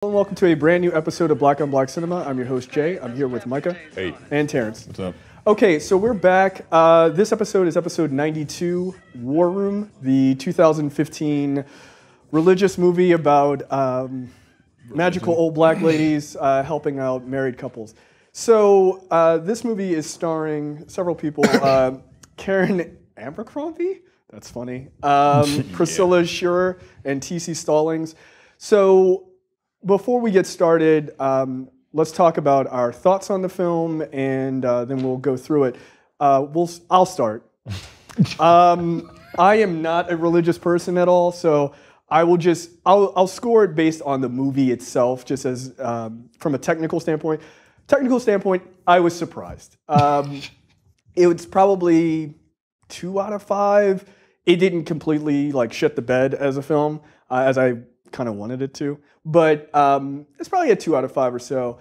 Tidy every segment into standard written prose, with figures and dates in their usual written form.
Hello and welcome to a brand new episode of Black on Black Cinema. I'm your host, Jay. I'm here with Micah. Hey. And Terrence. What's up? Okay, so we're back. This episode is episode 92, War Room, the 2015 religious movie about magical old black ladies helping out married couples. So this movie is starring several people. Karen Abercrombie? That's funny. Priscilla Shirer and T.C. Stallings. So before we get started, let's talk about our thoughts on the film, and then we'll go through it. I'll start. I am not a religious person at all, so I'll score it based on the movie itself, just as from a technical standpoint. I was surprised. It was probably 2 out of 5. It didn't completely shit the bed as a film, as I kind of wanted it to, but it's probably a 2 out of 5 or so.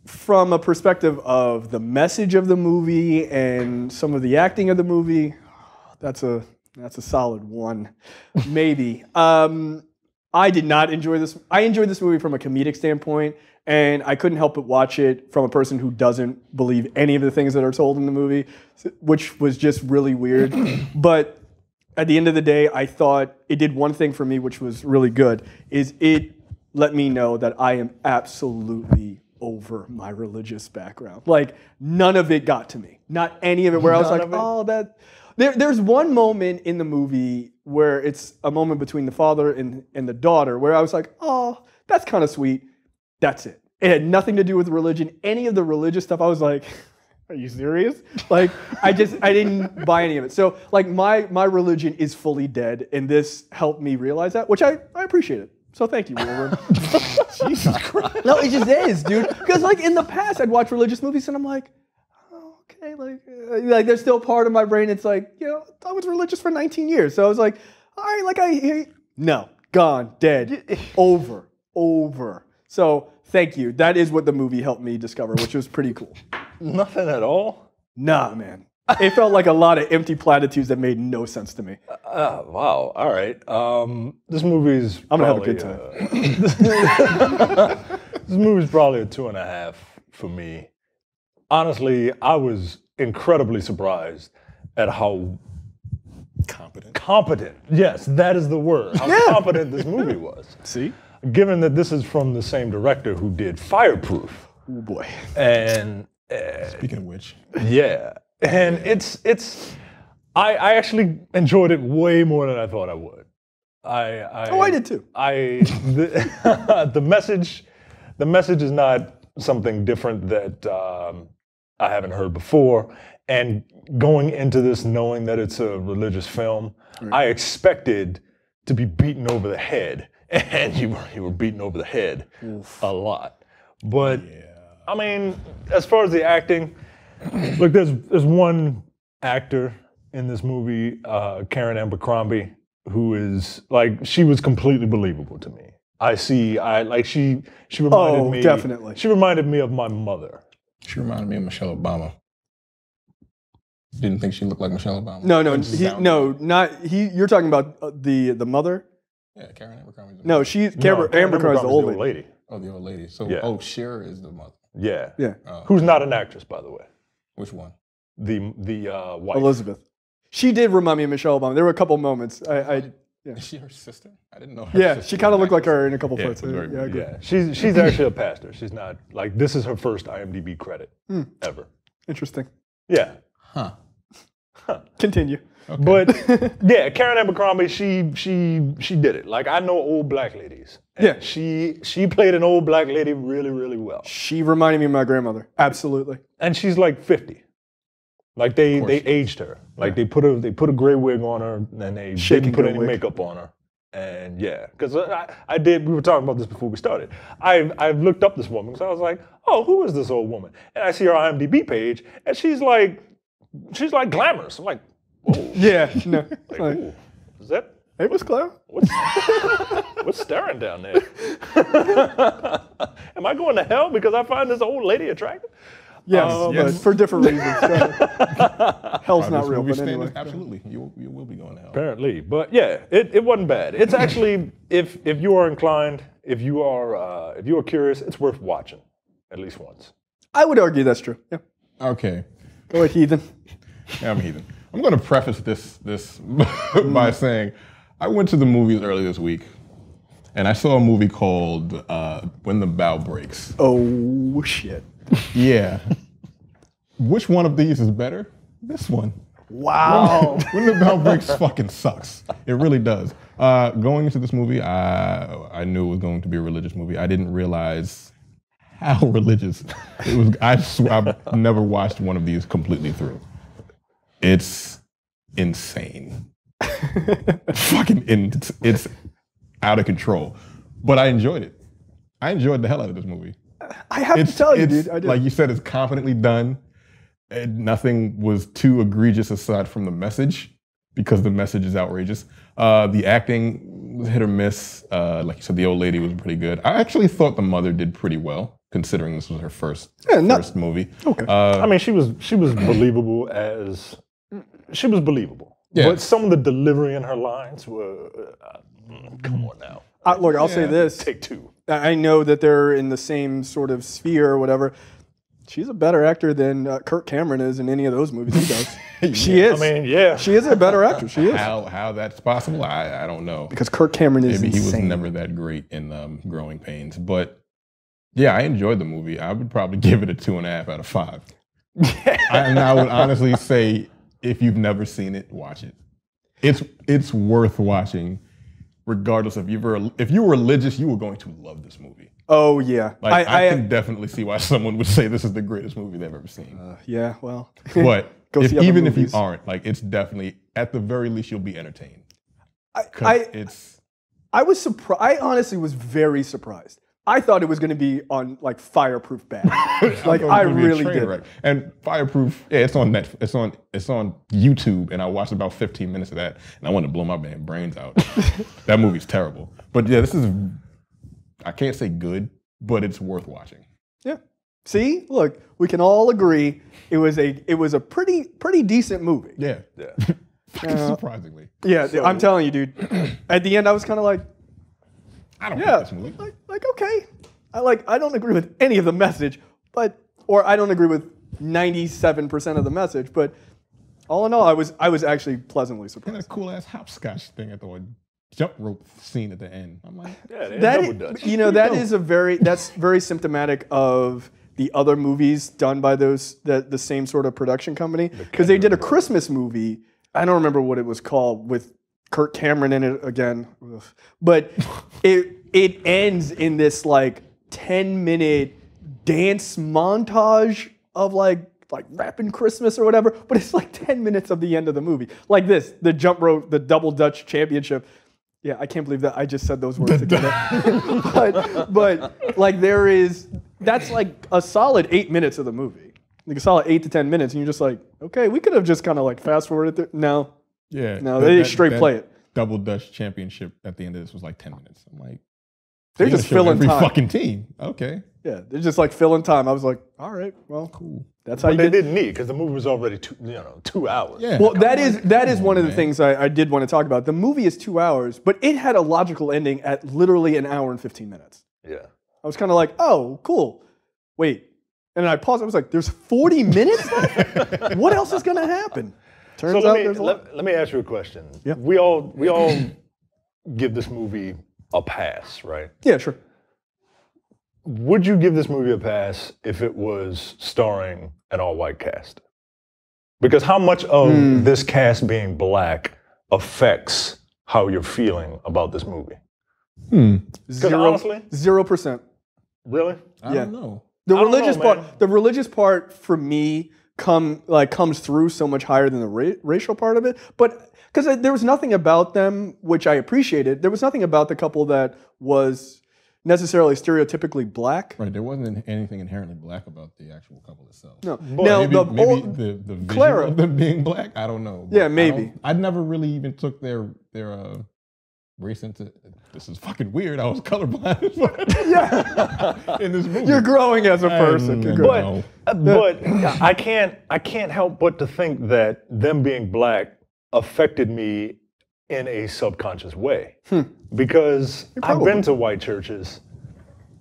From a perspective of the message of the movie and some of the acting of the movie, that's a solid 1, maybe. I did not enjoy this. I enjoyed this movie from a comedic standpoint, and I couldn't help but watch it from a person who doesn't believe any of the things that are told in the movie, which was just really weird. But at the end of the day, I thought it did one thing for me, which was really good, is it let me know that I am absolutely over my religious background. None of it got to me. Not any of it, where I was like, oh, that... There's one moment in the movie where it's a moment between the father and the daughter where I was like, oh, that's kind of sweet. That's it. It had nothing to do with religion. Any of the religious stuff, I was like, are you serious? I didn't buy any of it. So my religion is fully dead, and this helped me realize that, which I appreciate it. So thank you, Wilbur. Jesus Christ. No, it just is, dude. Because in the past, I'd watch religious movies, and I'm like, oh, okay, there's still part of my brain. It's I was religious for 19 years, so I was like, all right, I hear you. No, gone, dead, over. So thank you. That is what the movie helped me discover, which was pretty cool. Nothing at all? Nah, man. It felt like a lot of empty platitudes that made no sense to me. Wow. All right. This movie's I'm going to have a good time. This movie's probably a 2.5 for me. Honestly, I was incredibly surprised at how competent. Yes, that is the word. How competent this movie was. See? Given that this is from the same director who did Fireproof. Oh boy. And speaking of which. Yeah. And I actually enjoyed it way more than I thought I would. I did too. The message is not something different that I haven't heard before. And going into this knowing that it's a religious film, right, I expected to be beaten over the head. And you were beaten over the head a lot. But I mean, as far as the acting, look, there's one actor in this movie, Karen Abercrombie, who is she was completely believable to me. She reminded me. Definitely. She reminded me of my mother. She reminded me of Michelle Obama. Didn't think she looked like Michelle Obama. You're talking about the mother. Yeah, Karen Abercrombie. Karen Abercrombie's the old lady. Oh, the old lady. So, Shirer is the mother. Yeah. Yeah. Who's not an actress, by the way. Which one? The wife. Elizabeth. She did remind me of Michelle Obama. There were a couple moments. Is she her sister? I didn't know her sister. She kind of looked like her in a couple parts. She's actually a pastor. She's not this is her first IMDb credit ever. Interesting. Yeah. Huh. Continue. Okay. But Karen Abercrombie, she did it. I know old black ladies. And she played an old black lady really, really well. She reminded me of my grandmother. Absolutely. And she's 50. They aged her. They put a gray wig on her, and they didn't put any makeup on her. And because we were talking about this before we started. I've looked up this woman, so I was like, oh, who is this old woman? And I see her IMDb page, and she's glamorous. I'm like, whoa. Yeah, no. Ooh, is that? Hey, Miss Clara? What's staring down there? Am I going to hell because I find this old lady attractive? Yes, but for different reasons. Hell's not real, but anyway. Absolutely, you will be going to hell. Apparently, but yeah, it wasn't bad. It's actually, if you are inclined, if you are curious, it's worth watching at least once. I would argue that's true. Yeah. Okay. Go ahead, heathen. Yeah, I'm a heathen. I'm going to preface this by saying I went to the movies earlier this week, and I saw a movie called When the Bow Breaks. Oh, shit. Yeah. Which one of these is better? This one. Wow. When the Bow Breaks fucking sucks. It really does. Going into this movie, I knew it was going to be a religious movie. I didn't realize how religious it was. I swear I've never watched one of these completely through. It's insane. It's out of control. But I enjoyed it. I enjoyed the hell out of this movie. I have to tell you, dude. I did. Like you said, it's confidently done. Nothing was too egregious aside from the message, because the message is outrageous. The acting was hit or miss. Like you said, the old lady was pretty good. I actually thought the mother did pretty well, considering this was her first movie. Okay. I mean, she was believable as she was believable. Yeah. But some of the delivery in her lines were, come on now. Look, I'll say this. Take two. I know that they're in the same sort of sphere or whatever. She's a better actor than Kirk Cameron is in any of those movies he does. She is. I mean, yeah. She is a better actress. She is. How that's possible, I don't know. Because Kirk Cameron is Maybe insane. he was never that great in Growing Pains. But yeah, I enjoyed the movie. I would probably give it a 2.5 out of 5. And I would honestly say, if you've never seen it, watch it. It's worth watching, regardless of if you were religious, you were going to love this movie. Oh, yeah. Like, I can definitely see why someone would say this is the greatest movie they've ever seen. Yeah, well. But Go see other even if you movies. aren't, like, it's definitely, at the very least, you'll be entertained. I was surprised. I honestly was very surprised. I thought it was going to be on like Fireproof bad. Like I really did. Wreck. And Fireproof, yeah, it's on Netflix. It's on YouTube, and I watched about 15 minutes of that, and I wanted to blow my damn brains out. That movie's terrible. But yeah, this is, I can't say good, but it's worth watching. Yeah. See, look, we can all agree it was a pretty decent movie. Yeah. Surprisingly. Yeah, I'm telling you, dude. At the end, I was kind of like, I don't like this movie. Like okay, I don't agree with any of the message, or I don't agree with 97% of the message, but all in all, I was actually pleasantly surprised. And a cool ass hopscotch thing at the jump rope scene at the end. I'm like, that's very symptomatic of the other movies done by the same sort of production company, because they did a Christmas movie. I don't remember what it was called, with Kirk Cameron in it again, but it ends in this like 10-minute dance montage of like rapping Christmas or whatever, but it's like 10 minutes of the end of the movie. Like this, the jump rope, the double Dutch championship. Yeah, I can't believe that I just said those words together. but like that's like a solid 8 minutes of the movie. Like a solid 8 to 10 minutes, and you're just like, okay, we could have just kind of like fast forwarded it. No. Yeah. No, they straight play it. Double Dutch championship at the end of this was like 10 minutes. I'm like, they're just filling every time. Fucking team. Okay. Yeah, they're just like filling time. I was like, all right, well, cool. That's how they you didn't need, because the movie was already 2 hours. Yeah. Well, that is one of the things I did want to talk about. The movie is 2 hours, but it had a logical ending at literally an hour and 15 minutes. Yeah. I was kind of like, oh, cool. Wait. And then I paused. I was like, there's 40 minutes left? What else is going to happen? Turns out there's a lot. Let me ask you a question. Yeah. We all give this movie a pass, right? Yeah, sure. Would you give this movie a pass if it was starring an all-white cast? Because how much of this cast being black affects how you're feeling about this movie? Honestly, 0%. Really? I don't know. The I don't religious know, part. man. The religious part for me comes through so much higher than the racial part of it. But because there was nothing about them which I appreciated. There was nothing about the couple that was necessarily stereotypically black. Right, there wasn't anything inherently black about the actual couple itself. No. But Now maybe the vision Clara of them being black, I don't know. Yeah, maybe. I never really even took their race into. This is fucking weird. I was colorblind in this movie. You're growing as a person. You're growing. But I can't help but to think that them being black affected me in a subconscious way. Because I've been to white churches.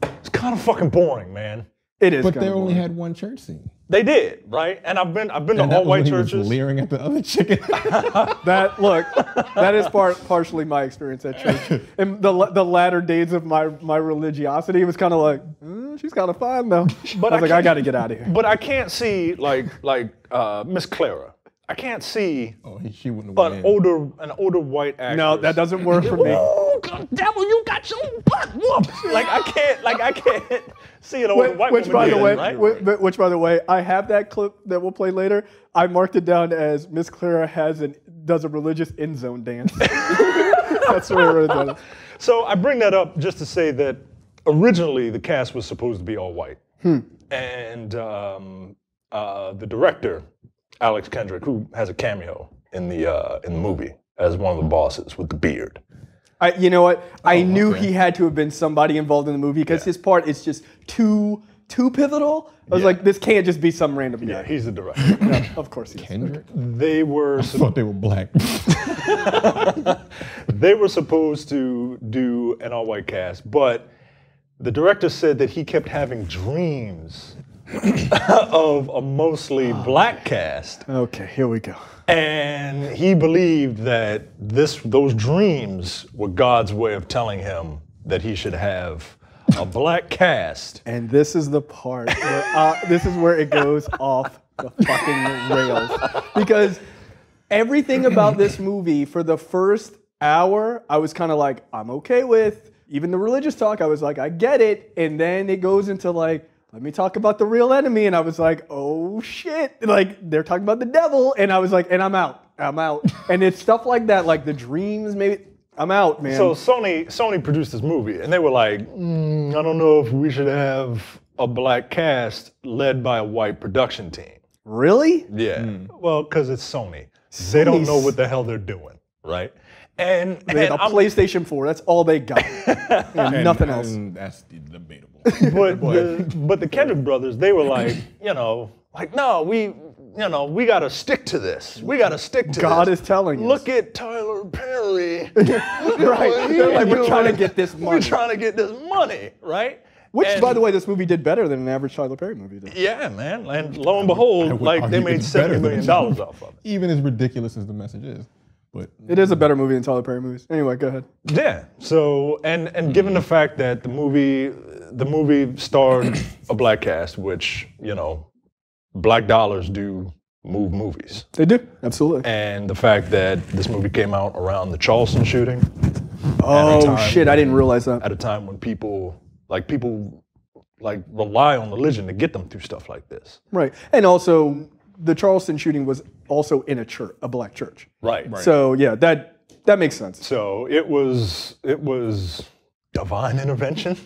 It's kind of fucking boring, man. It is. But they kinda only boring. had one church scene. They did, right? And I've been to all white churches. He was leering at the other chicken. That is partially my experience at church. And the latter days of my religiosity, it was kind of like, she's kind of fine though. But I was like, I got to get out of here. But I can't see like Miss Clara. I can't see she wouldn't win. an older white actress. No, that doesn't work for me. Oh, God, devil, you got your butt whooped. I can't see an older white Which, by woman. the way, which by the way, I have that clip that we'll play later. I marked it down as Miss Clara does a religious end zone dance. That's what I wrote it down. So I bring that up just to say that originally the cast was supposed to be all white, and the director, Alex Kendrick, who has a cameo in the movie as one of the bosses with the beard. You know what? I knew he had to have been somebody involved in the movie because his part is just too pivotal. I was like, this can't just be some random guy. Yeah, he's the director. No, of course he is. Kendrick? They were. I thought they were black. They were supposed to do an all-white cast, but the director said that he kept having dreams of a mostly black cast. Okay, here we go. And he believed that those dreams were God's way of telling him that he should have a black cast. And this is the part where this is where it goes off the fucking rails. Because everything about this movie for the first hour, I was kind of like, I'm okay with. Even the religious talk, I was like, I get it. And then it goes into like, let me talk about the real enemy. And I was like, oh shit. Like, they're talking about the devil. And I was like, and I'm out. And it's stuff like that, like the dreams, maybe. I'm out, man. So Sony produced this movie, and they were like, I don't know if we should have a black cast led by a white production team. Really? Yeah. Well, because it's Sony. They don't know what the hell they're doing, right? And They had a PlayStation 4. That's all they got. And nothing else. And that's debatable. But the Kendrick brothers, they were like, no, we got to stick to this. We got to stick to God this. is telling us. Look at Tyler Perry. Right. They're like, we're trying to get this money. We're trying to get this money, right? Which, by the way, this movie did better than an average Tyler Perry movie did. Yeah, man. And lo and behold, they made $70 million off of it. Even as ridiculous as the message is. But It is a better movie than Tyler Perry movies. Anyway, go ahead. Yeah. So, and given the fact that the movie starred a black cast, which, black dollars do move movies. They do, absolutely. And the fact that this movie came out around the Charleston shooting. Oh shit, I didn't realize that. At a time when people rely on religion to get them through stuff like this. Right. And also, the Charleston shooting was also in a church, a black church. Right. So yeah, that makes sense. So it was divine intervention.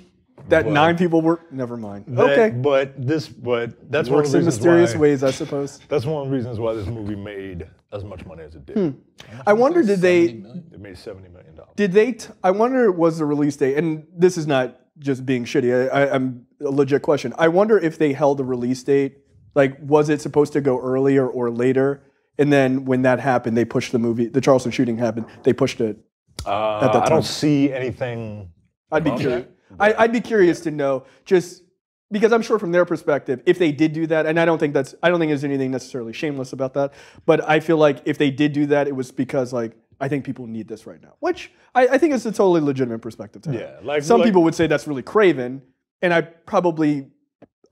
That 9 people were, never mind. Okay. But that's one of the Works in reasons mysterious why, ways, I suppose. That's one of the reasons why this movie made as much money as it did. I wonder, It made $70 million. I wonder, was the release date, and this is not just being shitty, I'm a legit question. I wonder if they held a release date, like, was it supposed to go earlier or later? And then when that happened, they pushed the Charleston shooting happened, they pushed it at that time. I don't see anything. I'd be curious. I'd be curious to know, just because I'm sure from their perspective, if they did do that, and I don't think there's anything necessarily shameless about that, but I feel like if they did do that, it was because like, I think people need this right now, which I think is a totally legitimate perspective to have. Yeah, like Some people would say that's really craven, and I probably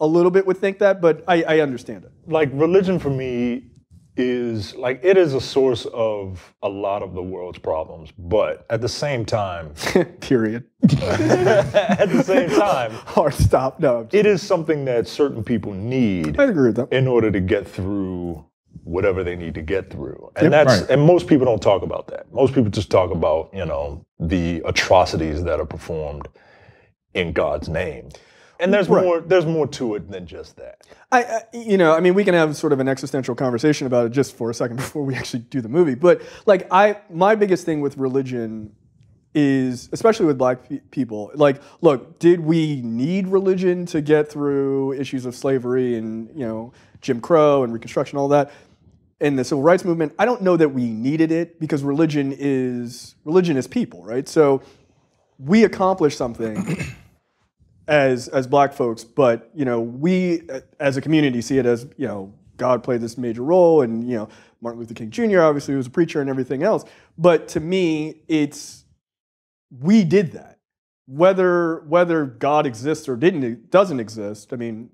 a little bit would think that, but I understand it. Like religion for me is like, it is a source of a lot of the world's problems, but at the same time, Period. at the same time, Hard stop. No, it is something that certain people need I agree with that. in order to get through whatever they need to get through. And and most people don't talk about that. Most people just talk about, the atrocities that are performed in God's name. And there's more to it than just that. We can have sort of an existential conversation about it just for a second before we actually do the movie. But like, my biggest thing with religion is, especially with black people, like, look, did we need religion to get through issues of slavery and, Jim Crow and Reconstruction, all that? in the civil rights movement. I don't know that we needed it because religion is people, right? So we accomplished something as black folks, but we as a community see it as God played this major role, and Martin Luther King Jr. obviously was a preacher and everything else. But to me, we did that. Whether God exists or doesn't exist. I mean,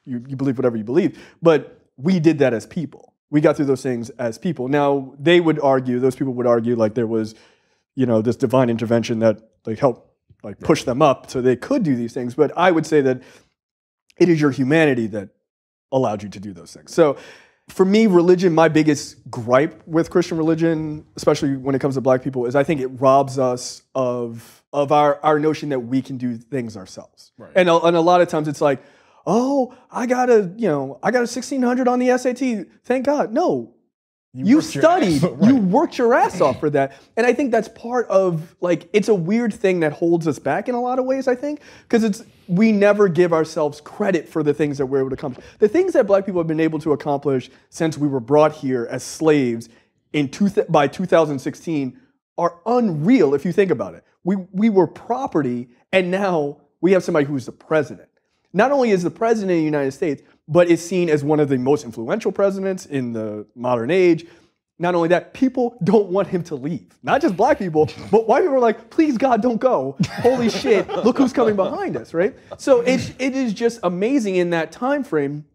you believe whatever you believe, but we did that as people. We got through those things as people. Now those people would argue like there was, this divine intervention that helped push them up so they could do these things. But I would say that it is your humanity that allowed you to do those things. So for me, religion, my biggest gripe with Christian religion, especially when it comes to black people, is I think it robs us of our notion that we can do things ourselves. Right. And a lot of times it's like, oh, I got a 1600 on the SAT. Thank God. No. You studied, you worked your ass off for that. And I think that's part of, it's a weird thing that holds us back in a lot of ways, I think, because we never give ourselves credit for the things that we're able to accomplish. The things that black people have been able to accomplish since we were brought here as slaves by 2016 are unreal if you think about it. We were property, and now we have somebody who's the president. Not only is the president of the United States, but is seen as one of the most influential presidents in the modern age. Not only that, people don't want him to leave. Not just black people, but white people are like, please God, don't go. Holy shit, look who's coming behind us, right? So it is just amazing in that time frame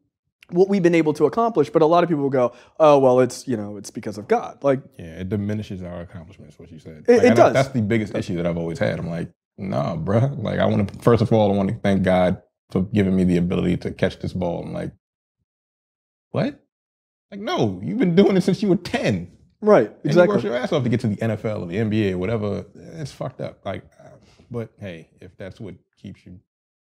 what we've been able to accomplish. But a lot of people will go, oh, well, it's because of God. It diminishes our accomplishments, what you said. It does. That's the biggest issue that I've always had. I'm like, nah, bruh. First of all, I want to thank God for giving me the ability to catch this ball. I'm like, what? No, you've been doing it since you were 10. Right, exactly. And you worked your ass off to get to the NFL or the NBA or whatever. It's fucked up. But hey, if that's what keeps you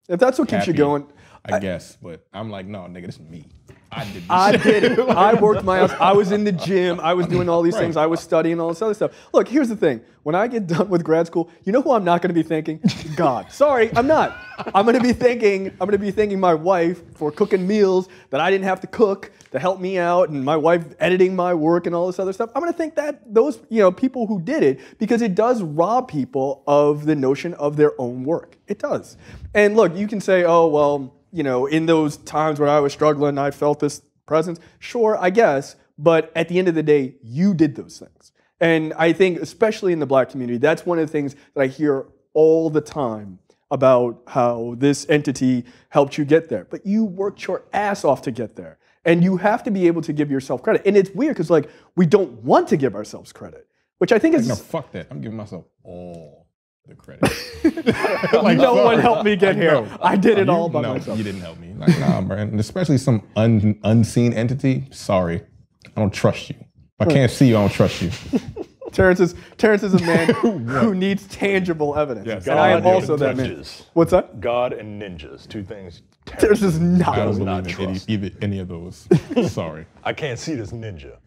keeps you going, I guess. But I'm like, no, nigga, this is me. I did this. I did it. I worked my ass. I was in the gym. I was doing all these things. I was studying all this other stuff. Look, here's the thing. When I get done with grad school, you know who I'm not going to be thanking? God. Sorry, I'm not. I'm going to be thanking my wife for cooking meals that I didn't have to cook to help me out, and my wife editing my work and all this other stuff. I'm going to thank those people who did it, because it does rob people of the notion of their own work. It does. And look, you can say, oh, well, in those times when I was struggling, I felt this presence. Sure, I guess. But at the end of the day, you did those things. And I think, especially in the black community, that's one of the things that I hear all the time about how this entity helped you get there. But you worked your ass off to get there. And you have to be able to give yourself credit. And it's weird because we don't want to give ourselves credit, which I think is... No, fuck that. I'm giving myself all the credit. No one helped me get here. No, I did it all by myself. You didn't help me. Nah, man. And especially some unseen entity. Sorry. I don't trust you. If I can't see you, I don't trust you. Terrence is a man who needs tangible evidence. Yes, and I am also that man. What's that? God and ninjas, two things. Terrence is not. I don't believe in any of those. Sorry. I can't see this ninja.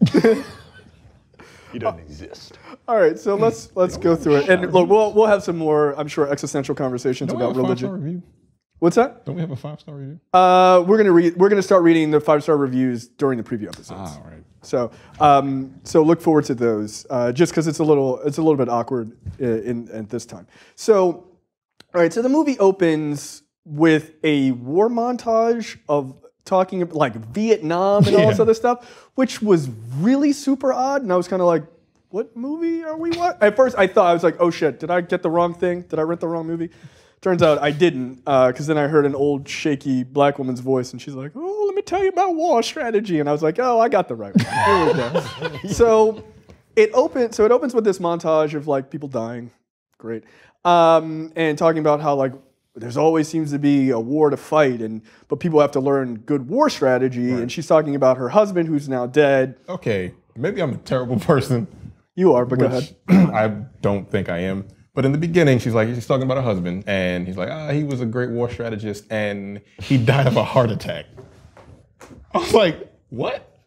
He doesn't exist. All right, so let's go through it. And look, we'll have some more, I'm sure, existential conversations about religion. 5-star review? What's that? Don't we have a 5-star review? We're gonna start reading the 5-star reviews during the preview episodes. All right. So look forward to those. Just because it's a little bit awkward at this time. So, all right. So the movie opens with a war montage of talking like Vietnam and all this other stuff, which was really super odd. And I was kind of like, what movie are we watching? At first, I was like, oh shit, did I get the wrong thing? Did I rent the wrong movie? Turns out I didn't, because then I heard an old shaky black woman's voice, and she's like, oh, let me tell you about war strategy. And I was like, oh, I got the right one. Here we go. So it opens with this montage of like people dying. Great. And talking about how like there's always seems to be a war to fight, but people have to learn good war strategy. Right. And she's talking about her husband who's now dead. Okay, maybe I'm a terrible person. You are, but go ahead. I don't think I am. But in the beginning, she's talking about her husband, and he's like, he was a great war strategist, and he died of a heart attack. I was like, what?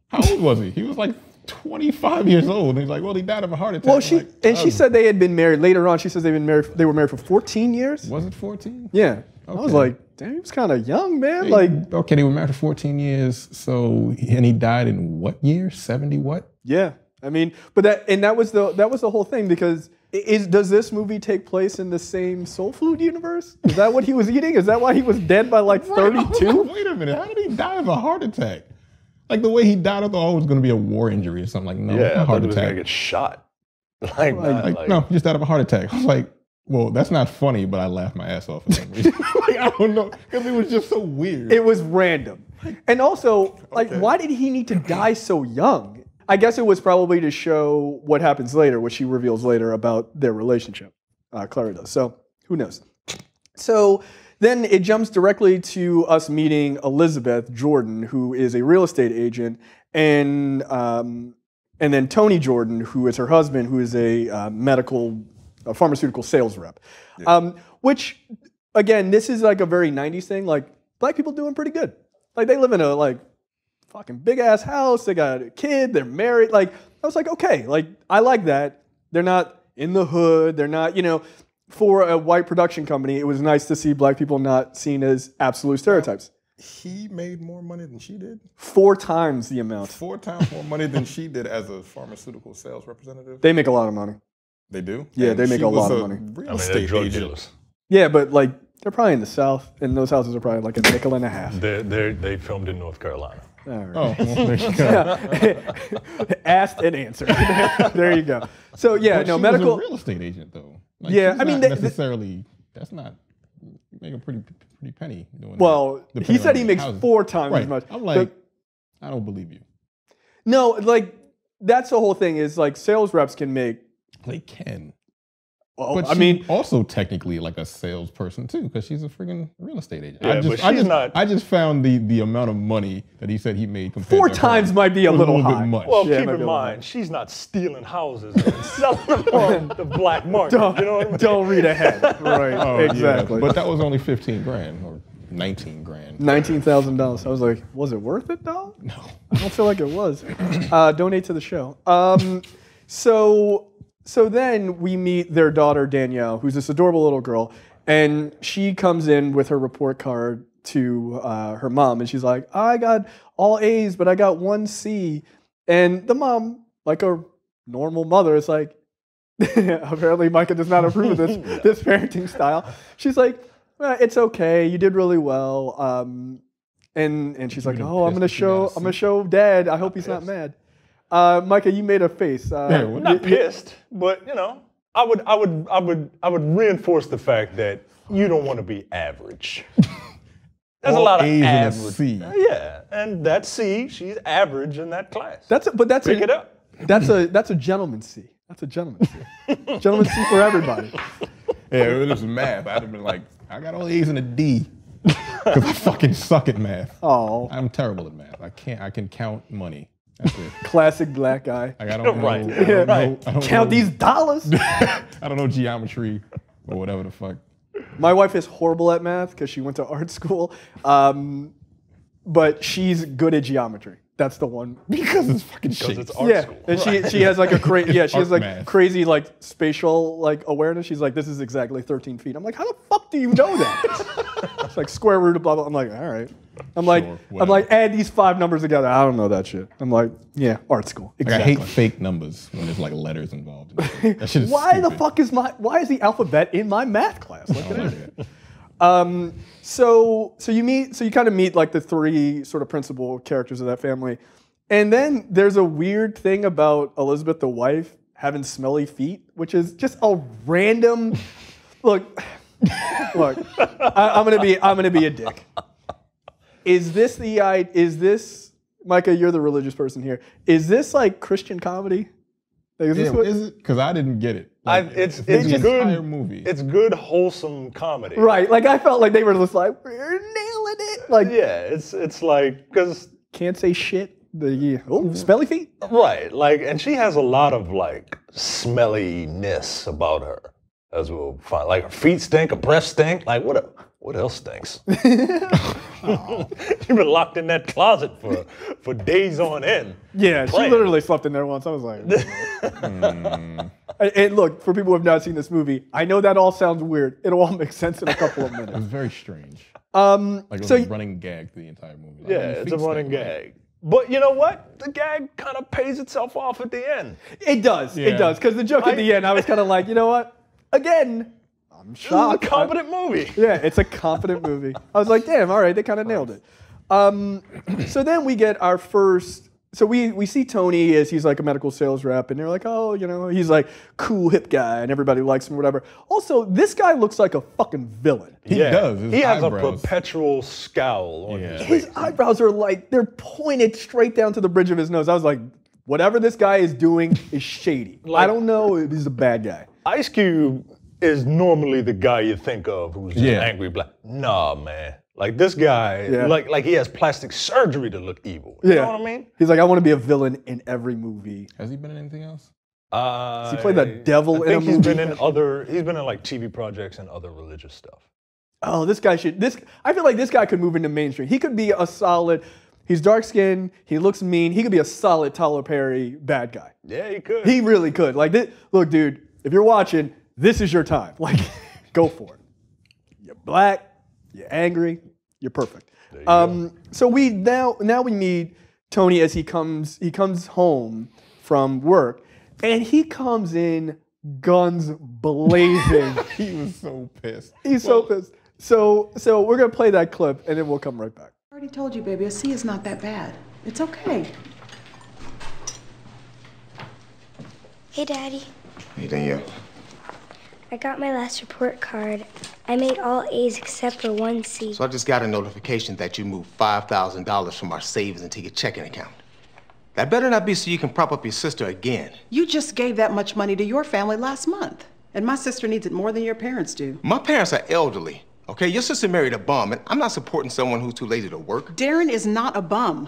How old was he? He was like 25 years old. And he's like, well, he died of a heart attack. Well, she said they had been married. Later on, she says they were married for 14 years. Was it 14? Yeah. I was like, damn, he was kind of young, man. Okay, they were married for 14 years. So, and he died in what year? 70 what? Yeah. I mean, but that was the whole thing, because does this movie take place in the same soul food universe? Is that what he was eating? Is that why he was dead by like 32? Wait a minute, how did he die of a heart attack? Like the way he died, I thought it was going to be a war injury or something. Like, no, Yeah, a heart he was attack. gonna get shot. No, he just died of a heart attack. I was like, well, that's not funny, but I laughed my ass off for some reason. Like, I don't know, because it was just so weird. It was random. And also, like, why did he need to die so young? I guess it was probably to show what happens later, what she reveals later about their relationship. Clara does. So who knows? So then it jumps directly to us meeting Elizabeth Jordan, who is a real estate agent, and then Tony Jordan, who is her husband, who is a pharmaceutical sales rep. Yeah. Which, again, this is like a very 90s thing. Like, black people doing pretty good. Like, they live in a fucking big ass house. They got a kid. They're married. Like, I was like, okay, like, I like that. They're not in the hood. They're not, for a white production company, it was nice to see black people not seen as absolute stereotypes. He made more money than she did? 4 times the amount. 4 times more money than she did as a pharmaceutical sales representative? They make a lot of money. They do? Yeah, they make a lot of money. Real estate drug agent. dealers. Yeah, but like, they're probably in the South, and those houses are probably like $0.50. They filmed in North Carolina. All right. Oh, well, there you go. Asked and answered. There you go. So yeah, But she medical. was a real estate agent though. Like, Yeah, she's I mean, not necessarily. That's not. You make a pretty penny doing Well, that. he depending said on he the makes housing. 4 times Right. as much. I'm like, But- I don't believe you. no, like, that's the whole thing. Is like, sales reps can make. They can. Well, But I she's mean, also technically like a salesperson too, because she's a freaking real estate agent. Yeah, but she's not- I just found the amount of money that he said he made compared 4 to her times might be a was little bit high. much. Well, Yeah, it keep might in be a little mind, she's not stealing houses and selling them on the black market. You know what I mean? Don't read ahead. Right. Oh, exactly. Yeah. But that was only 15 grand or 19 grand. $19,000. I was like, was it worth it though? No. I don't feel like it was. Donate to the show. So then we meet their daughter, Danielle, who's this adorable little girl. And she comes in with her report card to her mom. And she's like, I got all A's, but I got 1 C. And the mom, like a normal mother, is like, apparently Micah does not approve of this parenting style. She's like, it's okay. You did really well. And she's like, oh, I'm gonna show Dad. I hope he's not mad. Micah, you made a face. Not pissed, but I would reinforce the fact that you don't want to be average. There's a lot of A's average. and a C. Yeah, and that C, she's average in that class. Pick it up. That's a gentleman's C. That's a gentleman's C. Gentleman's C for everybody. Yeah, it was math. I'd have been like, I got all A's and a D. Because I fucking suck at math. Oh, I'm terrible at math. I can count money. That's it. classic black guy. Like, I don't know. Right. I don't Count know, these dollars. I don't know geometry or whatever the fuck. My wife is horrible at math because she went to art school, but she's good at geometry. That's the one. Because it's fucking Because shit. it's art school. And she has like she has like math. crazy like spatial like awareness. She's like, this is exactly 13 feet. I'm like, how the fuck do you know that? It's like square root of blah blah. I'm like, all right. I'm like, add these 5 numbers together. I don't know that shit. I'm like, yeah, art school. Like, Exactly. I hate fake numbers when there's like letters involved. That shit is Why the stupid. fuck is the alphabet in my math class? Like, I don't like that. So you kind of meet like the 3 sort of principal characters of that family. And then there's a weird thing about Elizabeth, the wife, having smelly feet, which is just a random. Look, I'm gonna be a dick. Is this Micah? You're the religious person here. Is this like Christian comedy? Like, is this what? Is it? Because I didn't get it. Like, It's the good. entire movie. It's good, wholesome comedy. Right, like I felt like they were just like, we're nailing it. Like, Yeah, it's like because can't say shit. Smelly feet. right, like, and she has a lot of like smelliness about her, as we'll find. Like her feet stink, her breath stink. Like what else stinks? You've been locked in that closet for days on end. Yeah, she Playing. literally slept in there once. I was like, And look, for people who have not seen this movie, I know that all sounds weird. It'll all make sense in a couple of It was minutes. very strange. Like it was a running gag through the entire movie. Like, Yeah, it's a running gag. But you know what? The gag kind of pays itself off at the end. It does. Yeah. It does. Because the joke at the end, I was kind of like, you know what? Again, I'm shocked. This is a competent movie. Yeah, it's a confident movie. I was like, damn, all right, they kind of nailed it. So then we get our first. So we see Tony as he's like a medical sales rep, and they're like, oh, you know, he's like cool hip guy, and everybody likes him, whatever. Also, this guy looks like a fucking villain. He does. He has a perpetual scowl on his face. His eyebrows are like, they're pointed straight down to the bridge of his nose. I was like, whatever this guy is doing is shady. I don't know if he's a bad guy. Ice Cube is normally the guy you think of who's just angry black. Nah, man. Like this guy, like he has plastic surgery to look evil. You know what I mean? He's like, I want to be a villain in every movie. Has he been in anything else? Does he play the devil in a movie? He's been in like TV projects and other religious stuff. Oh, this guy I feel like this guy could move into mainstream. He could be a solid, he's dark skinned, he looks mean, he could be a solid Tyler Perry bad guy. Yeah, he could. He really could. Like, look, dude, if you're watching, this is your time. Like, go for it. You're black. You're angry. You're perfect. So we now we meet Tony as he comes home from work, and he comes in guns blazing. He was so pissed. He's so pissed. So we're gonna play that clip, and then we'll come right back. I already told you, baby. A C is not that bad. It's okay. Hey, Daddy. Hey, Danielle. I got my last report card. I made all A's except for one C. So I just got a notification that you moved $5,000 from our savings into your checking account. That better not be so you can prop up your sister again. You just gave that much money to your family last month. And my sister needs it more than your parents do. My parents are elderly, okay? Your sister married a bum, and I'm not supporting someone who's too lazy to work. Darren is not a bum.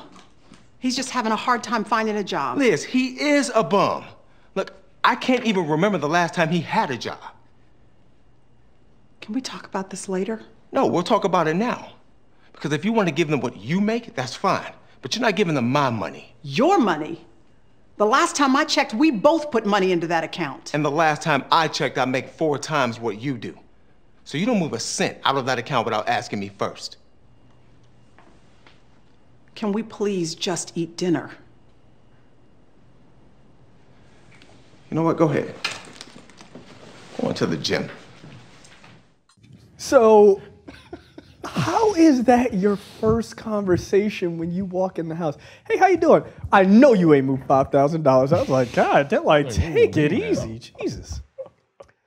He's just having a hard time finding a job. Liz, he is a bum. Look, I can't even remember the last time he had a job. Can we talk about this later? No, we'll talk about it now. Because if you want to give them what you make, that's fine. But you're not giving them my money. Your money? The last time I checked, we both put money into that account. And the last time I checked, I make 4 times what you do. So you don't move a cent out of that account without asking me first. Can we please just eat dinner? You know what? Go ahead. Go on to the gym. So, how is that your first conversation when you walk in the house? Hey, how you doing? I know you ain't moved $5,000. I was like, God, they're like, take it easy, Jesus.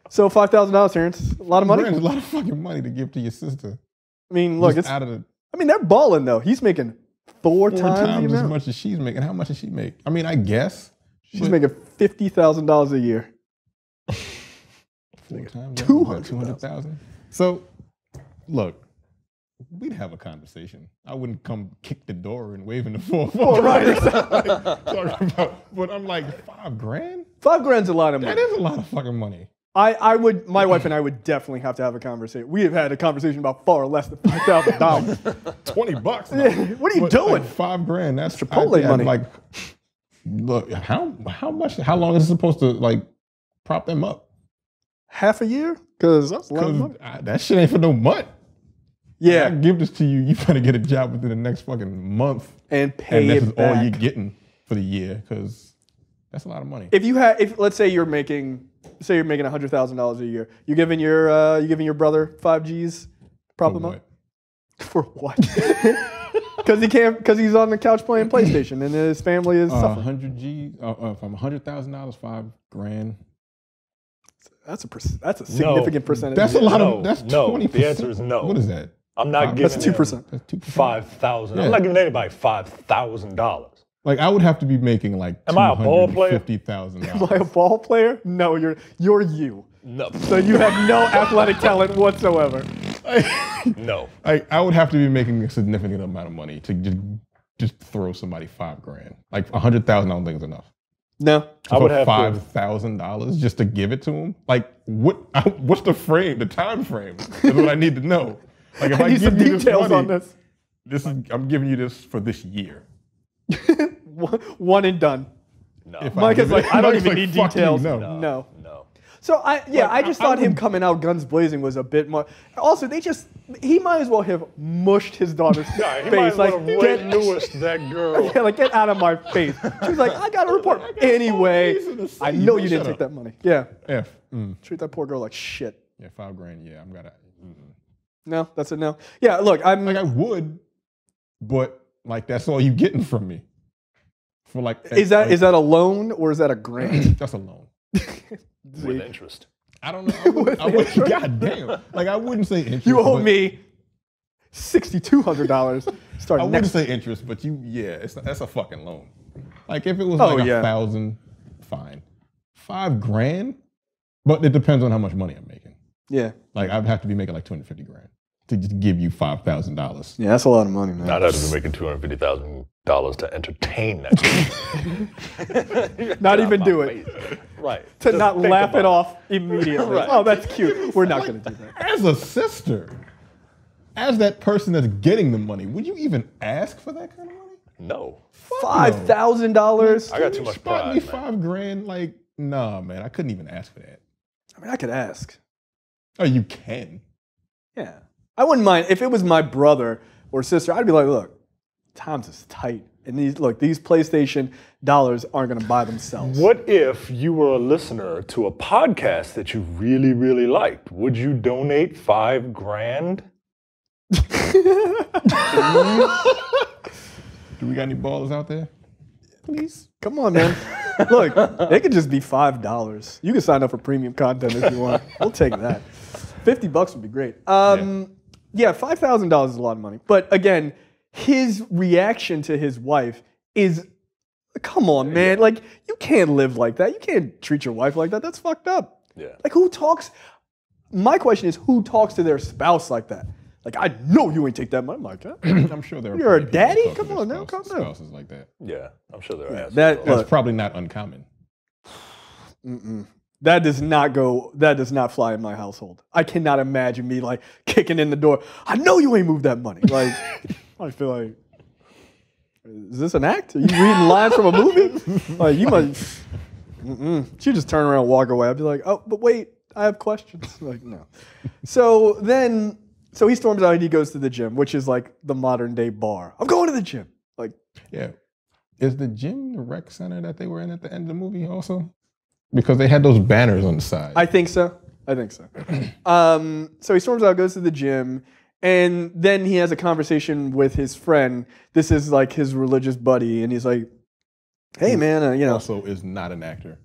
So $5,000, Terrence, a lot of money. It's a lot of fucking money to give to your sister. I mean, look, Just out of the I mean, they're balling though. He's making four times the as amount. much as she's making. How much does she make? I mean, I guess She's making $50,000 a year. 4 times 200,000. 200,000. So, look, we'd have a conversation. I wouldn't come kick the door and wave in the 4-4. Oh, right. Talking about, but I'm like, $5,000? $5,000's a lot of money. That is a lot of fucking money. My wife and I would definitely have to have a conversation. We have had a conversation about far less than $5,000. $20. Yeah, what are you doing? Like $5,000. That's Chipotle money. Like, look, how much? How long is it supposed to like prop them up? Half a year? Because that's a lot of money. That shit ain't for no month. Yeah. I give this to you. You better get a job within the next fucking month, and pay and this it is back. all you're getting for the year, because that's a lot of money. If let's say you're making $100,000 a year, you're giving your brother 5 G's, prop him up. For what? Because he's on the couch playing PlayStation and his family is suffering. 100 G's. From $100,000, $5,000. That's a significant percentage. That's a lot of. That's 20%. The answer is no. What is that? I'm not giving. That's 2%. That's 2%. 5,000. Yeah. I'm not giving anybody $5,000. Like, I would have to be making like Am I a ball player? $250,000. Am I a ball player? No, you're you. No. So you have no athletic talent whatsoever. No. I would have to be making a significant amount of money to just throw somebody $5,000. Like $100,000, I don't think is enough. No, I would have $5,000 just to give it to him. Like, what's the frame? The time frame is what I need to know. Like, if I need some details on this. I'm giving you this for this year. One and done. No. Mike is like, I don't Mike's even like, need fuck you, details. no. No. So I just thought him coming out guns blazing was a bit more. Also, he might as well have mushed his daughter's face. He might as well like, have Ray Lewis that girl. Yeah, like get out of my face. She was like, I got a report anyway. I know you didn't take that money. Yeah. Treat that poor girl like shit. Yeah, $5,000. Yeah, I'm gonna. No, that's a no. Yeah, look, I would, but like that's all you getting from me. For like, is that a loan or is that a grant? That's a loan. With interest. I don't know. I wouldn't, God damn. Like I wouldn't say interest. You owe me $6,200. I wouldn't say interest, but that's a fucking loan. Like if it was like 1,000, fine. $5,000, but it depends on how much money I'm making. Yeah. Like I'd have to be making like $250,000 to just give you $5,000. Yeah, that's a lot of money, man. I'd have to be making $250,000 to entertain that. Not even do it. Right. To Just not laugh it off immediately. Right. Oh, that's cute. We're not going to do that. As a sister, as that person that's getting the money, would you even ask for that kind of money? No. $5,000? I got too much pride, me man. $5,000, like, nah, man, I couldn't even ask for that. I mean, I could ask. Oh, you can. Yeah. I wouldn't mind. If it was my brother or sister, I'd be like, look, times is tight. And these PlayStation dollars aren't going to buy themselves. What if you were a listener to a podcast that you really, really liked? Would you donate $5,000? Do we got any ballers out there? Please. Come on, man. Look, it could just be $5. You can sign up for premium content if you want. We'll take that. $50 would be great. Yeah, $5,000 is a lot of money. But again, his reaction to his wife is, come on, man. Like, you can't live like that. You can't treat your wife like that. That's fucked up. Yeah. Like, who talks? My question is, who talks to their spouse like that? Like, I know you ain't take that money. I'm like, I'm sure there are. You're a plenty of people daddy? talking Come to on their now, calm down. spouses like that. Yeah, I'm sure there are. That's probably not uncommon. That does not fly in my household. I cannot imagine me like kicking in the door. I know you ain't moved that money. Like, I feel like, is this an act? Are you reading lines from a movie? Like, you must. She just turn around and walk away. I'd be like, oh, but wait, I have questions. Like, no. So he storms out and he goes to the gym, which is like the modern day bar. I'm going to the gym. Like, yeah. Is the gym the rec center that they were in at the end of the movie also? Because they had those banners on the side. I think so. So he storms out, goes to the gym, and then he has a conversation with his friend. This is like his religious buddy, and he's like, hey, man, you know. Also is not an actor.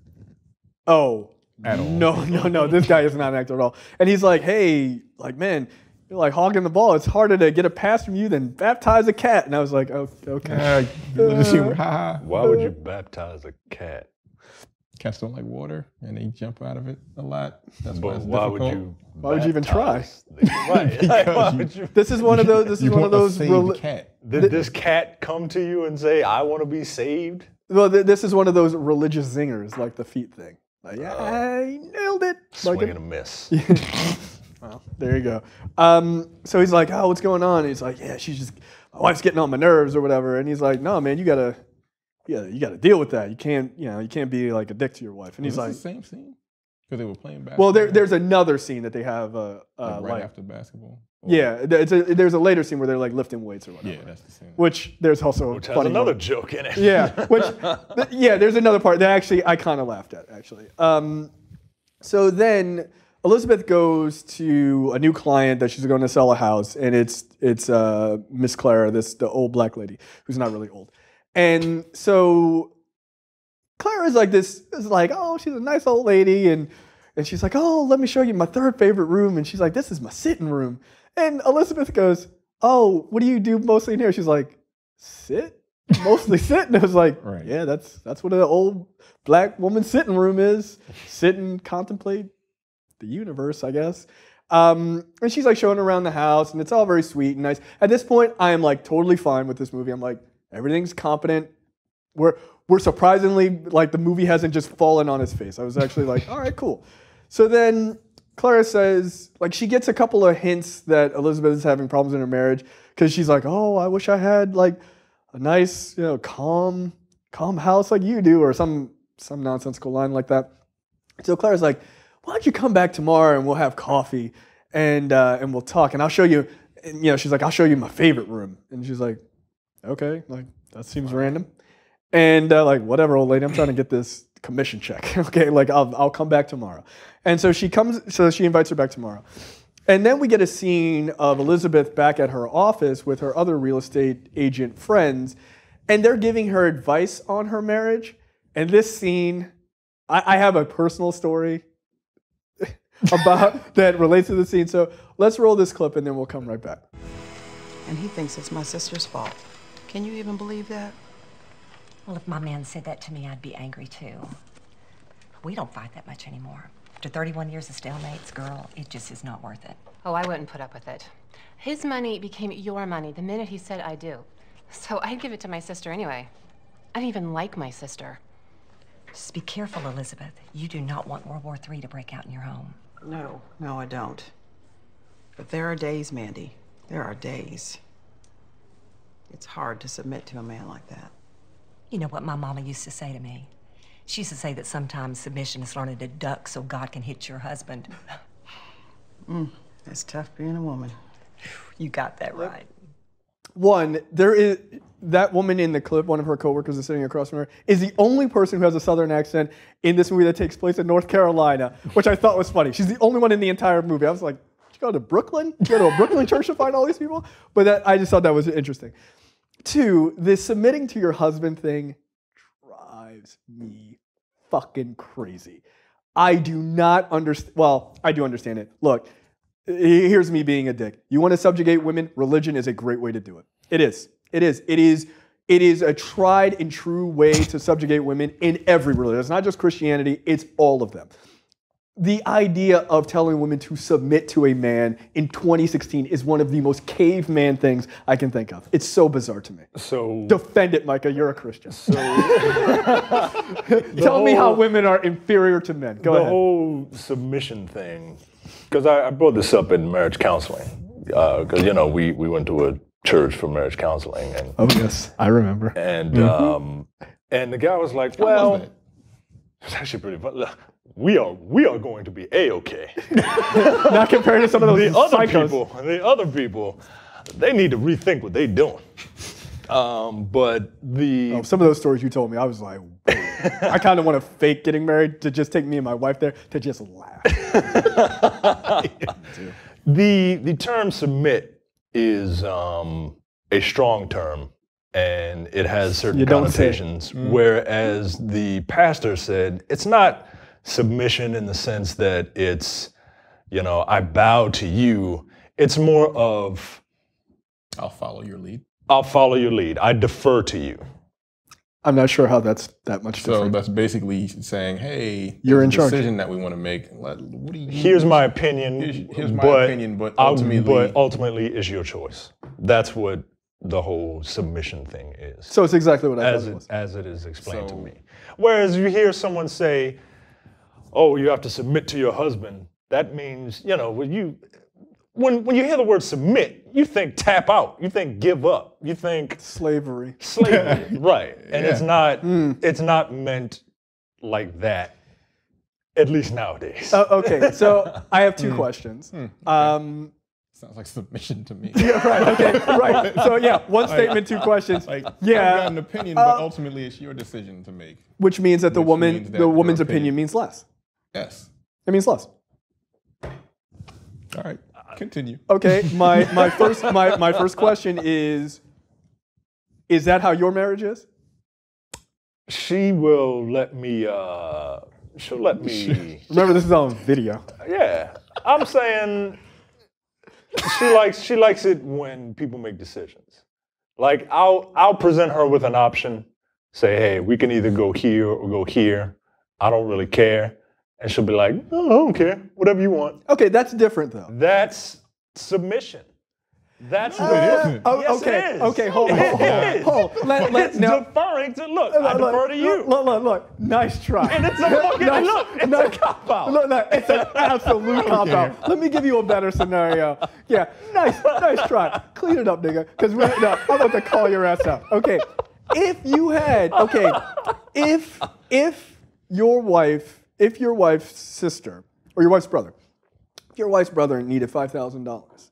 Oh. At all. No. This guy is not an actor at all. And he's like, hey, like, man, you're like hogging the ball. It's harder to get a pass from you than baptize a cat. And I was like, oh, okay. Why would you baptize a cat? Cats don't like water, and they jump out of it a lot. That's why it's why difficult. Why would you even try? Right. Like, why would you? This is one of those. Cat. Did this cat come to you and say, "I want to be saved"? Well, this is one of those religious zingers, like the feet thing. Like, yeah, I nailed it. Swing like and a miss. Well, there you go. So he's like, oh, what's going on? And he's like, yeah, my wife's getting on my nerves or whatever. And he's like, no, man, you gotta deal with that. You can't be like a dick to your wife. And he's like, the same scene because they were playing basketball. Well, there's another scene that they have right after basketball. Yeah, there's a later scene where they're like lifting weights or whatever. Yeah, that's the scene. Which there's also Which has another joke in it. Yeah, there's another part that actually I kind of laughed at actually. So then Elizabeth goes to a new client that she's going to sell a house, and it's Miss Clara, the old black lady who's not really old, and so Clara is like oh, she's a nice old lady, and she's like, oh, let me show you my third favorite room, and she's like, this is my sitting room, and Elizabeth goes, oh, what do you do mostly in here? She's like, sit. Mostly sit. And I was like, right. Yeah, that's what an old black woman's sitting room is. Sit and contemplate the universe, I guess. And she's like showing around the house, and it's all very sweet and nice. At this point, I am like totally fine with this movie. I'm like, everything's competent. We're surprisingly, like, the movie hasn't just fallen on his face. I was actually like, all right, cool. So then Clara says, like, she gets a couple of hints that Elizabeth is having problems in her marriage because she's like, oh, I wish I had like a nice, calm house like you do, or some nonsensical line like that. So Clara's like, why don't you come back tomorrow and we'll have coffee and we'll talk and I'll show you. And, you know, she's like, I'll show you my favorite room. And she's like, okay, like that seems random. And like, whatever, old lady, I'm trying to get this commission check. Okay, like I'll come back tomorrow. And so she invites her back tomorrow. And then we get a scene of Elizabeth back at her office with her other real estate agent friends, and they're giving her advice on her marriage. And this scene, I have a personal story about that relates to the scene. So let's roll this clip and then we'll come right back. And he thinks it's my sister's fault. Can you even believe that? Well, if my man said that to me, I'd be angry too. We don't fight that much anymore. After 31 years of stalemates, girl, it just is not worth it. Oh, I wouldn't put up with it. His money became your money the minute he said I do. So I'd give it to my sister anyway. I don't even like my sister. Just be careful, Elizabeth. You do not want World War III to break out in your home. No, I don't. But there are days, Mandy. There are days. It's hard to submit to a man like that. You know what my mama used to say to me? She used to say that sometimes submission is learning to duck so God can hit your husband. It's tough being a woman. You got that right. One, there is that woman in the clip, one of her coworkers is sitting across from her, is the only person who has a Southern accent in this movie that takes place in North Carolina, which I thought was funny. She's the only one in the entire movie. I was like, did you go to Brooklyn? Did you go to a Brooklyn church to find all these people? But I just thought that was interesting. Two, the submitting to your husband thing drives me fucking crazy. I do not understand. Well, I do understand it. Look, here's me being a dick. You want to subjugate women? Religion is a great way to do it. It is. It is a tried and true way to subjugate women in every religion. It's not just Christianity, it's all of them. The idea of telling women to submit to a man in 2016 is one of the most caveman things I can think of. It's so bizarre to me. So defend it, Micah. You're a Christian. So tell me how women are inferior to men. Go ahead. The whole submission thing, because I brought this up in marriage counseling, because we went to a church for marriage counseling, and oh yes, I remember. And and the guy was like, "Well, it's actually pretty fun. We are going to be a-okay." Not compared to some of those the other people, they need to rethink what they're doing. But some of those stories you told me, I was like, I kind of want to fake getting married to just take me and my wife there to just laugh. The term submit is a strong term, and it has certain connotations. Whereas the pastor said it's not submission in the sense that it's, I bow to you. It's more of, I'll follow your lead. I'll follow your lead. I defer to you. I'm not sure how that's that much different. So that's basically saying, hey, you're in charge. Decision that we want to make. What do you? Here's my opinion. Here's my opinion, but ultimately it's your choice. That's what the whole submission thing is. So it's exactly what I thought it was. As it is explained to me. Whereas you hear someone say, "Oh, you have to submit to your husband." That means, when you hear the word submit, you think tap out, you think give up, you think slavery, right? And it's not meant like that, at least nowadays. Okay, so I have two questions. Sounds like submission to me. Yeah, right. Okay, right. So yeah, one statement, two questions. I've got an opinion, but ultimately it's your decision to make. Which means that the woman's opinion means less. Yes. It means less. All right. Continue. Okay, my first question is that how your marriage is? She will let me. She'll let me. Remember, this is on video. Yeah, I'm saying she likes it when people make decisions. Like I'll present her with an option. Say, hey, we can either go here or go here. I don't really care. And she'll be like, "Oh, I don't care. Whatever you want." Okay, that's different though. That's submission. That's it isn't. Yes, okay. it is. Okay, hold. It's deferring to I defer to you. Look. Nice try. And it's a fucking it's a cop out. Look, it's an absolute cop out. Let me give you a better scenario. Yeah, nice try. Clean it up, nigga. Because I'm about to call your ass out. Okay, if your wife's sister or your wife's brother. Your wife's brother needed $5,000.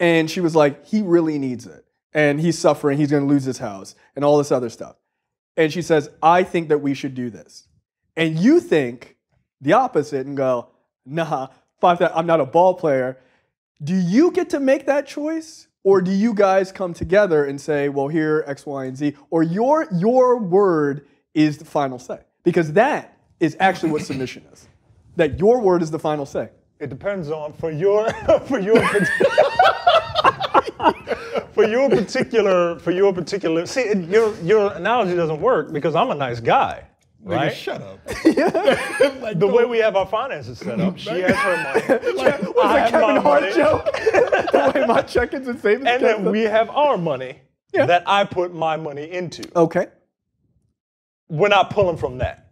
And she was like, he really needs it. And he's suffering, he's gonna lose his house, and all this other stuff. And she says, I think that we should do this. And you think the opposite and go, nah, I'm not a ball player. Do you get to make that choice? Or do you guys come together and say, well, here, X, Y, and Z? Or your word is the final say? Because that is actually what submission is. That your word is the final say. It depends on for your particular. See, your analogy doesn't work because I'm a nice guy. Right? Nigga, shut up. Like, the way we have our finances set up, she has her money. Like, was a Kevin Hart joke? The way my check-ins and savings. And then we have our money that I put my money into. Okay. We're not pulling from that.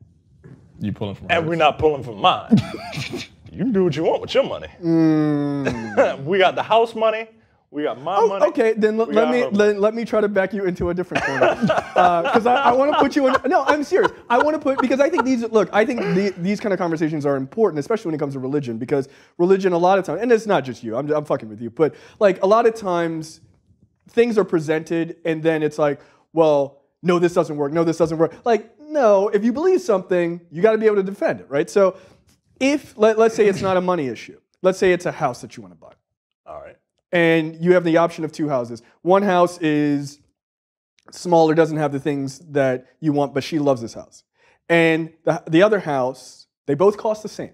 You pulling from And hers. we're not pulling from mine. You can do what you want with your money. We got the house money. We got my money. Okay, then let me try to back you into a different corner. Because I want to put you in. No, I'm serious. I want to put, because I think these kind of conversations are important, especially when it comes to religion, because religion a lot of times, and it's not just you, I'm fucking with you, but like a lot of times things are presented and then it's like, well, no, this doesn't work. No, this doesn't work. Like, no, if you believe something, you got to be able to defend it, right? So if, let's say it's not a money issue. Let's say it's a house that you want to buy. All right. And you have the option of two houses. One house is smaller, doesn't have the things that you want, but she loves this house. And the other house, they both cost the same.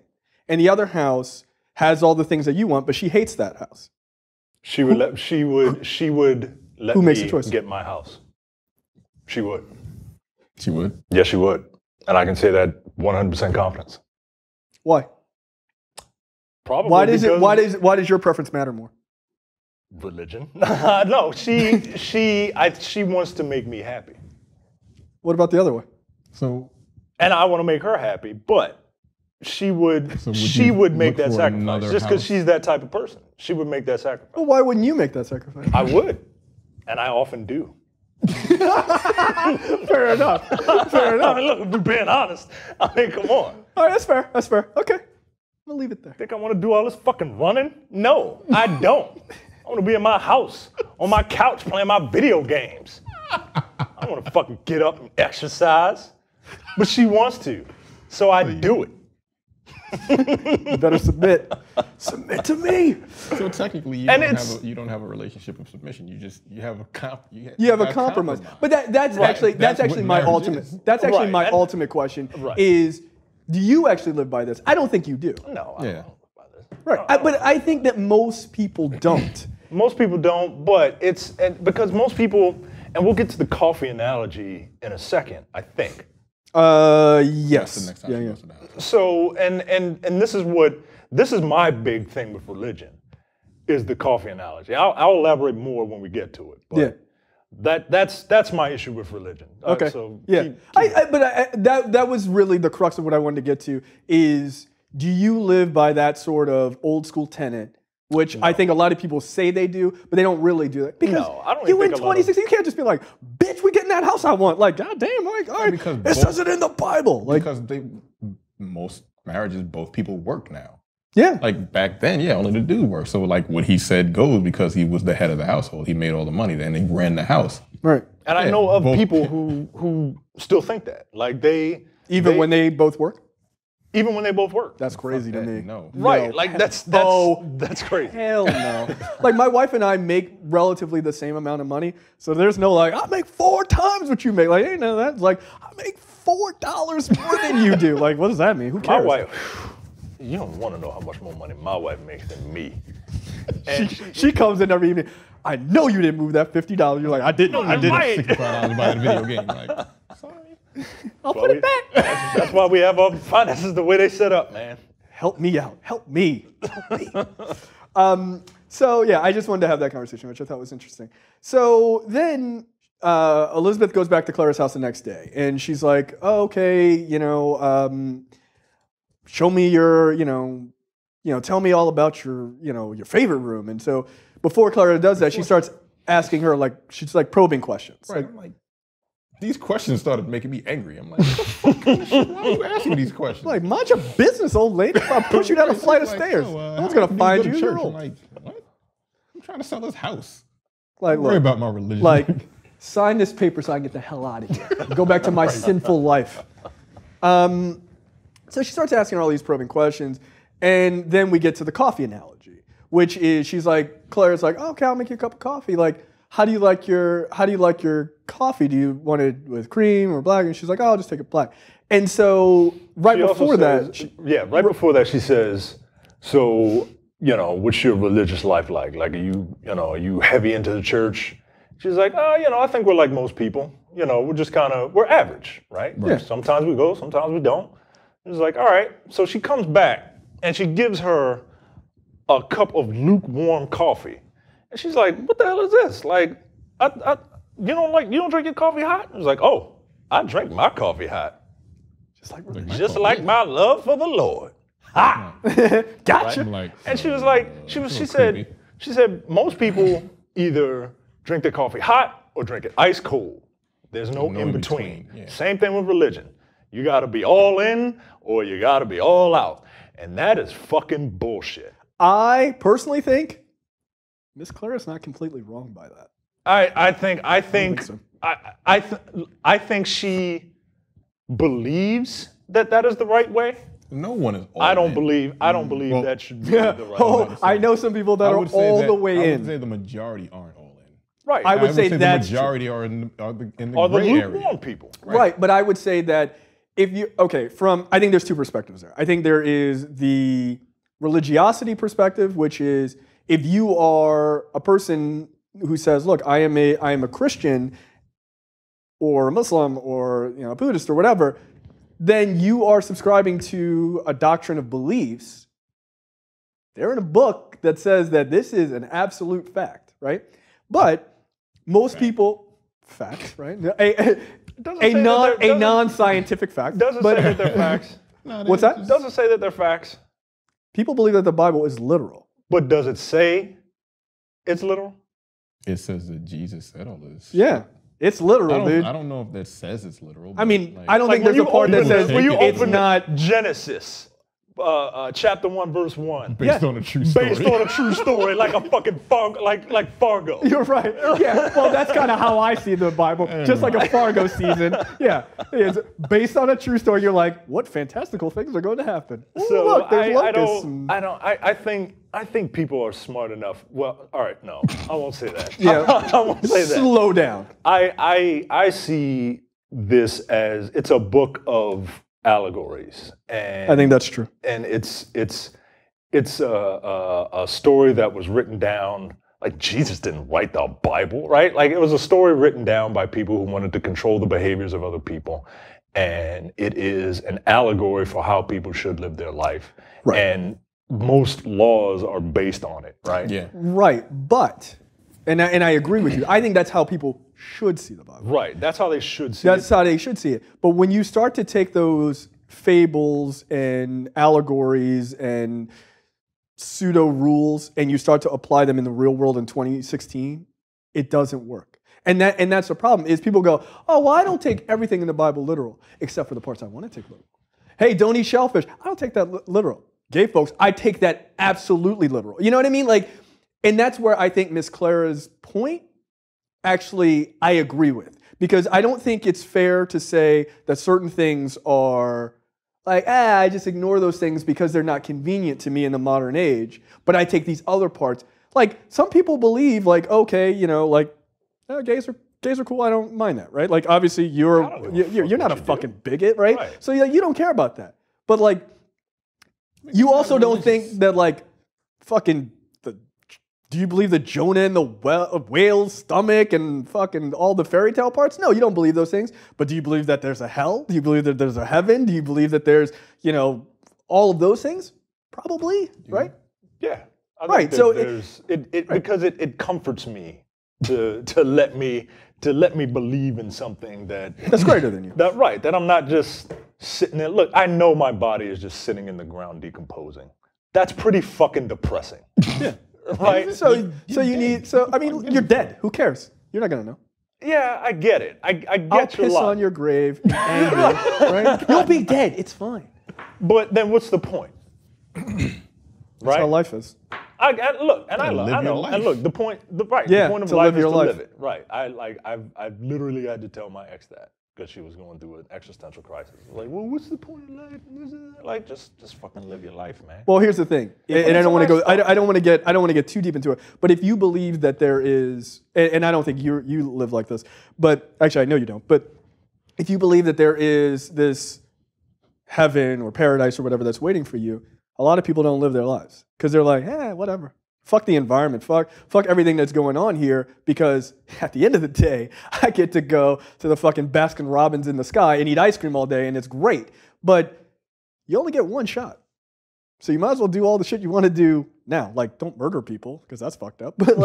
And the other house has all the things that you want, but she hates that house. She would let Who makes the choice? Get my house. She would. She would? Yes, she would. And I can say that 100% confidence. Why? Probably Why does your preference matter more? Religion. No, she wants to make me happy. What about the other way? And I want to make her happy, but she would make that sacrifice just because she's that type of person. She would make that sacrifice. Well, why wouldn't you make that sacrifice? I would, and I often do. Fair enough. I mean, look, we're being honest. I mean, come on. All right, that's fair. That's fair. Okay, I'll leave it there. Think I want to do all this fucking running? No, I don't. I want to be in my house, on my couch, playing my video games. I want to fucking get up and exercise. But she wants to, so I do it. You better submit. Submit to me. So technically, you don't have a relationship of submission. You have a compromise. But that's actually my ultimate. That's actually my ultimate question. Right. Is, do you actually live by this? I don't think you do. No, I don't live by this. Right. But I think that most people don't. Most people don't, but because most people, and we'll get to the coffee analogy in a second, I think. Yes. That's the next time she goes to the house. So, and this is my big thing with religion, is the coffee analogy. I'll elaborate more when we get to it. But that's my issue with religion. Okay. So yeah. That was really the crux of what I wanted to get to is, do you live by that sort of old school tenet? Which I think a lot of people say they do, but they don't really do it. Because I don't you think in 2016, you can't just be like, bitch, we getting that house I want. Like, goddamn, like, all right, because it says it in the Bible. Like, because most marriages, both people work now. Yeah. Like back then, only the dude worked. So like what he said goes because he was the head of the household. He made all the money, then he ran the house. Right. And I know of people who still think that. Like when they both work? Even when they both work. That's crazy to me. No. Right, like that's crazy. Hell no. Like my wife and I make relatively the same amount of money, so there's no like, I make 4 times what you make. Like, ain't none of that. Like, I make $4 more than you do. Like, what does that mean? Who cares? My wife, you don't want to know how much more money my wife makes than me. She comes in every evening. I know you didn't move that $50. You're like, I didn't. I didn't. $65 buying a video game. Like, sorry. I'll put it back. That's why we have our finances the way they set up, man. Help me out. Help me. So yeah, I just wanted to have that conversation, which I thought was interesting. So then Elizabeth goes back to Clara's house the next day, and she's like, oh, okay, show me your, tell me all about your, your favorite room. And so before Clara does that, she starts asking her, like, she's like probing questions. Right. Like, these questions started making me angry. I'm like, what the fuck kind of shit? Why are you asking me these questions? Like, mind your business, old lady. I'll push you down a flight of stairs. No one's gonna find you. You're old. I'm like, what? I'm trying to sell this house. Like, Don't worry about my religion. Like, sign this paper so I can get the hell out of here. Go back to my sinful life. So she starts asking her all these probing questions, and then we get to the coffee analogy, which is she's like, Clara's like, oh, okay, I'll make you a cup of coffee. Like, how do you like your coffee? Do you want it with cream or black? And she's like, oh, I'll just take it black. And so right before that, she says, so, you know, what's your religious life like? Like, are you heavy into the church? She's like, oh, you know, I think we're like most people. You know, we're average, right? Yeah. Sometimes we go, sometimes we don't. She's like, all right. So she comes back and she gives her a cup of lukewarm coffee. And she's like, what the hell is this? Like, you don't drink your coffee hot? It's like, oh, I drink my coffee hot. Just like my love for the Lord. Hot. Gotcha. Like, and she was like, she said, most people either drink their coffee hot or drink it ice cold. There's no in between. Yeah. Same thing with religion. You gotta be all in or you gotta be all out. And that is fucking bullshit. I personally think Miss Clara's not completely wrong by that. I think she believes that is the right way. No one is all I don't in. believe that should be the right way. I know some people that are all the way in. I would say the majority aren't all in. Right. I would say the that's majority are in the Are the gray lukewarm area. people. Right, but I would say that I think there's two perspectives there. I think there is the religiosity perspective, which is if you are a person who says, look, I am a Christian or a Muslim or a Buddhist or whatever, then you are subscribing to a doctrine of beliefs. They're in a book that says that this is an absolute fact, right? But most people, facts, right? A non-scientific fact. Doesn't say that they're facts. What's that? Doesn't say that they're facts. People believe that the Bible is literal. But does it say it's literal? It says that Jesus said all this. Yeah, it's literal, dude. I don't know if that says it's literal. I mean, like, I don't think there's a part that says it's not Genesis. Chapter 1, verse 1. Based on a true story. Based on a true story, like a fucking like Fargo. You're right. Yeah. Well, that's kind of how I see the Bible, just like a Fargo season. Yeah. It's based on a true story. You're like, what fantastical things are going to happen? Ooh, So look, there's locusts. I think people are smart enough. Well, all right, no, I won't say that. Yeah. I won't say that. Slow down. I see this as it's a book of allegories, and I think that's true. And it's a story that was written down. Like Jesus didn't write the Bible, right? Like it was a story written down by people who wanted to control the behaviors of other people, and it is an allegory for how people should live their life. Right. And most laws are based on it, right? Yeah. Right, but and I agree with you. I think that's how people should see the Bible. Right. That's how they should see it. That's how they should see it. But when you start to take those fables and allegories and pseudo rules and you start to apply them in the real world in 2016, it doesn't work. And that's the problem is people go, oh, well, I don't take everything in the Bible literal, except for the parts I want to take literal. Hey, don't eat shellfish. I don't take that literal. Gay folks, I take that absolutely literal. You know what I mean? Like, and that's where I think Miss Clara's point, actually, I agree with. Because I don't think it's fair to say that certain things are like, I just ignore those things because they're not convenient to me in the modern age, but I take these other parts. Like, some people believe, like, okay, gays are cool, I don't mind that, right? Like, obviously, you're not a fucking bigot, right? So you don't care about that. But, like, you also don't think that, like, fucking... Do you believe the Jonah in the whale's stomach and fucking all the fairy tale parts? No, you don't believe those things. But do you believe that there's a hell? Do you believe that there's a heaven? Do you believe that there's, all of those things? Probably, right? Yeah. I think right. So because it comforts me to let me believe in something that's greater than you. That I'm not just sitting there. Look, I know my body is just sitting in the ground decomposing. That's pretty fucking depressing. Yeah. Right. So you're dead. Who cares? You're not gonna know. Yeah, I get it. I get I'll your piss logic. on your grave, angry, right? You'll be dead. It's fine. But then what's the point? That's how life is. I look, and I live your know, life. and look. The point Yeah, the point of to life live is your to life. live it. Right. I literally had to tell my ex that because she was going through an existential crisis. Like, well, what's the point of life? Like, just fucking live your life, man. Well, here's the thing, and I don't want to go. I don't want to get too deep into it. But if you believe that there is, and I don't think you live like this, but actually I know you don't. But if you believe that there is this heaven or paradise or whatever that's waiting for you, a lot of people don't live their lives because they're like, whatever. Fuck the environment. Fuck everything that's going on here because at the end of the day, I get to go to the fucking Baskin Robbins in the sky and eat ice cream all day and it's great. But you only get one shot. So you might as well do all the shit you want to do now. Like, don't murder people because that's fucked up. But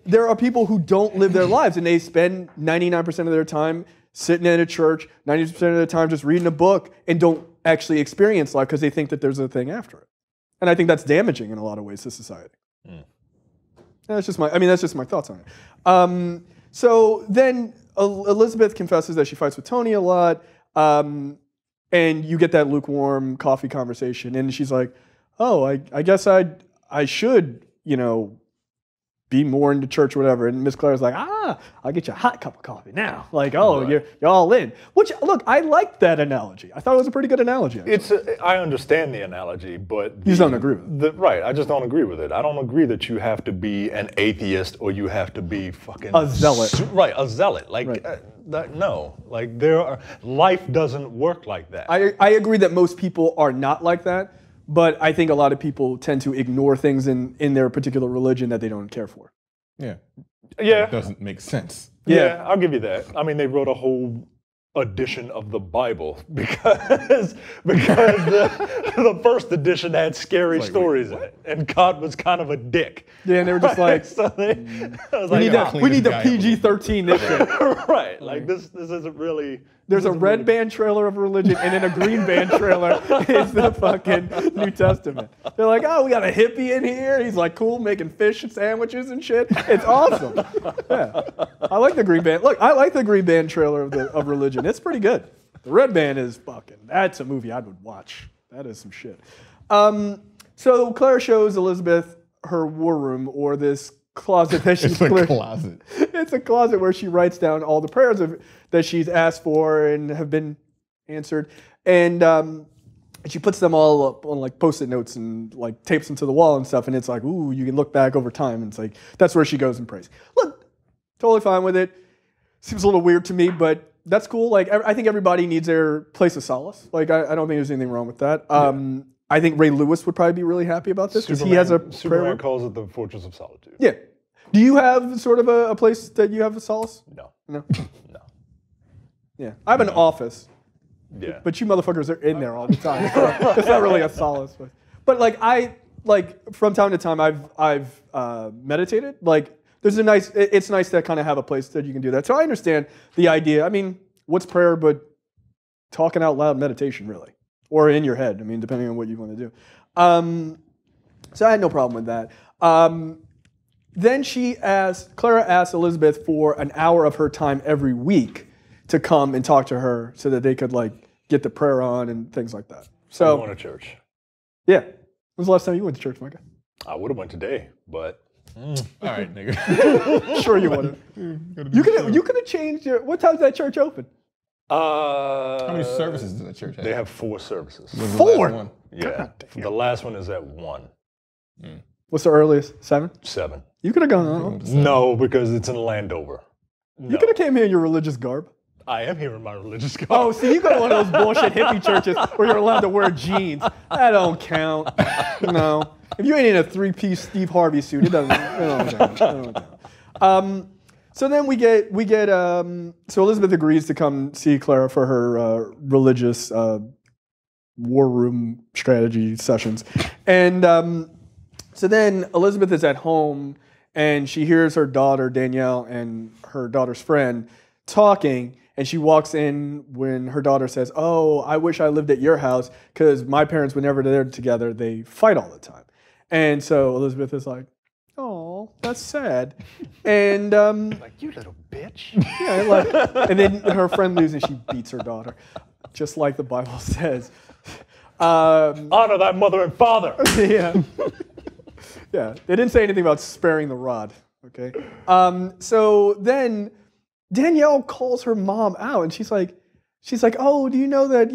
there are people who don't live their lives and they spend 99% of their time sitting in a church, 90% of the time just reading a book and don't actually experience life because they think that there's a thing after it. And I think that's damaging in a lot of ways to society. That's just my thoughts on it. So then Elizabeth confesses that she fights with Tony a lot, and you get that lukewarm coffee conversation, and she's like, "Oh, I guess I should, be more into church or whatever." And Miss Clara's like, I'll get you a hot cup of coffee now. Like, you're all in. Which, look, I liked that analogy. I thought it was a pretty good analogy. I understand the analogy, but you just don't agree with it. Right, I just don't agree with it. I don't agree that you have to be an atheist or you have to be fucking a zealot. Right, a zealot. Like, no. Like, life doesn't work like that. I agree that most people are not like that. But I think a lot of people tend to ignore things in their particular religion that they don't care for. Yeah. Yeah. It doesn't make sense. Yeah, I'll give you that. I mean, they wrote a whole edition of the Bible because the first edition had scary stories in it, and God was kind of a dick. Yeah, and they were just like, so we need the PG-13 this shit. Right, like this isn't really. There's a red band trailer of religion, and then a green band trailer is the fucking New Testament. They're like, we got a hippie in here. He's like, cool, making fish sandwiches and shit. It's awesome. Yeah, I like the green band. Look, I like the green band trailer of religion. It's pretty good. The red band is that's a movie I would watch. That is some shit. So Clara shows Elizabeth her war room, or this closet that she's closet. It's a closet where she writes down all the prayers that she's asked for and have been answered, and she puts them all up on like Post-it notes and like tapes them to the wall and stuff. And it's like, ooh, you can look back over time, and it's like that's where she goes and prays. Look, totally fine with it. Seems a little weird to me, but that's cool. Like, I think everybody needs their place of solace. Like, I don't think there's anything wrong with that. I think Ray Lewis would probably be really happy about this because he has a Superman calls it the Fortress of Solitude. Yeah. Do you have sort of a place that you have a solace? No. No? No. Yeah. I have an office. Yeah. But you motherfuckers are in there all the time. So it's not really a solace. But like, from time to time, I've meditated. Like, it's nice to kind of have a place that you can do that. So I understand the idea. I mean, what's prayer but talking out loud meditation, really? Or in your head, I mean, depending on what you want to do. So I had no problem with that. Then Clara asked Elizabeth for an hour of her time every week to come and talk to her so that they could like get the prayer on and things like that. So I'm going to church. Yeah. When was the last time you went to church, Micah? I would have went today, but. All right, nigga. Sure you would have. You could have changed your. What time's that church open? How many services does that church have? They have 4 services. 4? Yeah. The last one is at 1. What's the earliest? 7? 7. You could have gone on. No, because it's in Landover. No. You could have came here in your religious garb. I am here in my religious garb. Oh, see, you go to one of those bullshit hippie churches where you're allowed to wear jeans. That don't count. No. If you ain't in a 3-piece Steve Harvey suit, it don't count. So then we get so Elizabeth agrees to come see Clara for her religious war room strategy sessions. And so then Elizabeth is at home and she hears her daughter Danielle and her daughter's friend talking, and she walks in when her daughter says, "Oh, I wish I lived at your house because my parents were never there together. They fight all the time." And so Elizabeth is like, "Oh." that's sad. And Like, you little bitch. yeah, like, and then her friend leaves and she beats her daughter, just like the Bible says. Honor thy mother and father. Yeah. Yeah, they didn't say anything about sparing the rod, okay? So then Danielle calls her mom out, and she's like, oh, do you know that,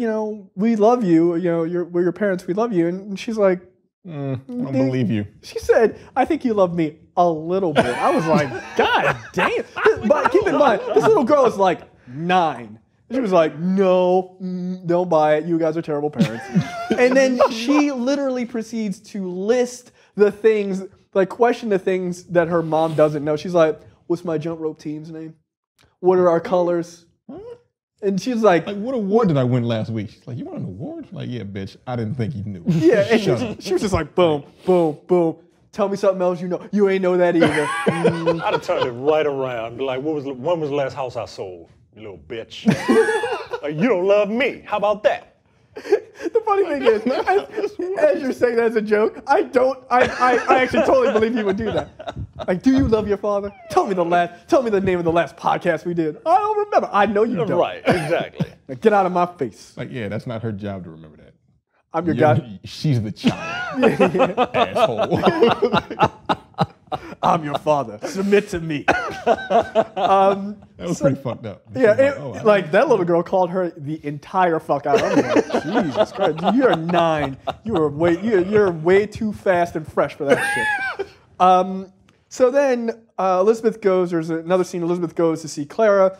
we love you, we're your parents, we love you. And she's like, I don't believe you. She said, I think you love me a little bit. I was like, God damn. But keep in mind, this little girl is like 9. She was like, no, don't buy it. You guys are terrible parents. And then she literally proceeds to list the things, like question the things that her mom doesn't know. She's like, what's my jump rope team's name? What are our colors? And she's like, what award did I win last week? She's like, you won an award? Like, yeah, bitch, I didn't think you knew. Yeah, and she was just like, boom, boom, boom. Tell me something else you know. You ain't know that either. I'd have turned it right around. Be like, when was the last house I sold? You little bitch. Like, you don't love me. How about that? The funny thing is, as you're saying that as a joke, I actually totally believe you would do that. Like, do you love your father? Tell me the name of the last podcast we did. I don't remember. I know you don't. Right, exactly. Like, get out of my face. Like, yeah, that's not her job to remember that. I'm your guy. She's the child. Asshole. I'm your father. Submit to me. That was pretty fucked up. Yeah, that little girl called her the entire fuck out. I was like, Jesus Christ, you're 9. You're way too fast and fresh for that shit. So then Elizabeth goes. There's another scene. Elizabeth goes to see Clara,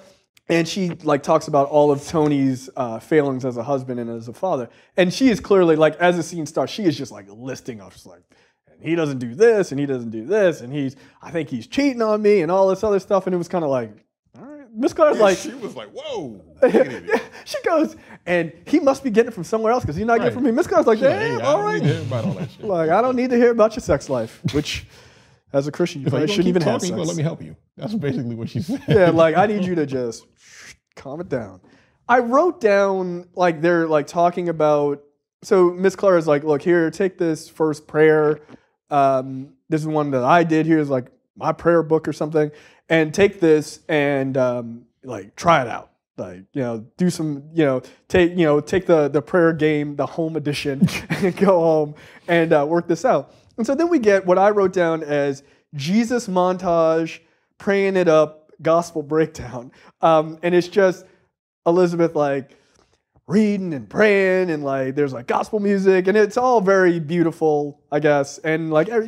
and she like talks about all of Tony's failings as a husband and as a father. And she is clearly like, as the scene starts, she is just like listing off, just like, he doesn't do this, and he doesn't do this, and I think he's cheating on me, and all this other stuff. And it was kind of like, all right. Miss Clara's like, she was like, whoa. She goes, and he must be getting it from somewhere else because he's not getting it from me. Miss Clara's like, damn, all right. Like, I don't need to hear about your sex life, which, as a Christian, you probably shouldn't even have sex. Let me help you. That's basically what she said. Yeah, like, I need you to just calm it down. I wrote down, like, they're like talking about, so Miss Clara's like, look, here, take this first prayer. This is one that I did. Here's like my prayer book or something, and take this and like try it out. Like, do some, take the prayer game, the home edition, and go home and work this out. And so then we get what I wrote down as Jesus montage, praying it up, gospel breakdown, and it's just Elizabeth like reading and praying, and like there's like gospel music, and it's all very beautiful, I guess. And like you're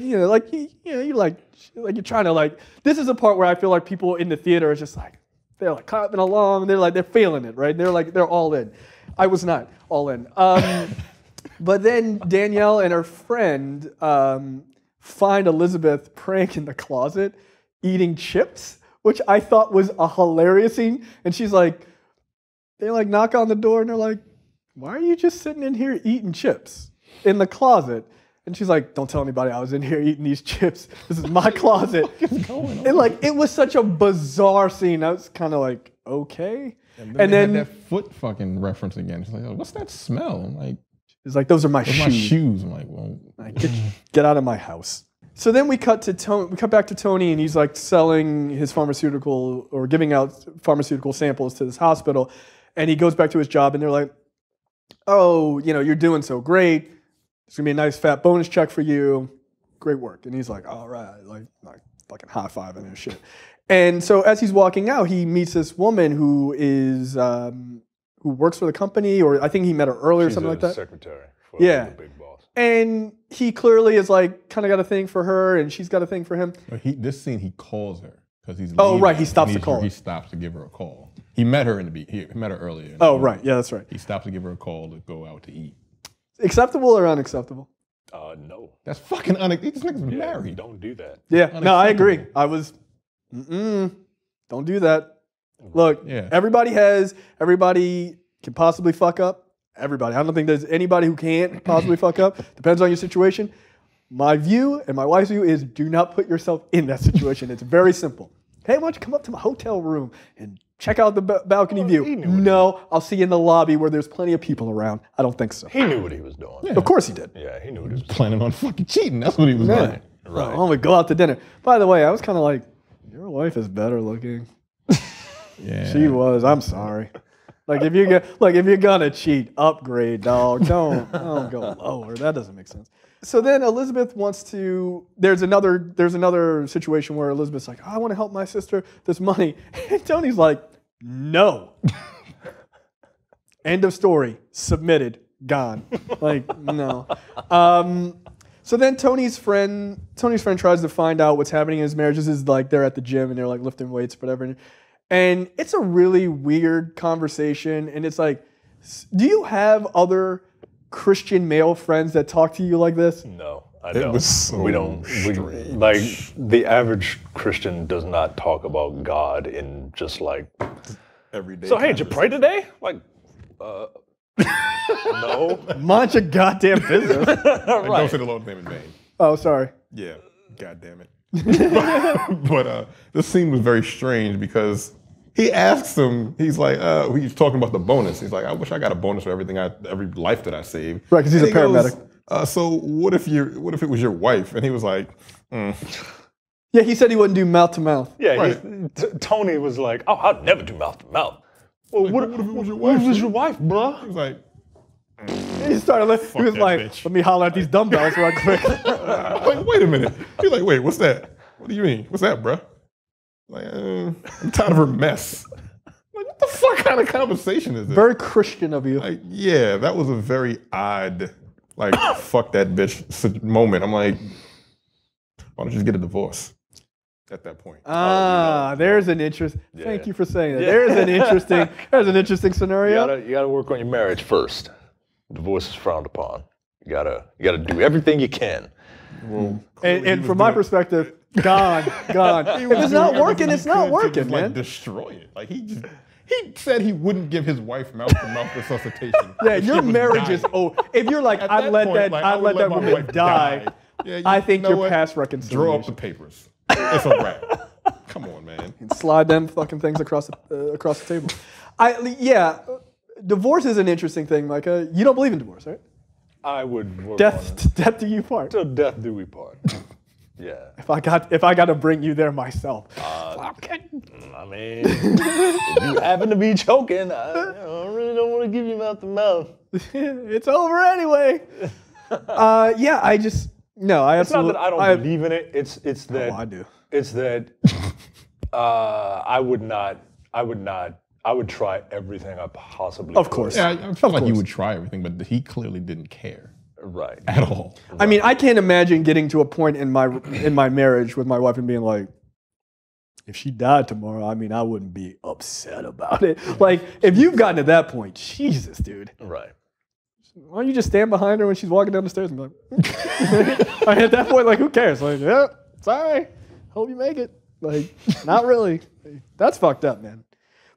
trying to like, this is a part where I feel like people in the theater are just like, they're like clapping along, they're feeling it, right? They're all in. I was not all in. But then Danielle and her friend find Elizabeth praying in the closet, eating chips, which I thought was a hilarious scene. And she's like, they like knock on the door and they're like, why are you just sitting in here eating chips in the closet? And she's like, don't tell anybody I was in here eating these chips. This is my closet. What is going on? And like, it was such a bizarre scene. I was kind of like, okay. And then that foot fucking reference again. It's like, oh, what's that smell? I'm like, it's like, those are my shoes. My shoes. I'm like, well, get out of my house. So then we cut to Tony. We cut back to Tony, and he's like selling his pharmaceutical or giving out pharmaceutical samples to this hospital. And he goes back to his job, and they're like, oh, you're doing so great. It's gonna be a nice fat bonus check for you. Great work. And he's like, all right, like fucking high-fiving and shit. And so as he's walking out, he meets this woman who is who works for the company, or I think he met her earlier or something like that. Secretary for the big boss. And he clearly is like kind of got a thing for her, and she's got a thing for him. This scene, he calls her because he's. Oh right, he stops to call. He stops to give her a call. He met her he met her earlier. Oh right, yeah, that's right. He stops to give her a call to go out to eat. Acceptable or unacceptable? No. That's fucking unacceptable. This nigga's married. Don't do that. Yeah, no, I agree. I was, don't do that. Look, everybody can possibly fuck up. Everybody. I don't think there's anybody who can't possibly fuck up. Depends on your situation. My view and my wife's view is do not put yourself in that situation. It's very simple. Hey, why don't you come up to my hotel room and check out the balcony view? No, I'll see you in the lobby where there's plenty of people around. I don't think so. He knew what he was doing. Yeah. Of course he did. Yeah, he knew what he was planning on fucking cheating. That's what he was doing. Right. Oh, we go out to dinner. By the way, I was kind of like, your wife is better looking. Yeah. She was. I'm sorry. Like if you're gonna cheat, upgrade, dog. Don't go lower. That doesn't make sense. So then Elizabeth wants to. There's another situation where Elizabeth's like, I want to help my sister. This money, and Tony's like, no. End of story. Submitted. Gone. Like no. So then Tony's friend tries to find out what's happening in his marriage. This is like they're at the gym and they're like lifting weights, whatever. And it's a really weird conversation. And it's like, do you have other Christian male friends that talk to you like this? No, I don't. It was so we don't. strange. Like the average Christian does not talk about God in just like Every day. So hey, did you pray today? Like, no. Mind your goddamn business. Don't say the Lord's name in vain. Oh, sorry. Yeah, God damn it. but this scene was very strange because he asks him, he's like, he's talking about the bonus. He's like, I wish I got a bonus for every life that I saved. Right, because he's a paramedic. So what if it was your wife? And he was like, Yeah, he said he wouldn't do mouth to mouth. Yeah, Right. Tony was like, oh, I'd never do mouth to mouth. Well, Like, what if it was your wife? What if it was your wife, bro? He was like, He started. He was that like, bitch. "Let me holler at these dumbbells real quick." wait a minute. He's like, wait, what's that? What do you mean? What's that, bruh? Like, I'm tired of her mess. Like, what the fuck kind of conversation is this? Very Christian of you. Like, yeah, that was a very odd, like, fuck that bitch moment. I'm like, why don't you just get a divorce at that point? There's an interest. Yeah. Thank you for saying that. Yeah. There's an interesting scenario. You gotta work on your marriage first. Divorce is frowned upon. You gotta do everything you can. Well, And from my perspective, gone. If it's not working, it's not working, man. Like, destroy it. Like, he said he wouldn't give his wife mouth-to-mouth resuscitation. Yeah, if she your was marriage dying. is. Oh, if you're like, At I'd let point, like, I would let my woman wife die. Yeah, I think know you're what? past Draw reconciliation. up the papers. It's a wrap. Come on, man. Slide them fucking things across the table. Divorce is an interesting thing, Micah. You don't believe in divorce, right? I would work on it. Death do you part. Till death do we part. Yeah. If I got to bring you there myself. I mean, if you happen to be choking, I really don't want to give you mouth to mouth. It's over anyway. I just no. I It's not absolutely. that I don't believe in it. It's that I do. It's that I would try everything I possibly Of could. course. Yeah, I felt like he would try everything, but he clearly didn't care Right. at all. I mean, I can't imagine getting to a point in my marriage with my wife and being like, if she died tomorrow, I mean, I wouldn't be upset about it. Like, if you've gotten to that point, Jesus, dude. Right. Why don't you just stand behind her when she's walking down the stairs and be like, at that point, like, who cares? Like, yeah, sorry. Hope you make it. Like, not really. That's fucked up, man.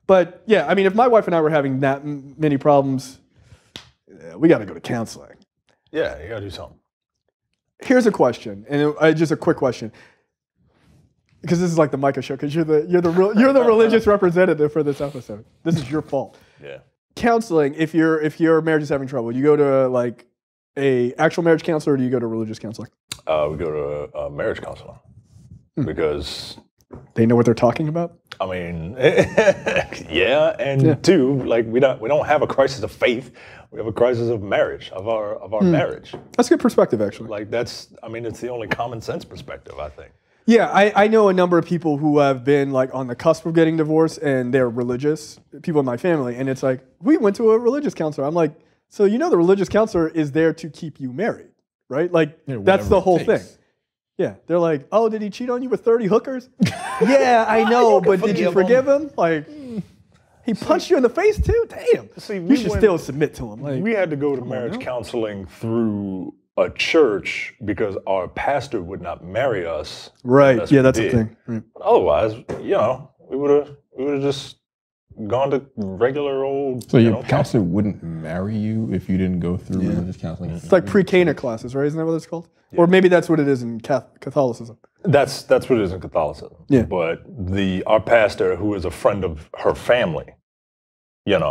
But yeah, I mean, if my wife and I were having that many problems, we got to go to counseling. Yeah, you gotta do something. Here's a question, and just a quick question, because this is like the Micah show. Because you're the religious representative for this episode. This is your fault. Yeah. Counseling. If your marriage is having trouble, you go to like a actual marriage counselor, or do you go to religious counseling? We go to a marriage counselor because they know what they're talking about. I mean, and two, like we don't have a crisis of faith. We have a crisis of marriage, of our marriage. That's a good perspective, actually. Like it's the only common sense perspective, I think. Yeah, I know a number of people who have been like on the cusp of getting divorced, and they're religious people in my family, and it's like, we went to a religious counselor. I'm like, so the religious counselor is there to keep you married, right? Like, that's the whole thing. Yeah, they're like, oh, did he cheat on you with 30 hookers? Yeah, I know, but did you forgive him? Like, he punched you in the face too? Damn. See, you should still submit to him. Like, we had to go to marriage counseling through a church because our pastor would not marry us. Right. Yeah, that's the thing. Right. Otherwise, we would have just gone to regular old. So your counselor wouldn't marry you if you didn't go through religious counseling. It's like pre-Cana classes, right? Isn't that what it's called? Yeah. Or maybe that's what it is in Catholicism. That's what it is in Catholicism. Yeah. But our pastor, who is a friend of her family, we had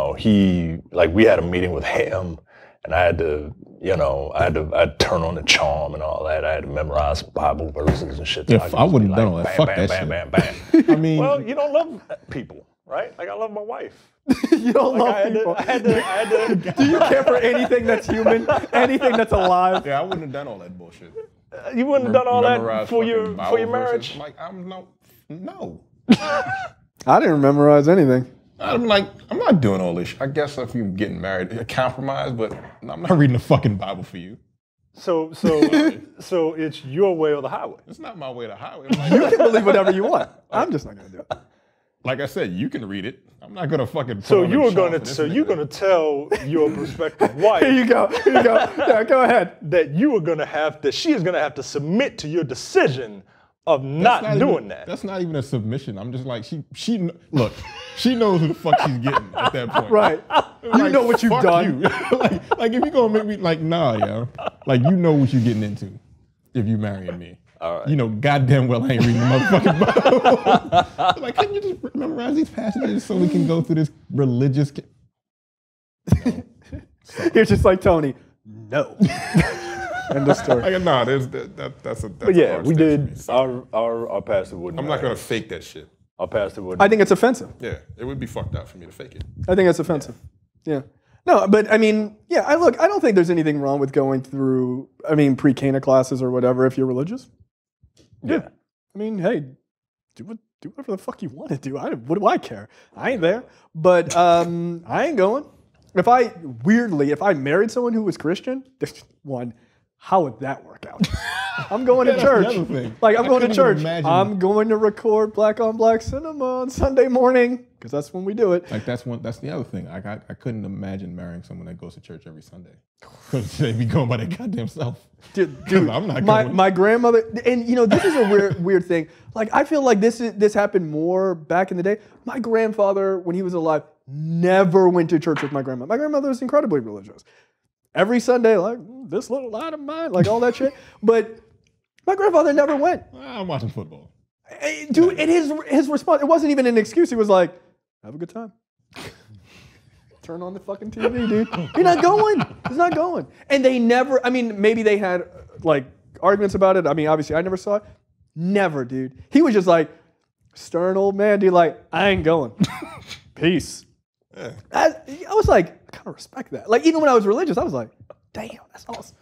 a meeting with him, and I had to, I had to turn on the charm and all that. I had to memorize Bible verses and shit. If I wouldn't have done all that, fuck that shit. Bam, bam. I mean, well, you don't love people, right? Like I love my wife. You don't love people. I had to. Do you care for anything that's human? Anything that's alive? yeah, I wouldn't have done all that bullshit. You wouldn't have done all that Memorize for your fucking Bible marriage. verses. Like no. I didn't memorize anything. I'm not doing all this. I guess if you're getting married, a compromise, but I'm not reading the fucking Bible for you. So it's your way or the highway. It's not my way to highway. You can believe whatever you want. I'm just not gonna do it. Like I said, you can read it. I'm not gonna fucking. So you're gonna tell your prospective wife. Here you go. Yeah, go ahead. That she is gonna have to submit to your decision of not doing that. That's not even a submission. I'm just like she look. She knows who the fuck she's getting at that point. Right. You know what you've done. You. like if you're gonna make me like yo. Like you know what you're getting into if you marrying me. All right. You know goddamn well I ain't reading the motherfucking Bible. Like, can you just memorize these passages so we can go through this religious? No. You're just like Tony. No. End of story. Like, nah, that's a. But yeah, we did. Our pastor wouldn't. I'm not gonna fake that shit. Our pastor wouldn't. I think it's offensive. Yeah, it would be fucked up for me to fake it. I think it's offensive. Yeah. No, but I mean, yeah. I don't think there's anything wrong with going through. Pre-Cana classes or whatever if you're religious. Yeah. I mean, hey, do whatever the fuck you want to do. What do I care? I ain't there. But I ain't going. If I married someone who was Christian, how would that work out? I'm going to church. Like, I'm going to church. I'm going to record Black on Black Cinema on Sunday morning because that's when we do it. Like, that's the other thing. I couldn't imagine marrying someone that goes to church every Sunday because they be going by their goddamn self. Dude, I'm not going. My grandmother, and this is a weird thing. Like, I feel like this happened more back in the day. My grandfather, when he was alive, never went to church with my grandma. My grandmother was incredibly religious. Every Sunday, like, this little light of mine, like all that shit. But my grandfather never went. I'm watching football. Dude, and his response, it wasn't even an excuse. He was like, have a good time. Turn on the fucking TV, dude. You're not going. He's not going. And they never, maybe they had like arguments about it. Obviously I never saw it. Never, dude. He was just like, stern old man, dude, like, I ain't going. Peace. Yeah. I was like, I kind of respect that. Like, even when I was religious, I was like, damn, that's awesome.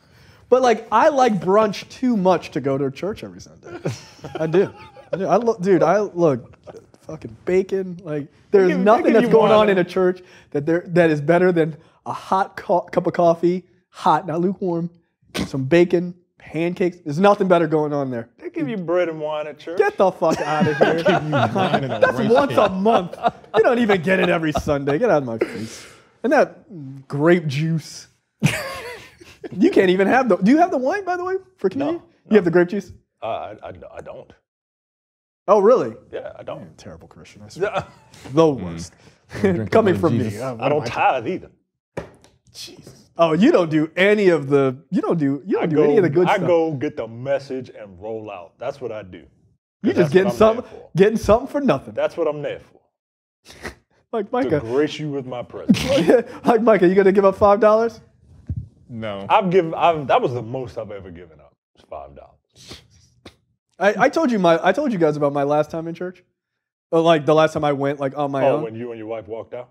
But like, I like brunch too much to go to church every Sunday. I do. I look, fucking bacon. Like, there's nothing that's going on in a church that is better than a hot cup of coffee, hot, not lukewarm, some bacon, pancakes. There's nothing better going on there. They give you bread and wine at church. Get the fuck out of here. That's once a month. You don't even get it every Sunday. Get out of my face. And that grape juice. You can't even have do you have the wine, by the way, for communion? No. You have the grape juice? I don't. Oh, really? Yeah, I don't. You're a terrible Christian, I swear. The worst. Coming from me. I don't tithe either. Jesus. Oh, you don't do any of the, you don't do any of the good stuff. I go get the message and roll out. That's what I do. You just getting something for nothing. That's what I'm there for. Like Micah. To grace you with my presence. Like Micah, you gonna give up $5? No. That was the most I've ever given up. It's $5. I told you guys about my last time in church. Like the last time I went like on my own. Oh, when you and your wife walked out?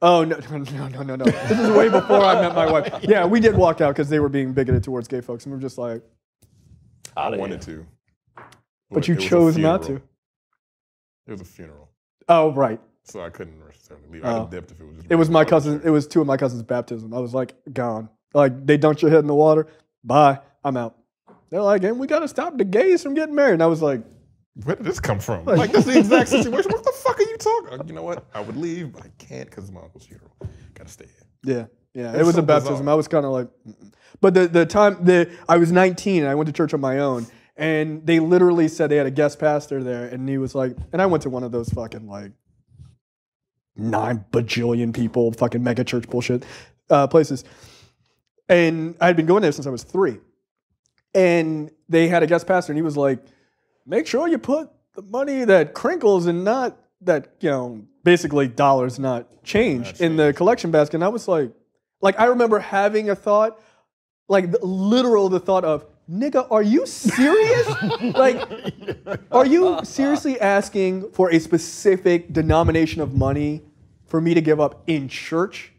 Oh, no. This is way before I met my wife. Yeah, we did walk out because they were being bigoted towards gay folks. And we were just like... I wanted to. But you chose not to. It was a funeral. Oh, right. So I couldn't necessarily leave. I'd have dipped if it was just... It was my cousin. It was two of my cousins' baptism. I was like, gone. Like, they dunked your head in the water. Bye. I'm out. They're like, and we got to stop the gays from getting married. And I was like... Where did this come from? Like, that's the exact situation. What the fuck are you talking? You know what? I would leave, but I can't because my uncle's funeral. Gotta stay here. Yeah. It was a baptism. Bizarre. I was kind of like, but the time I was 19 and I went to church on my own, and they literally said they had a guest pastor there, and he was like, and I went to one of those fucking like 9 bajillion people fucking mega church bullshit places, and I had been going there since I was 3, and they had a guest pastor, and he was like, make sure you put the money that crinkles and not that, basically dollars, not change, in the collection basket. And I was like Like, I remember having a thought, like, the thought of, nigga, are you serious? Like, are you seriously asking for a specific denomination of money for me to give up in church?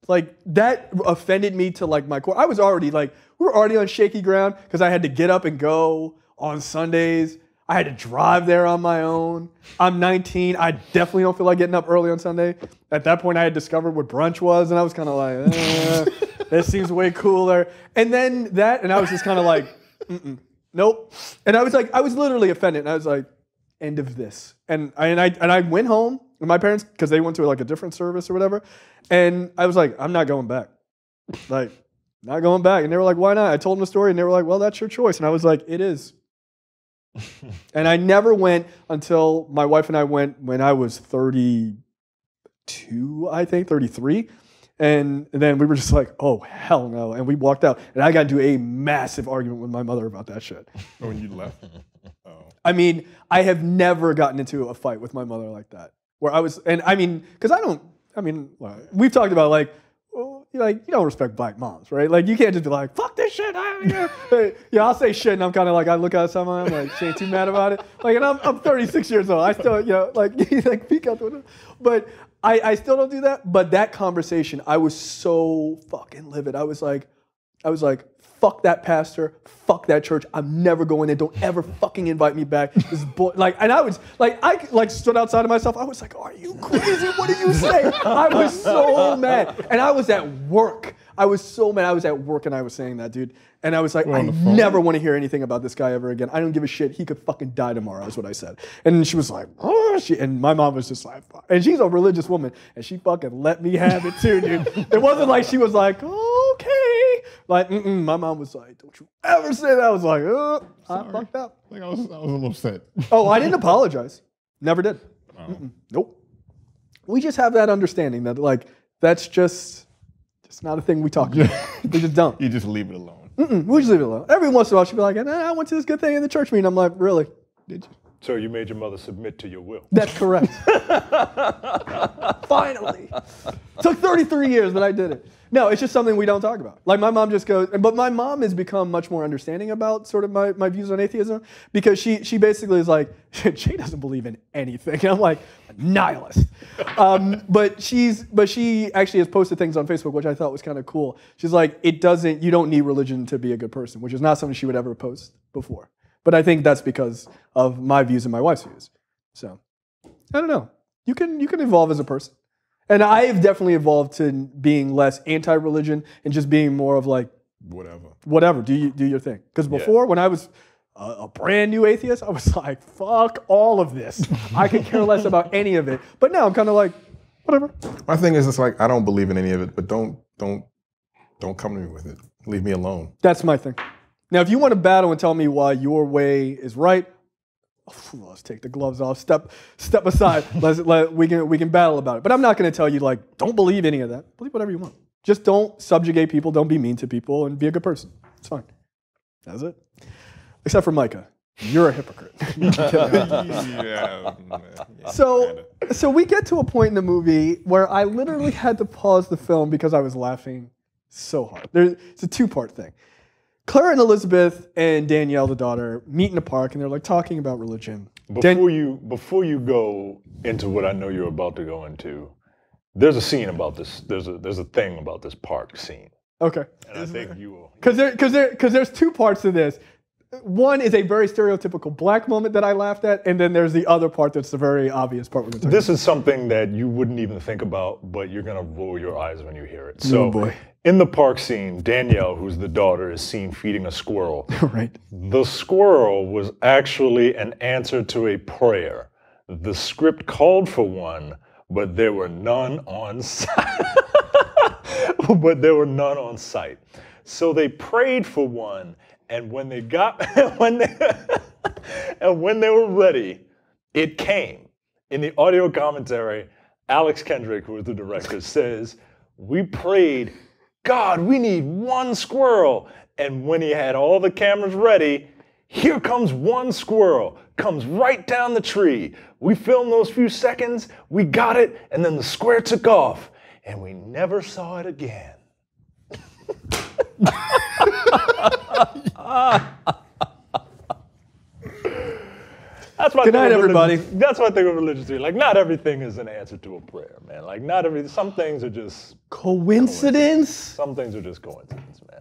Like, that offended me to, like, my core. I was already, like, we were already on shaky ground because I had to get up and go on Sundays. I had to drive there on my own. I'm 19. I definitely don't feel like getting up early on Sunday. At that point, I had discovered what brunch was, and I was kind of like, this seems way cooler. And then that, and I was just kind of like, nope. And I was like, I was literally offended, and I was like, end of this. And I went home with my parents because they went to like a different service or whatever, and I was like, I'm not going back. Like, not going back. And they were like, why not? I told them the story, and they were like, well, that's your choice. And I was like, it is. And I never went until my wife and I went when I was 32, I think, 33. And then we were just like, oh, hell no. And we walked out. And I got into a massive argument with my mother about that shit. When you left? Oh. I mean, I have never gotten into a fight with my mother like that. Where I was, and I mean, because we've talked about like you don't respect black moms, right? Like, you can't just be like, fuck this shit. Yeah, I'll say shit, and I'm kind of like, I look at someone, I'm like, she ain't too mad about it. Like, and I'm 36 years old. I still, like peek out the window. But I still don't do that. But that conversation, I was so fucking livid. I was like, fuck that pastor, fuck that church. I'm never going there. Don't ever fucking invite me back. This boy, and I was like, I stood outside of myself. I was like, are you crazy? What did you say? I was so mad, and I was at work. I was so mad. I was at work and I was saying that, dude. And I was like, I never want to hear anything about this guy ever again. I don't give a shit. He could fucking die tomorrow, is what I said. And she was like, oh, and my mom was just like, fuck. And she's a religious woman, and she fucking let me have it too, dude. It wasn't like she was like, oh, okay. Like, my mom was like, don't you ever say that. I was like, I fucked up. Like, I was a little upset. Oh, I didn't apologize. Never did. Nope. We just have that understanding that, like, that's just not a thing we talk about. We just don't. You just leave it alone. We just leave it alone. Every once in a while, she'll be like, I went to this good thing in the church meeting. I'm like, really? Did you? So you made your mother submit to your will. That's correct. Finally. Took 33 years, but I did it. No, it's just something we don't talk about. Like, my mom just goes, but my mom has become much more understanding about sort of my views on atheism, because she basically is like, she doesn't believe in anything. And I'm like, nihilist. But she actually has posted things on Facebook, which I thought was kind of cool. She's like, you don't need religion to be a good person, which is not something she would ever post before. But I think that's because of my views and my wife's views. So, I don't know. You can evolve as a person. And I have definitely evolved to being less anti-religion and just being more of like, whatever, do your thing. Because before, when I was a brand new atheist, I was like, fuck all of this. I could care less about any of it. But now I'm kind of like, whatever. My thing is, it's like, I don't believe in any of it, but don't come to me with it. Leave me alone. That's my thing. Now, if you want to battle and tell me why your way is right, let's take the gloves off. Step aside. We can battle about it. But I'm not going to tell you, like, don't believe any of that. Believe whatever you want. Just don't subjugate people. Don't be mean to people, and be a good person. It's fine. That's it. Except for Micah. You're a hypocrite. Yeah. So we get to a point in the movie where I literally had to pause the film because I was laughing so hard. It's a two-part thing. Clara and Elizabeth and Danielle, the daughter, meet in a park, and they're like talking about religion. Before you go into what I know you're about to go into, there's a scene about this. There's a thing about this park scene. Okay. And I think you will. Because there's two parts to this. One is a very stereotypical black moment that I laughed at, and then there's the other part that's the very obvious part. This is something that you wouldn't even think about, but you're gonna roll your eyes when you hear it. So, boy. In the park scene, Danielle, who's the daughter, is seen feeding a squirrel. Right. The squirrel was actually an answer to a prayer. The script called for one, but there were none on site. So they prayed for one. And when they were ready, it came. In the audio commentary, Alex Kendrick, who is the director, says, "We prayed, God, we need one squirrel." And when he had all the cameras ready, here comes one squirrel, comes right down the tree. We filmed those few seconds, we got it, and then the square took off, and we never saw it again. That's my Good night, everybody. That's what I think of religious theory. Like, not everything is an answer to a prayer, man. Like, some things are just Coincidence? Some things are just coincidence, man.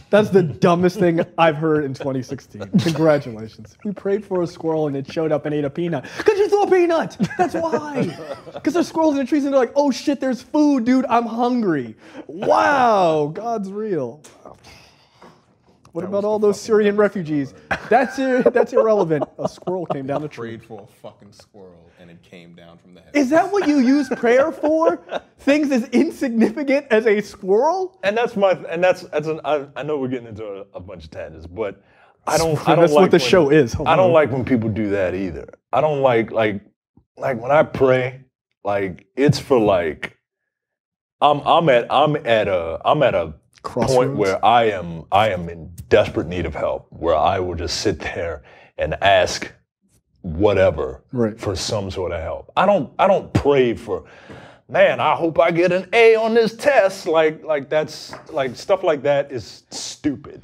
That's the dumbest thing I've heard in 2016. Congratulations. We prayed for a squirrel and it showed up and ate a peanut. Because you threw a peanut! That's why! Because there's squirrels in the trees and they're like, oh shit, there's food, dude, I'm hungry. Wow, God's real. What about all those Syrian refugees? That's irrelevant. A squirrel came down the tree. Prayed for a fucking squirrel and it came down from the heavens. Is that what you use prayer for? Things as insignificant as a squirrel? And I know we're getting into a bunch of tangents, but I don't That's like what the show is. I don't like when people do that either. I don't like when I pray, like it's for like I'm at a Crossroads. point where I am in desperate need of help, where I will just sit there and ask whatever for some sort of help. I don't pray for, man, I hope I get an A on this test. Like that's like stuff like that is stupid.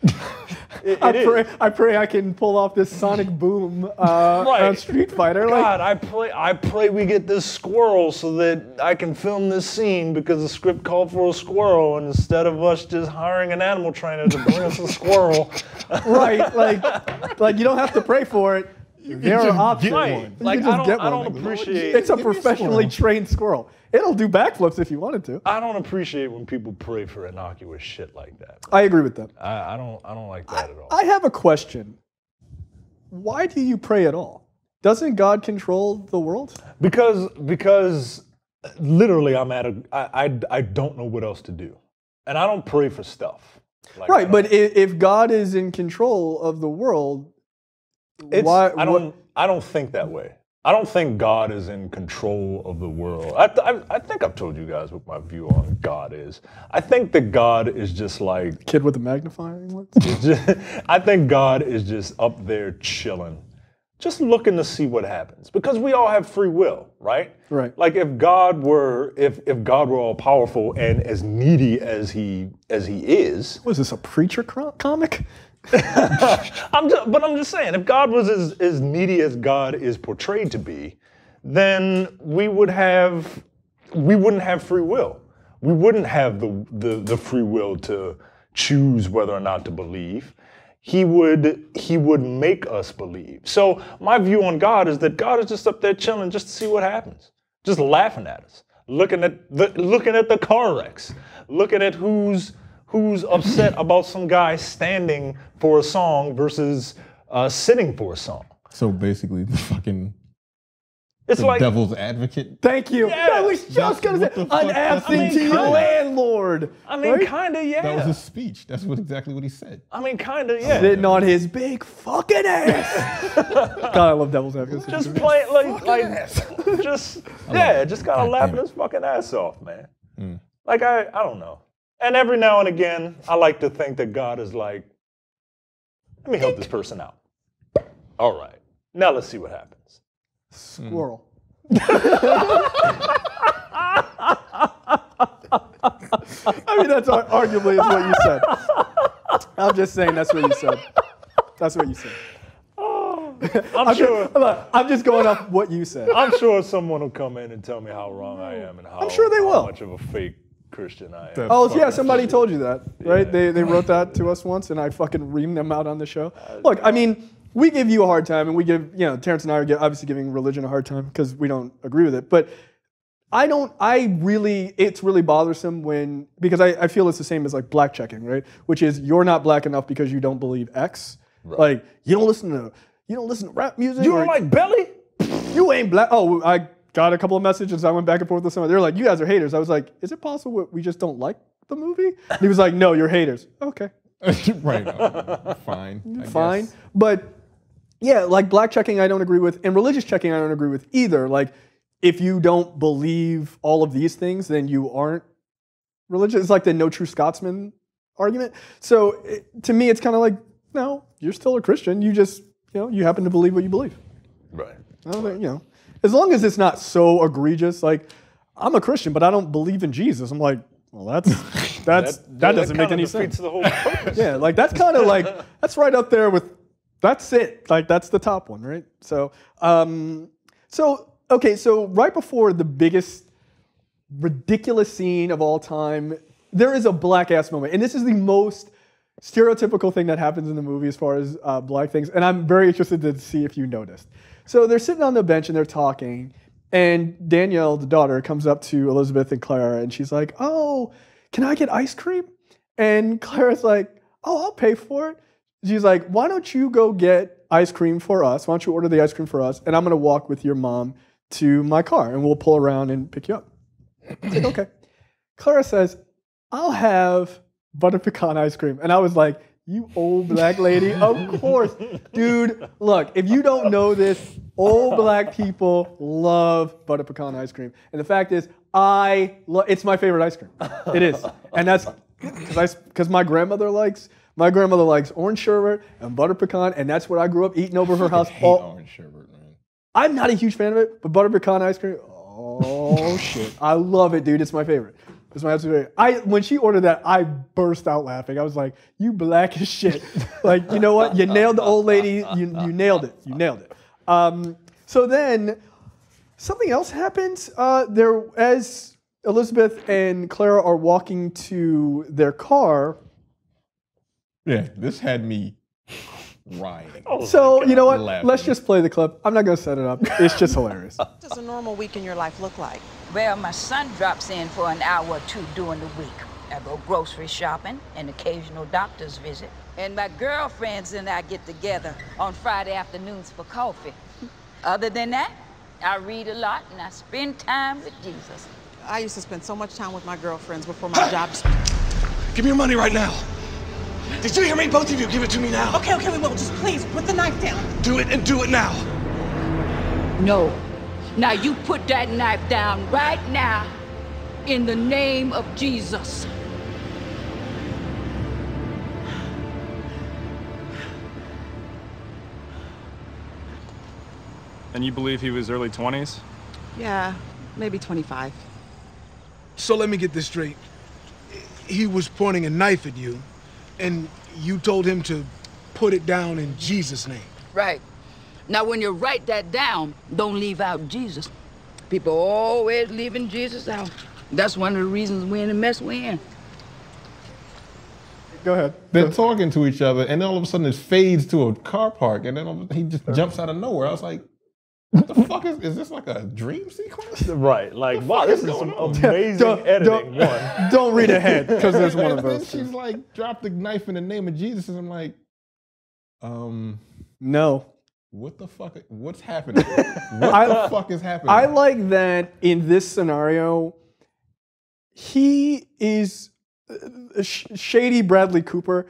I pray I can pull off this sonic boom on Street Fighter. God, I pray we get this squirrel so that I can film this scene because the script called for a squirrel, and instead of us just hiring an animal trainer to bring us a squirrel. Right, like you don't have to pray for it. There are options. Like I don't appreciate. It's a professionally trained squirrel. It'll do backflips if you wanted to. I don't appreciate when people pray for innocuous shit like that. I agree with that. I don't like that at all. I have a question. Why do you pray at all? Doesn't God control the world? Because literally I don't know what else to do, and I don't pray for stuff. Like, right, but if God is in control of the world, why? I don't think that way. I don't think God is in control of the world. I think I've told you guys what my view on God is. I think that God is just like kid with the magnifying lens. I think God is just up there chilling, just looking to see what happens. Because we all have free will, right? Right. Like if God were all powerful and as needy as he is. Was this a preacher comic? I'm just saying, if God was as needy as God is portrayed to be, then we wouldn't have free will. We wouldn't have the free will to choose whether or not to believe. He would make us believe. So my view on God is that God is just up there chilling just to see what happens, just laughing at us, looking at the car wrecks, looking at who's upset about some guy standing for a song versus sitting for a song. So basically, the It's like devil's advocate. Thank you. Yeah, I was just gonna say an absentee landlord. I mean, right? kinda, yeah. That was his speech. That's exactly what he said. I mean, kinda, yeah. Sitting on his big fucking ass. God, I love devil's advocate. Just play just gotta laughing his fucking ass off, man. Like I don't know. And every now and again, I like to think that God is like, let me help this person out. All right, now let's see what happens. Squirrel. I mean, that's arguably is what you said. I'm just saying that's what you said. That's what you said. I'm just going off what you said. I'm sure someone will come in and tell me how wrong I am and how much of a fake Christian I am. Oh, yeah, somebody told you that, right? Yeah. They wrote that to us once, and I fucking reamed them out on the show. Look, I mean, we give you a hard time, and we give, Terrence and I are obviously giving religion a hard time because we don't agree with it. But it's really bothersome because I feel it's the same as like black checking, right? Which is you're not black enough because you don't believe X. Right. Like, you don't listen to rap music. You don't like Belly? You ain't black. Oh, I got a couple of messages. I went back and forth with somebody. They're like, you guys are haters. I was like, is it possible we just don't like the movie? And he was like, no, you're haters. Okay. Right. Fine. Fine. Guess. But yeah, like black checking I don't agree with, and religious checking I don't agree with either. Like, if you don't believe all of these things, then you aren't religious. It's like the no true Scotsman argument. So to me, it's kind of like, no, you're still a Christian. You just, you happen to believe what you believe. Right. I don't think, as long as it's not so egregious, like, I'm a Christian, but I don't believe in Jesus. I'm like, well, that's that doesn't make any sense. The whole purpose. Yeah, like that's kind of like that's right up there with that's it. Like that's the top one, right? So okay, so right before the biggest ridiculous scene of all time, there is a black ass moment, and this is the most stereotypical thing that happens in the movie as far as black things, and I'm very interested to see if you noticed. So they're sitting on the bench and they're talking, and Danielle, the daughter, comes up to Elizabeth and Clara, and she's like, "Oh, can I get ice cream?" And Clara's like, "Oh, I'll pay for it." She's like, "Why don't you go get ice cream for us? Why don't you order the ice cream for us? And I'm gonna walk with your mom to my car, and we'll pull around and pick you up." I said, "Okay." Clara says, "I'll have butter pecan ice cream." And I was like, "You old black lady, of course." Dude, look, if you don't know this, old black people love butter pecan ice cream. And the fact is, it's my favorite ice cream. It is. And that's because my grandmother likes orange sherbet and butter pecan, and that's what I grew up eating over her house. I hate orange sherbet, man. I'm not a huge fan of it, but butter pecan ice cream, oh shit. I love it, dude. It's my favorite. It's my absolute favorite. When she ordered that, I burst out laughing. I was like, "You black as shit." Like, you know what? You nailed the old lady. You nailed it. You nailed it. So then something else happens. As Elizabeth and Clara are walking to their car. Yeah, this had me crying. So, you know what? Let's just play the clip. I'm not going to set it up. It's just hilarious. What does a normal week in your life look like? Well, my son drops in for an hour or two during the week. I go grocery shopping, an occasional doctor's visit. And my girlfriends and I get together on Friday afternoons for coffee. Other than that, I read a lot and I spend time with Jesus. I used to spend so much time with my girlfriends before my job. Give me your money right now. Did you hear me? Both of you, give it to me now. Okay, we will. Just please put the knife down. Do it and do it now. No. Now you put that knife down right now in the name of Jesus. And you believe he was early 20s? Yeah, maybe 25. So let me get this straight. He was pointing a knife at you, and you told him to put it down in Jesus' name. Right. Now, when you write that down, don't leave out Jesus. People always leaving Jesus out. That's one of the reasons we're in the mess we're in. Go ahead. They're talking to each other, and then all of a sudden it fades to a car park, and then he just jumps out of nowhere. I was like, what the fuck is this like a dream sequence? Right, like, wow, this is some amazing editing. Don't read ahead, because there's one of those. She's like, drop the knife in the name of Jesus, and I'm like, no. What the fuck? What's happening? What the fuck is happening? I like that in this scenario, he is shady Bradley Cooper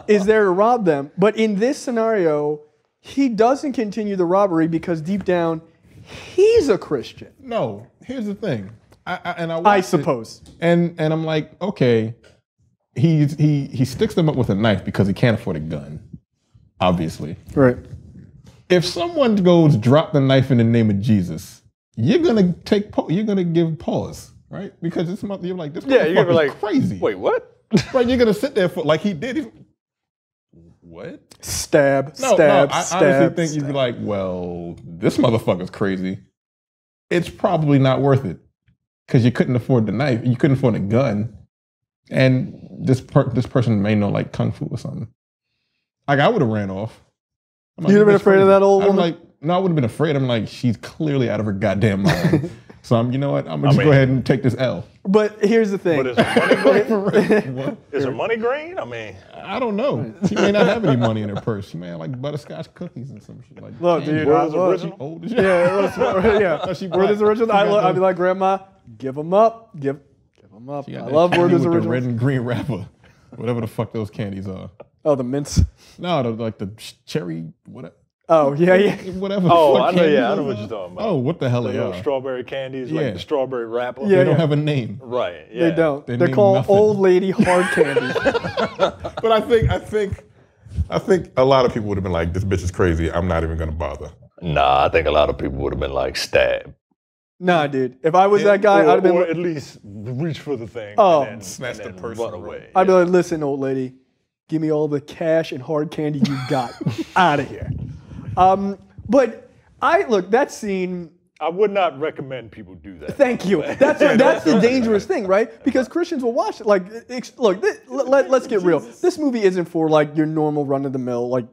is there to rob them. But in this scenario, he doesn't continue the robbery because deep down, he's a Christian. No, here's the thing. I suppose. And I'm like, okay, he sticks them up with a knife because he can't afford a gun. Obviously. Right. If someone goes drop the knife in the name of Jesus, you're gonna give pause, right? Because you're like, this you're gonna be like, crazy. Wait, what? Right, you're gonna sit there for like he did. What? Stab. I honestly think you'd be like, well, this motherfucker's crazy. It's probably not worth it because you couldn't afford the knife, you couldn't afford a gun, and this person may know like kung fu or something. Like, I would have ran off. You'd have been afraid of that old woman? Like, no, I would have been afraid. I'm like, she's clearly out of her goddamn mind. So you know what? I'm gonna go ahead and take this L. But here's the thing. But is her money green? Is her money green? I mean, I don't know. She may not have any money in her purse. She may have like butterscotch cookies and some shit. Like, look, dude, word is original. Old as shit. Yeah, word is original. I'd be like, Grandma, give them up. Give them up. I love word is original. The red and green wrapper, whatever the fuck those candies are. Oh, the mints. No, like the cherry, whatever. Oh, yeah. Whatever. Oh, I know what you're talking about. Oh, what the hell they are? Strawberry candies, like the strawberry wrapper. Yeah, they don't have a name. Right. Yeah. They don't. They're called nothing. Old lady hard candies. But I think a lot of people would have been like, this bitch is crazy. I'm not even gonna bother. Nah, I think a lot of people would have been like, stab. Nah, dude. If I was that guy, I'd have been. Or at least reach for the thing. Oh, and snatch the person run away. I'd be like, listen, old lady, give me all the cash and hard candy you got. Out of here. But look, that scene. I would not recommend people do that. Thank you. That's the dangerous thing, right? Because Christians will watch it. Like, look, let's get real. This movie isn't for like your normal run-of-the-mill, like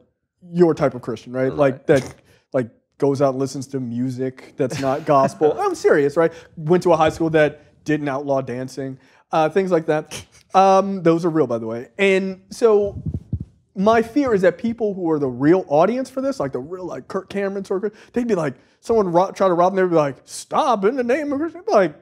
your type of Christian, right? Like that, like goes out and listens to music that's not gospel. I'm serious, right? Went to a high school that didn't outlaw dancing, things like that. Those are real, by the way. And so my fear is that people who are the real audience for this, like the real like Kirk Cameron sort of, they'd be like, someone try to rob them, they'd be like, stop in the name of Christ. Like,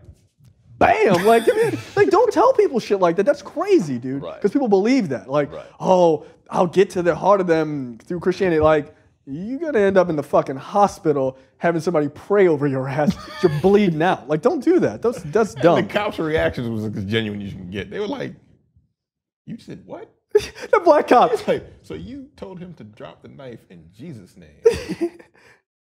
bam, like don't tell people shit like that. That's crazy, dude. Because people believe that. Like, oh, I'll get to the heart of them through Christianity. Like, you're gonna end up in the fucking hospital having somebody pray over your ass. You're bleeding out. Like, don't do that. That's dumb. And the cops' reactions was as genuine as you can get. They were like, "You said what?" The black cop. Like, so you told him to drop the knife in Jesus' name?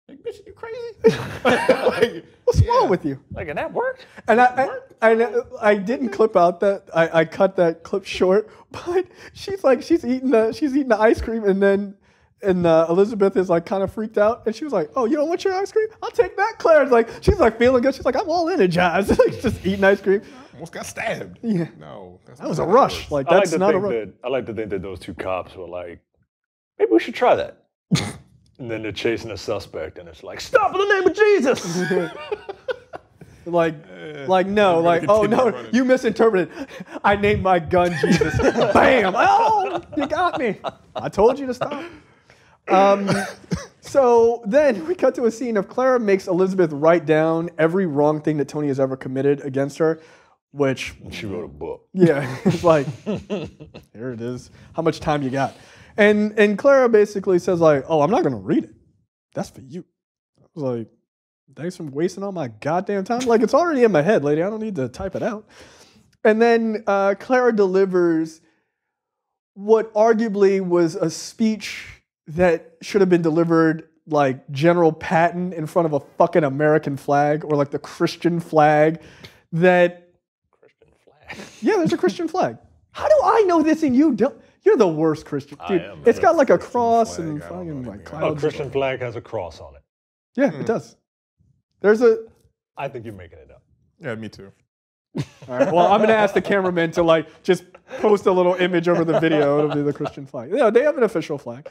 Like, bitch, you crazy? Like, what's wrong with you? Like, and that worked? And I didn't clip out that. I cut that clip short. But she's eating the ice cream, and then. And Elizabeth is like kind of freaked out, and she was like, "Oh, you don't want your ice cream? I'll take that." Claire's like, she's like feeling good. She's like, "I'm all energized." Like just eating ice cream. Almost got stabbed. Yeah, no, that was a rush. Like that's not a rush. I like to think that those two cops were like, maybe we should try that. And then they're chasing a suspect, and it's like, "Stop in the name of Jesus!" Like no, like oh no, running. You misinterpreted. I named my gun Jesus. Bam! Oh, you got me. I told you to stop. So then we cut to a scene of Clara makes Elizabeth write down every wrong thing that Tony has ever committed against her, which... She wrote a book. Yeah, it's like, here it is. How much time you got? And Clara basically says like, oh, I'm not going to read it. That's for you. I was like, thanks for wasting all my goddamn time. Like, it's already in my head, lady. I don't need to type it out. And then Clara delivers what arguably was a speech that should have been delivered like General Patton in front of a fucking American flag or like the Christian flag that... Christian flag? Yeah, there's a Christian flag. How do I know this and you don't? You're the worst Christian. Dude, it's got like a cross and fucking like clouds. A Christian flag has a cross on it. Yeah, it does. There's a... I think you're making it up. Yeah, me too. All right, well, I'm going to ask the cameraman to like just post a little image over the video. It'll be the Christian flag. Yeah, they have an official flag.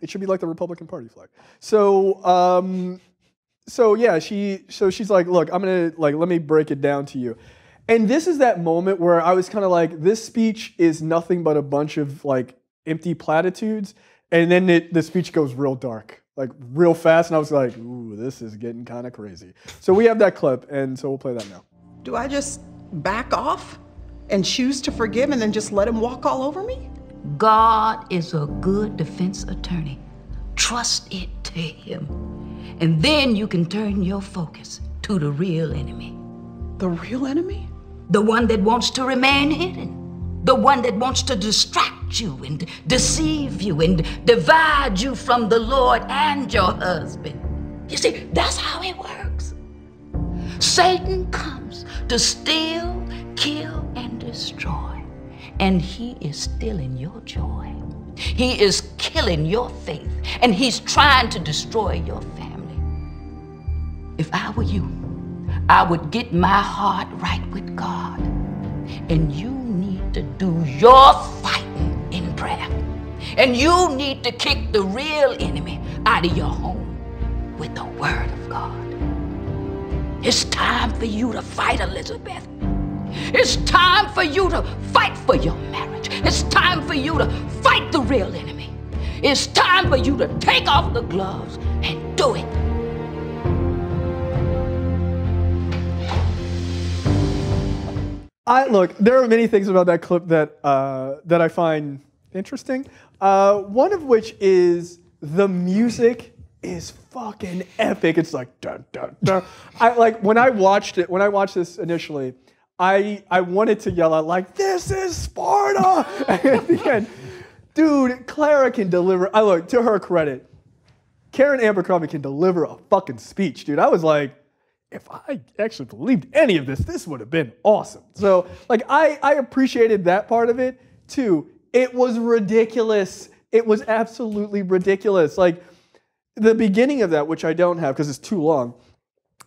It should be like the Republican Party flag. So, yeah, she's like, look, I'm gonna like let me break it down to you. And this is that moment where I was kind of like, this speech is nothing but a bunch of like empty platitudes, and then the speech goes real dark, like real fast, and I was like, ooh, this is getting kind of crazy. So we have that clip, and so we'll play that now. Do I just back off and choose to forgive and then just let him walk all over me? God is a good defense attorney. Trust it to him. And then you can turn your focus to the real enemy. The real enemy? The one that wants to remain hidden. The one that wants to distract you and deceive you and divide you from the Lord and your husband. You see, that's how it works. Satan comes to steal, kill, and destroy. And he is stealing your joy. He is killing your faith. And he's trying to destroy your family. If I were you, I would get my heart right with God. And you need to do your fighting in prayer. And you need to kick the real enemy out of your home with the word of God. It's time for you to fight, Elizabeth. It's time for you to fight for your marriage. It's time for you to fight the real enemy. It's time for you to take off the gloves and do it. Look, there are many things about that clip that that I find interesting. One of which is the music is fucking epic. It's like dun dun dun. When I watched this initially, I wanted to yell out like, "This is Sparta!" At the end, dude, Clara can deliver. Look, to her credit, Karen Abercrombie can deliver a fucking speech, dude. I was like, if I actually believed any of this, this would have been awesome. So, like, I appreciated that part of it, too. It was ridiculous. It was absolutely ridiculous. Like, the beginning of that, which I don't have because it's too long,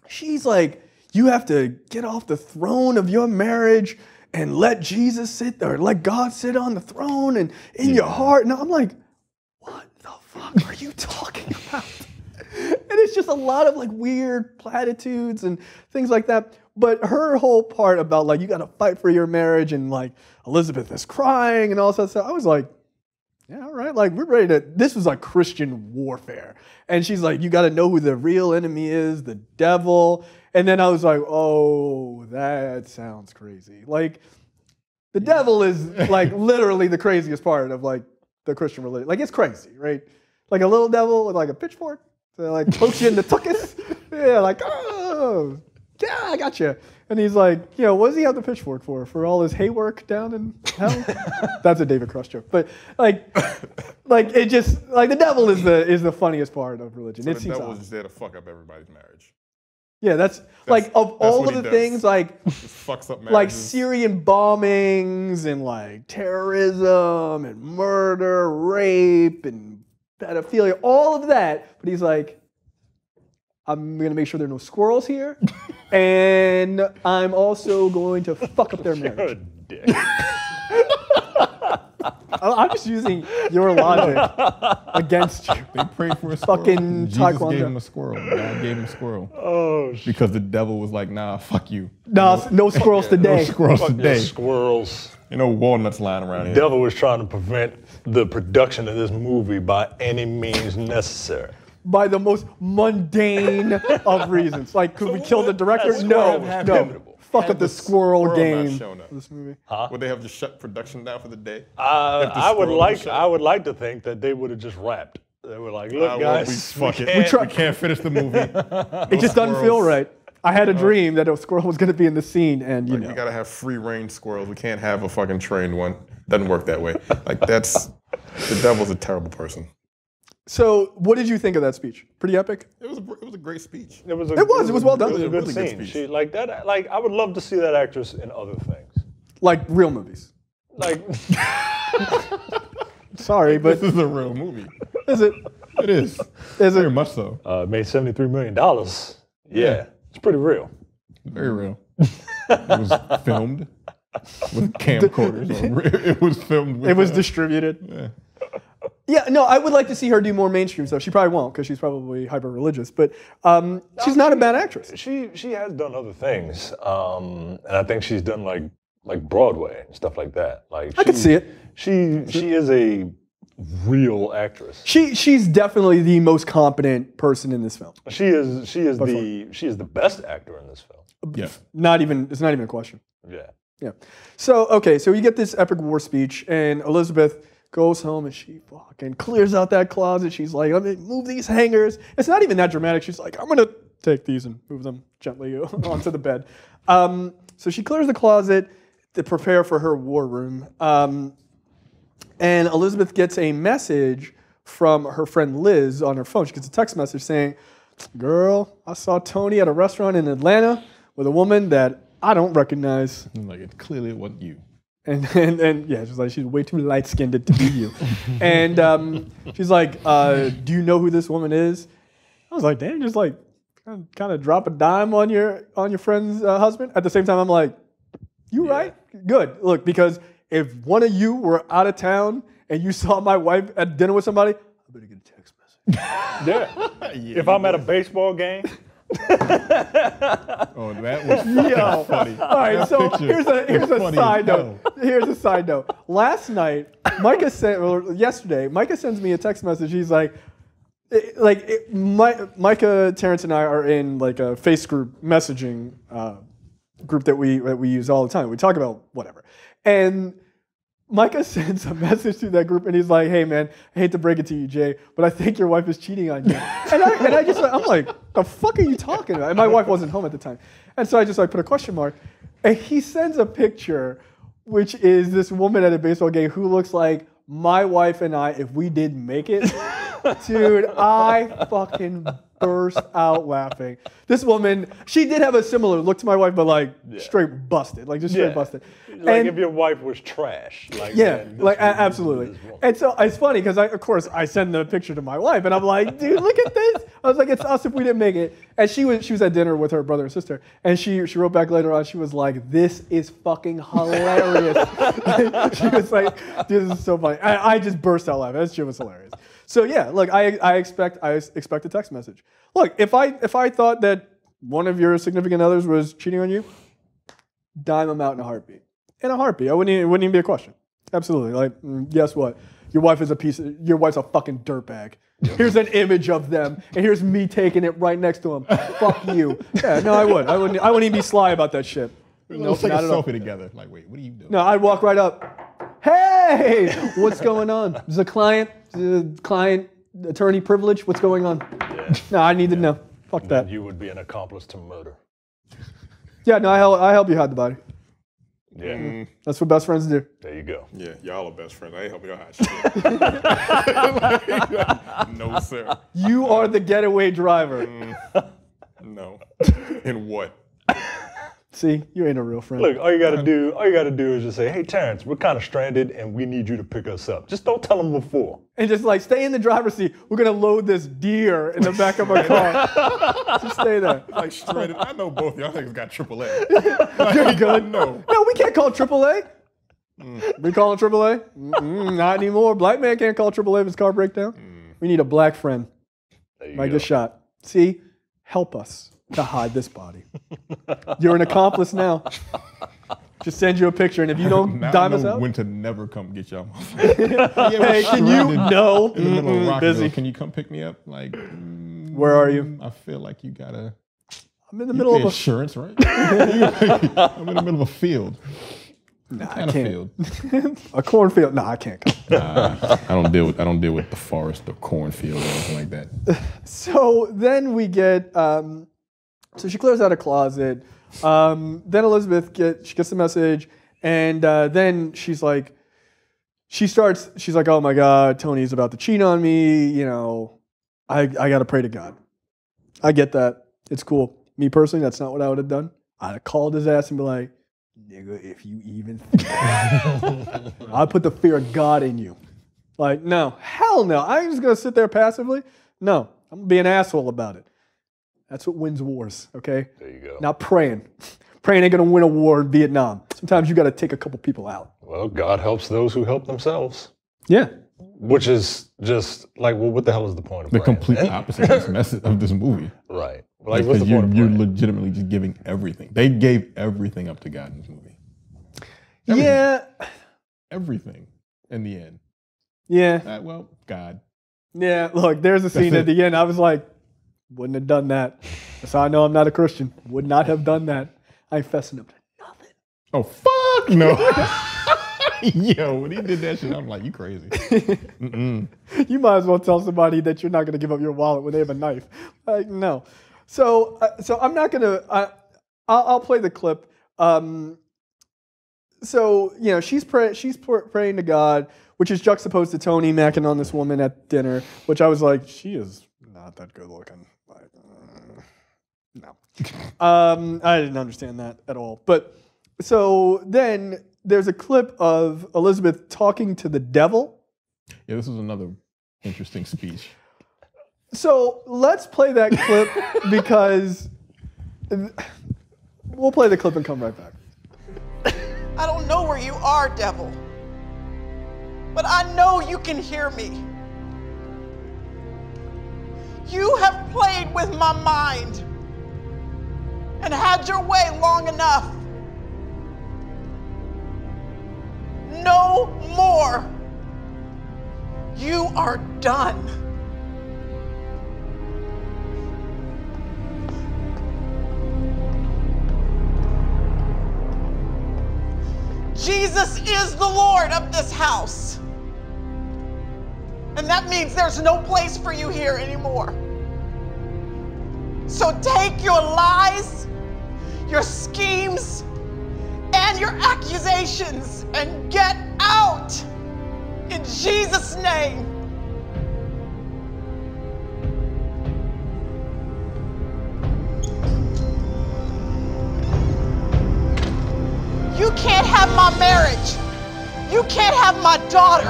she's like, you have to get off the throne of your marriage and let Jesus sit, or let God sit on the throne and in your heart. And I'm like, what the fuck are you talking about? And it's just a lot of like weird platitudes and things like that. But her whole part about like, you got to fight for your marriage, and like Elizabeth is crying and all that stuff. I was like, yeah, all right. Like, we're ready to, this was like Christian warfare. And she's like, you got to know who the real enemy is, the devil. And then I was like, oh, that sounds crazy. Like, the devil is like literally the craziest part of like the Christian religion. Like, it's crazy, right? Like a little devil with like a pitchfork to like pokes you in the tuchus. Yeah, like, oh, yeah, I got you. And he's like, you know, what does he have the pitchfork for? For all his hay work down in hell? That's a David Cross joke. But like it just, like, the devil is the funniest part of religion. So it the seems devil is just there to fuck up everybody's marriage. Yeah, that's like, of all of the things, like, just fucks up marriages. Like Syrian bombings and like terrorism and murder, rape and pedophilia, all of that. But he's like, I'm gonna make sure there are no squirrels here, and I'm also going to fuck up their marriage. You're a dick. I'm just using your logic against you. They prayed for a fucking Jesus taekwondo. gave him a squirrel. God gave him a squirrel. Oh, shit. Because the devil was like, nah, fuck you. No, no squirrels today. No squirrels Fuck today. your squirrels. You know, walnuts lying around here. Devil was trying to prevent the production of this movie by any means necessary. By the most mundane of reasons. Like, could we kill the director? No. Fuck up the squirrel game. This movie. Huh? Would they have just shut production down for the day? I would like to think that they would have just rapped. They were like, look, guys, we can't finish the movie. It just doesn't feel right. I had a dream that a squirrel was going to be in the scene, and you know. We gotta have free range squirrels. We can't have a fucking trained one. Doesn't work that way. Like, the devil's a terrible person. So, what did you think of that speech? Pretty epic? It was a great speech. It was well done. It was a good really scene. good speech. She, like that. Like, I would love to see that actress in other things. Like real movies. Like, sorry, but this is a real movie. Is it? It is. Is Very it? much so. Made $73 million. Yeah, it's pretty real. Very real. It was filmed with camcorders. It was filmed with... It was distributed. Yeah. Yeah, no, I would like to see her do more mainstream stuff. She probably won't, because she's probably hyper-religious, but she's not a bad actress. She has done other things, and I think she's done like Broadway and stuff like that. Like, I could see it. She is a real actress. She's definitely the most competent person in this film. She is the best actor in this film. Yeah. It's not even a question. Yeah. Yeah. So, okay, so you get this epic war speech, and Elizabeth goes home and she fucking clears out that closet. She's like, I'm gonna move these hangers. It's not even that dramatic. She's like, I'm gonna take these and move them gently onto the bed. So she clears the closet to prepare for her war room. And Elizabeth gets a message from her friend Liz on her phone. She gets a text message saying, girl, I saw Tony at a restaurant in Atlanta with a woman that I don't recognize. Like, it clearly wasn't you. And yeah, she's like, she's way too light-skinned to be you. And she's like, do you know who this woman is? I was like, damn, just like kind of drop a dime on your friend's husband. At the same time, I'm like, you right? Good. Look, because if one of you were out of town and you saw my wife at dinner with somebody, I better get a text message. Yeah. If I'm at a baseball game. Oh, that was funny. All right, so here's a side note. Here's a side note. Last night, yesterday, Micah sends me a text message. He's like, Micah, Terrence, and I are in like a face group messaging group that we use all the time. We talk about whatever. And Micah sends a message to that group, and he's like, "Hey, man, I hate to break it to you, Jay, but I think your wife is cheating on you." I'm like, "The fuck are you talking about?" And my wife wasn't home at the time, and so I just put a question mark. And he sends a picture, which is this woman at a baseball game who looks like my wife and I if we didn't make it. Dude, I fucking burst out laughing. This woman, she did have a similar look to my wife, but like straight busted, like just straight busted. Like And- if your wife was trash. Like, yeah, man, like absolutely. And so it's funny because of course, I send the picture to my wife, and I'm like, dude, look at this. I was like, it's us if we didn't make it. And she was at dinner with her brother and sister, and she wrote back later on. She was like, this is fucking hilarious. She was like, dude, this is so funny. I just burst out laughing. That shit was hilarious. So yeah, look, I expect a text message. Look, if I thought that one of your significant others was cheating on you, dime them out in a heartbeat. In a heartbeat. It wouldn't even be a question. Absolutely. Like, guess what? Your wife's a fucking dirtbag. Here's an image of them, and here's me taking it right next to him. Fuck you. Yeah, no, I wouldn't even be sly about that shit. Let's take a selfie together. Like, wait, what are you doing? No, I'd walk right up. Hey, what's going on? Is the client attorney privilege? What's going on? Yeah. No, I need to know. Fuck that. You would be an accomplice to murder. Yeah, no, I help you hide the body. Yeah. That's what best friends do. There you go. Yeah, y'all are best friends. I ain't helping y'all hide shit. No, sir. You are the getaway driver. No. In what? See, you ain't a real friend. Look, all you gotta do is just say, hey Terrence, we're kind of stranded and we need you to pick us up. Just don't tell them before. And just like stay in the driver's seat. We're gonna load this deer in the back of our car. Just stay there. Like stranded. I know both y'all niggas got AAA. Like, You're good. No, we can't call AAA. We calling AAA? Not anymore. Black man can't call AAA if his car breaks down. We need a black friend. Might get shot. See, help us to hide this body. You're an accomplice now. Just send you a picture, and if you don't dime us out, when to never come get y'all. Hey, can you? No, in the middle of busy. Can you come pick me up? Like, where are you? I feel like you gotta. I'm in the middle of insurance, right? I'm in the middle of a field. Nah, kind I can't. Field? A cornfield? Nah, I can't come. Nah, I don't deal with the forest or cornfield or anything like that. So then we get. So she clears out a closet. Then Elizabeth gets the message, and then she's like, she's like, oh my God, Tony's about to cheat on me. You know, I gotta pray to God. I get that. It's cool. Me personally, that's not what I would have done. I'd have called his ass and be like, nigga, if you even think I'd put the fear of God in you. Like, no, hell no. I ain't just gonna sit there passively. No, I'm gonna be an asshole about it. That's what wins wars, okay? There you go. Not praying. Praying ain't gonna win a war in Vietnam. Sometimes you gotta take a couple people out. Well, God helps those who help themselves. Yeah. Which is just like, well, what the hell is the point of the praying? complete opposite of this message of this movie. Right. Like, what's the point of you're praying? legitimately just giving everything. They gave everything up to God in this movie. Everything. Yeah. Everything in the end. Yeah. Well, God. Yeah, look, there's a scene at the end. I was like, wouldn't have done that. That's how I know I'm not a Christian. Would not have done that. I ain't fessing up to nothing. Oh, fuck no. Yo, when he did that shit, I'm like, you crazy. You might as well tell somebody that you're not going to give up your wallet when they have a knife. Like, no. So I'm not going to, I'll play the clip. So, you know, she's praying to God, which is juxtaposed to Tony macking on this woman at dinner, which I was like, she is not that good looking. Like, no. I didn't understand that at all. But so then there's a clip of Elizabeth talking to the devil. Yeah, this is another interesting speech. So let's play that clip because we'll play the clip and come right back. I don't know where you are, devil, but I know you can hear me. You have played with my mind and had your way long enough. No more. You are done. Jesus is the Lord of this house. And that means there's no place for you here anymore. So take your lies, your schemes, and your accusations and get out in Jesus' name. You can't have my marriage. You can't have my daughter.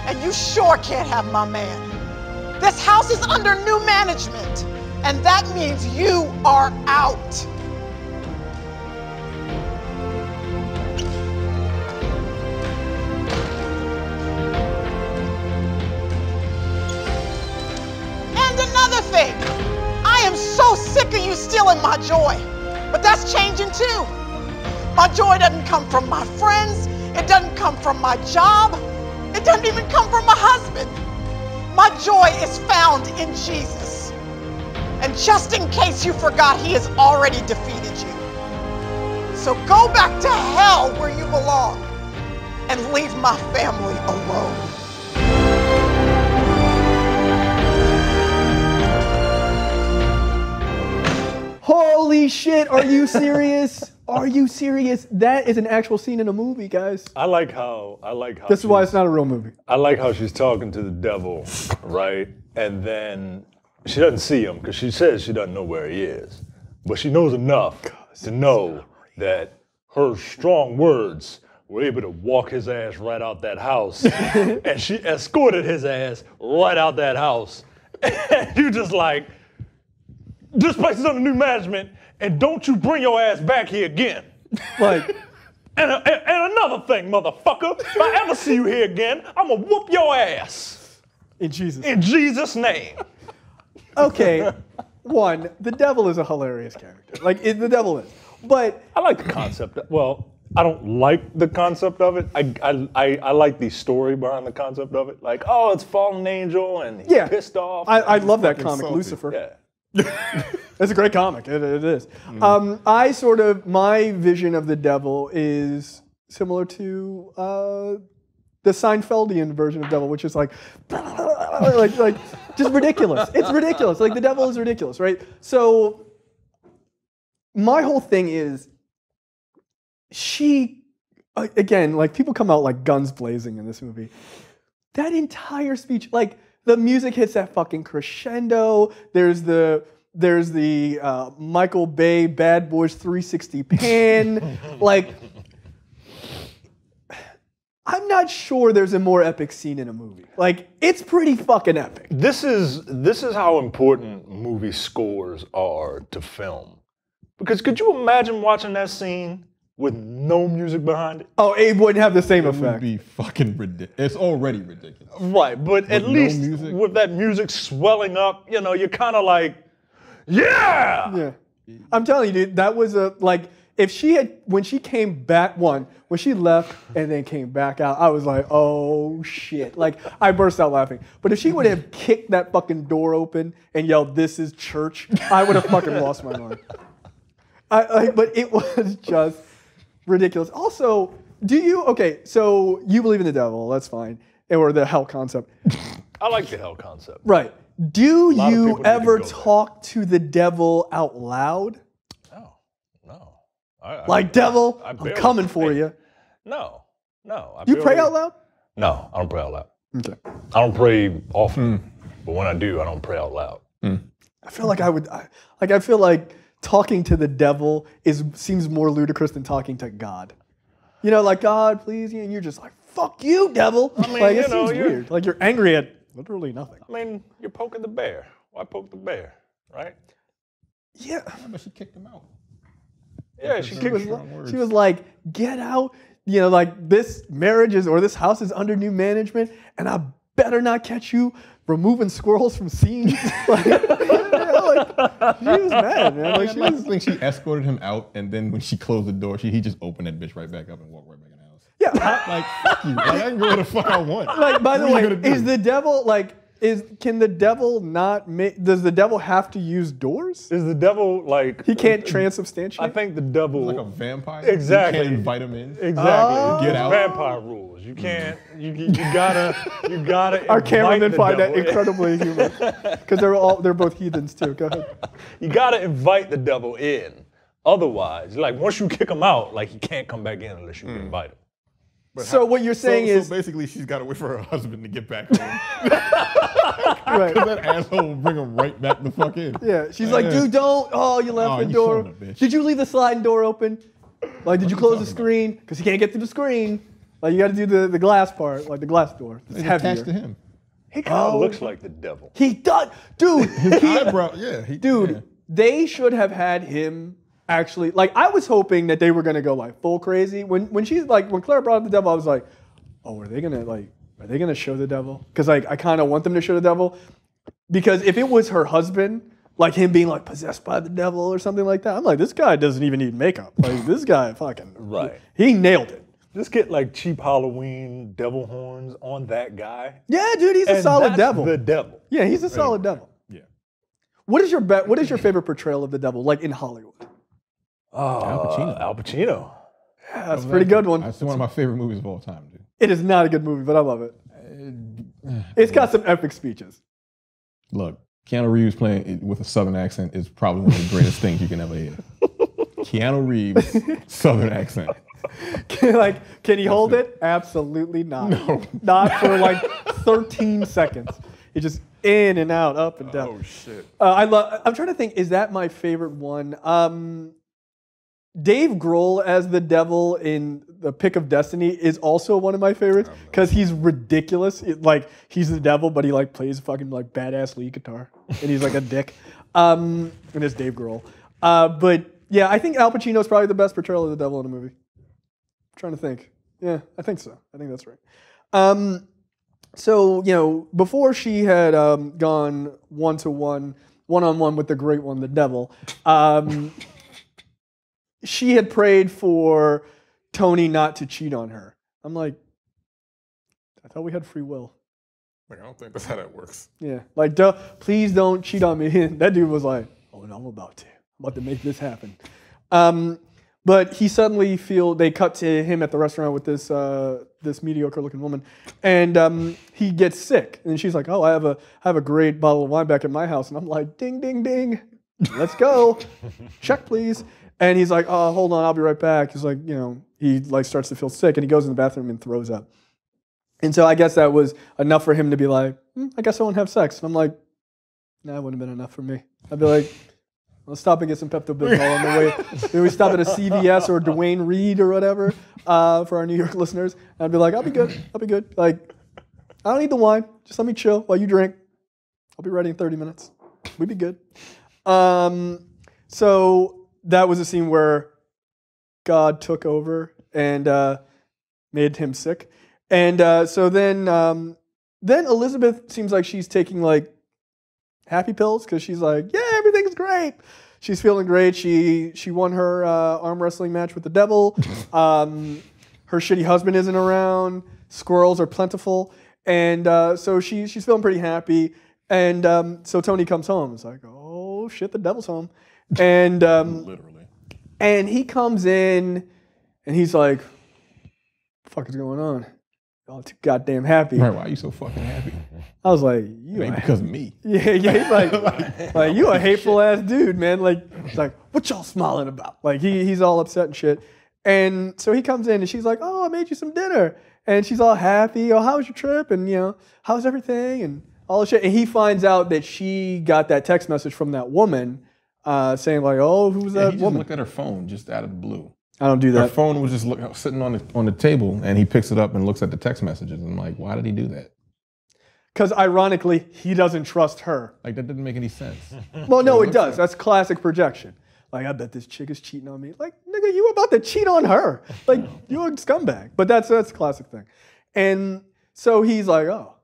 And you sure can't have my man. This house is under new management. And that means you are out. And another thing, I am so sick of you stealing my joy. But that's changing too. My joy doesn't come from my friends. It doesn't come from my job. It doesn't even come from my husband. My joy is found in Jesus. And just in case you forgot, he has already defeated you. So go back to hell where you belong and leave my family alone. Holy shit, are you serious? Are you serious? That is an actual scene in a movie, guys. I like how. This is why it's not a real movie. I like how she's talking to the devil, right? And then she doesn't see him because she says she doesn't know where he is. But she knows enough to know that her strong words were able to walk his ass right out that house. And she escorted his ass right out that house. And you just like, this place is under new management, and don't you bring your ass back here again. Like, and another thing, motherfucker, if I ever see you here again, I'm gonna whoop your ass. In Jesus' name. Okay, one, the devil is a hilarious character. Like, the devil is. But I like the concept. Well, I don't like the concept of it. I like the story behind the concept of it. Like, oh, it's fallen angel, and he's pissed off. I love that comic, salty. Lucifer. Yeah. It's a great comic. It is. My vision of the devil is similar to the Seinfeldian version of devil, which is like just ridiculous. It's ridiculous. Like, the devil is ridiculous, right? So my whole thing is, she, again, like, people come out like guns blazing in this movie. That entire speech, like, the music hits that fucking crescendo. There's the Michael Bay Bad Boys 360 pan. Like, I'm not sure there's a more epic scene in a movie. Like, it's pretty fucking epic. This is how important movie scores are to film. Because could you imagine watching that scene with no music behind it? Oh, it wouldn't have the same effect. It would be fucking ridiculous. It's already ridiculous. Right, but at least with that music swelling up, you know, you're kind of like, yeah! Yeah. I'm telling you, dude, that was if she had, when she came back, when she left and then came back out, I was like, oh shit. Like, I burst out laughing. But if she would have kicked that fucking door open and yelled, "This is church," I would have fucking lost my mind. But it was just ridiculous. Also, so you believe in the devil, that's fine. Or the hell concept. I like the hell concept. Right. Do you ever talk to the devil out loud? No. Like, devil, I'm coming for you. No. You pray out loud? No, I don't pray out loud. Okay. I don't pray often, but when I do, I don't pray out loud. I feel like I feel like talking to the devil seems more ludicrous than talking to God. You know, like, God, please, and you're just like, fuck you, devil. I mean, like, it seems weird. Like, you're angry at literally nothing. I mean, you're poking the bear. Why poke the bear, right? Yeah. But she kicked him out. Yeah, she was like, get out. You know, like, this this house is under new management, and I better not catch you removing squirrels from scenes. Like, she was mad, man. Like, I think she escorted him out, and then when she closed the door, he just opened that bitch right back up and walked right back in the house. Yeah. Like, fuck you. Like, I can go where the fuck I want. Like, by the way, is the devil, like, can the devil not make, does the devil have to use doors? Is the devil like... He can't transubstantiate? I think the devil... Like a vampire? Exactly. You can't invite him in? Exactly. Get out. Vampire rules. You can't, you gotta Our cameramen find that devil. incredibly humorous. Because they're both heathens too. Go ahead. You gotta invite the devil in. Otherwise, like, once you kick him out, like, he can't come back in unless you invite him. So what you're saying is... So basically, she's got to wait for her husband to get back home. Right. Because that asshole will bring him right back the fuck in. Yeah, she's like, dude, don't. Oh, you left the door. Did you leave the sliding door open? Like, did you close the screen? Because he can't get through the screen. Like, you got to do the glass part, like the glass door. It's heavier. Attached to him. He looks like the devil. He does, dude. His eyebrow, They should have had him actually. Like, I was hoping that they were gonna go like full crazy. When Clara brought up the devil, I was like, oh, are they gonna show the devil? Because like I kind of want them to show the devil. Because if it was her husband, like him being like possessed by the devil or something like that, I'm like, this guy doesn't even need makeup. Like this guy fucking he nailed it. Just get like cheap Halloween devil horns on that guy. Yeah, dude, he's a solid devil. The devil. Yeah, he's a solid devil. Yeah. What is your favorite portrayal of the devil, like in Hollywood? Al Pacino. Al Pacino. Yeah, that's a pretty good one. That's one of my favorite movies of all time, dude. It is not a good movie, but I love it. It's got some epic speeches. Look, Keanu Reeves playing it with a Southern accent is probably one of the greatest things you can ever hear. Keanu Reeves, Southern accent. Can he hold it? Absolutely not. No. Not for like 13 seconds. It's just in and out, up and down. Oh shit. I'm trying to think, is that my favorite one? Dave Grohl as the devil in The Pick of Destiny is also one of my favorites because he's ridiculous. He's the devil, but he like plays fucking like badass lead guitar and he's like a dick. And it's Dave Grohl. But yeah, I think Al Pacino is probably the best portrayal of the devil in a movie. I'm trying to think. Yeah, I think so. I think that's right. So before she had gone one-on-one with the great one, the devil. She had prayed for Tony not to cheat on her. I'm like, I thought we had free will. Like, I don't think that's how that works. Yeah, like, please don't cheat on me. And that dude was like, oh no, I'm about to make this happen. But he suddenly they cut to him at the restaurant with this mediocre looking woman, and he gets sick. And she's like, oh, I have a great bottle of wine back at my house. And I'm like, ding, ding, ding, let's go. Check, please. And he's like, oh, hold on, I'll be right back. He's like, he like starts to feel sick and he goes in the bathroom and throws up. And so I guess that was enough for him to be like, I guess I won't have sex. And I'm like, nah, it wouldn't have been enough for me. I'd be like, let's stop and get some Pepto-Bismol on the way. Maybe we stop at a CVS or Dwayne Reed or whatever for our New York listeners. And I'd be like, I'll be good. Like, I don't need the wine. Just let me chill while you drink. I'll be ready in 30 minutes. We'd be good. So that was a scene where God took over and made him sick. And so then Elizabeth seems like she's taking like happy pills because she's like, yeah, everything's great. She's feeling great. She won her arm wrestling match with the devil. Her shitty husband isn't around. Squirrels are plentiful. And so she's feeling pretty happy. And so Tony comes home. It's like, oh shit, the devil's home. And literally. And he comes in and he's like, what the fuck is going on? Y'all too goddamn happy. Right, why are you so fucking happy? I was like, maybe because of me. Yeah, he's like you a hateful ass dude, man. Like, it's like, what y'all smiling about? Like he's all upset and shit. And so he comes in and she's like, oh, I made you some dinner. And she's all happy. Oh, how was your trip? And how's everything? And all the shit. And he finds out that she got that text message from that woman saying like, oh, who was that he woman? Just looked at her phone just out of the blue. I don't do that. Her phone was just sitting on the table, and he picks it up and looks at the text messages. And I'm like, why did he do that? Because ironically, he doesn't trust her. Like, that didn't make any sense. Well, no, it does. That's classic projection. Like, I bet this chick is cheating on me. Like, nigga, you about to cheat on her. Like, you're a scumbag. But that's a classic thing. And so he's like, oh,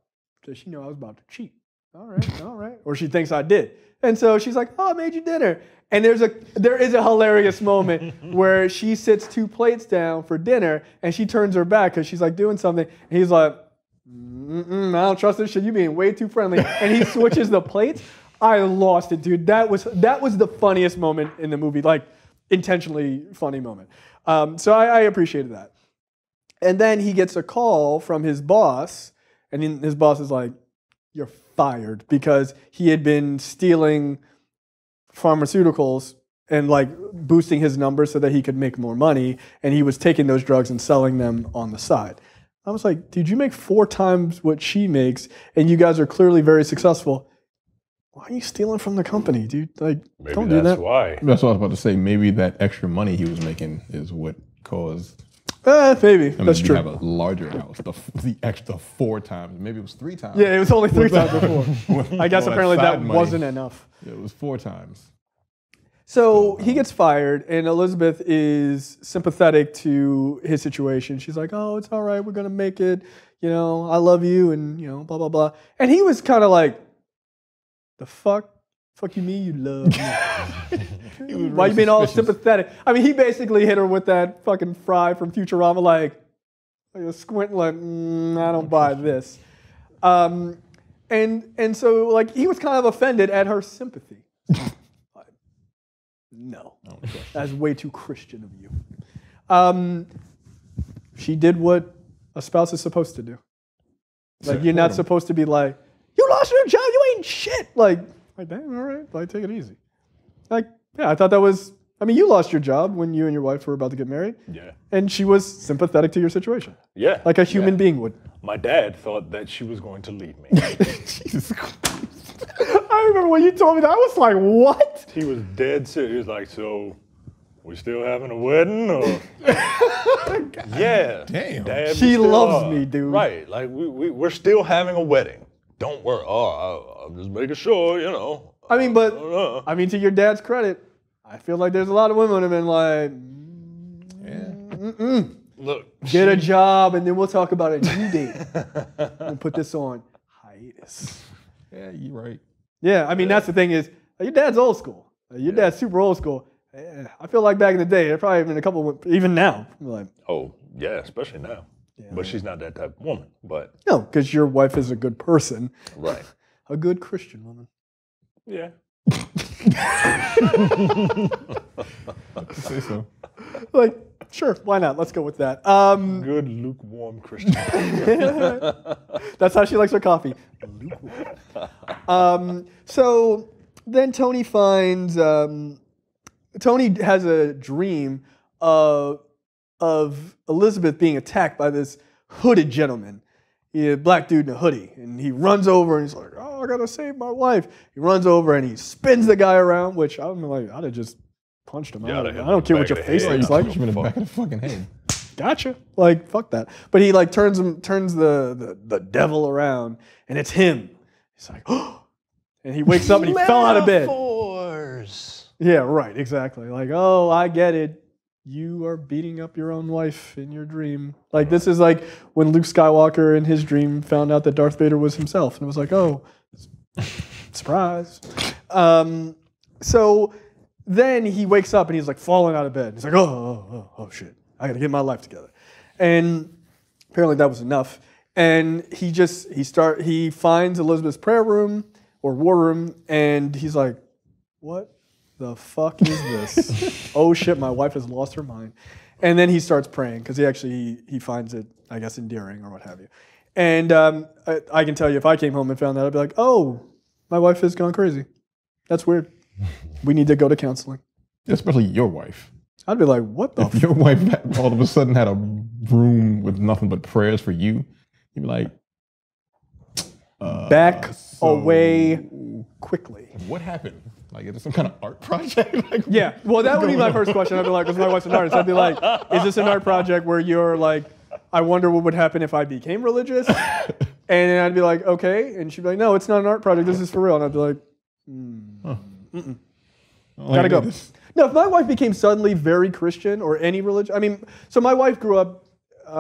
does she know I was about to cheat? All right. Or she thinks I did. And so she's like, oh, I made you dinner. And there is a hilarious moment where she sits 2 plates down for dinner and she turns her back because she's like doing something. And he's like, I don't trust this shit. You being way too friendly. And he switches the plates. I lost it, dude. That was the funniest moment in the movie, like intentionally funny moment. So I appreciated that. And then he gets a call from his boss, and his boss is like, you're fired, because he had been stealing pharmaceuticals and like boosting his numbers so that he could make more money, and he was taking those drugs and selling them on the side. I was like, dude, you make 4 times what she makes, and you guys are clearly very successful. why are you stealing from the company, dude? Like, Maybe don't do that. that's why. That's what I was about to say. Maybe that extra money he was making is what caused. Maybe. I mean, That's you true. have a larger house, the extra 4 times. Maybe it was 3 times. Yeah, it was only 3 times before. I guess apparently that wasn't enough. It was 4 times. So he gets fired, and Elizabeth is sympathetic to his situation. She's like, "Oh, it's all right. We're gonna make it. You know, I love you, and you know, blah blah blah." And he was kind of like, "The fuck you mean you love me? Why you being all sympathetic?" I mean, he basically hit her with that fucking Fry from Futurama, like squinting, like, "I don't buy this." And so like he was kind of offended at her sympathy. No, that's way too Christian of you. She did what a spouse is supposed to do. Like, you're not supposed to be like, "You lost your job, you ain't shit." Like damn, all right, like, take it easy. Like, yeah, I thought that was, I mean, you lost your job when you and your wife were about to get married. Yeah. And she was sympathetic to your situation. Yeah. Like a human being would. My dad thought that she was going to leave me. Jesus Christ. I remember when you told me that, I was like, what? He was dead serious. He was like, "So, we still having a wedding?" Or yeah. Damn. Dad, She we still loves are. me, dude. Right. Like, we're still having a wedding. Don't worry. Oh, I'm just making sure, you know. I mean, but, I mean, to your dad's credit, I feel like there's a lot of women who have been like, Look. get a job and then we'll talk about it new date. We'll put this on hiatus. Yeah, you're right. Yeah, I mean, that's the thing is, your dad's old school. Your dad's super old school. I feel like back in the day, there probably been a couple, even now. Like, Oh, yeah, especially now. But she's not that type of woman. But no, because your wife is a good person. right. A good Christian woman. Yeah. Say so. Like, sure, why not? Let's go with that. Good lukewarm Christian. That's how she likes her coffee. Lukewarm. So then Tony finds, Tony has a dream of Elizabeth being attacked by this hooded gentleman. A black dude in a hoodie. And he runs over and he's like, "Oh, I gotta save my wife." He runs over and he spins the guy around, which I'm like, I'd have just punched him. I don't care what your face looks like. Punch him in the back of the fucking head. Gotcha. Like, fuck that. But he like turns the devil around and it's him. He's like, "Oh," and he wakes up and he fell out of bed. Yeah, right, exactly. Like, "Oh, I get it. You are beating up your own wife in your dream." Like, this is like when Luke Skywalker in his dream found out that Darth Vader was himself. And it was like, oh, surprise. So then he wakes up and he's like falling out of bed. He's like, oh, shit. I got to get my life together. And apparently that was enough. And he finds Elizabeth's prayer room or war room. And he's like, "What the fuck is this?" Oh shit, my wife has lost her mind. And then he starts praying because he finds it, I guess, endearing or what have you. And I can tell you, if I came home and found that, I'd be like, "Oh, my wife has gone crazy. That's weird. We need to go to counseling." Especially your wife. I'd be like, "What the?" If your wife all of a sudden had a room with nothing but prayers for you, you'd be like, back away quickly. What happened? Like, is it some kind of art project? Like, yeah, well, that would be my first question. I'd be like, because my wife's an artist, I'd be like, is this an art project where you're like, "I wonder what would happen if I became religious?" And then I'd be like, "Okay." And she'd be like, "No, it's not an art project. This is for real." And I'd be like, gotta go. No, if my wife became suddenly very Christian or any religion, I mean, so my wife grew up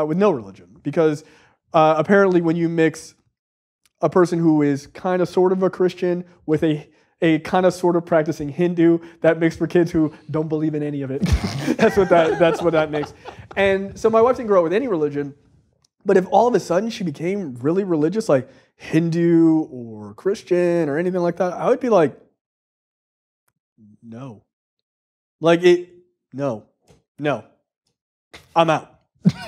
with no religion because apparently when you mix a person who is kind of sort of a Christian with a kind of sort of practicing Hindu, that makes for kids who don't believe in any of it. That's what that makes. And so my wife didn't grow up with any religion, but if all of a sudden she became really religious, like Hindu or Christian or anything like that, I would be like, no. Like no. I'm out.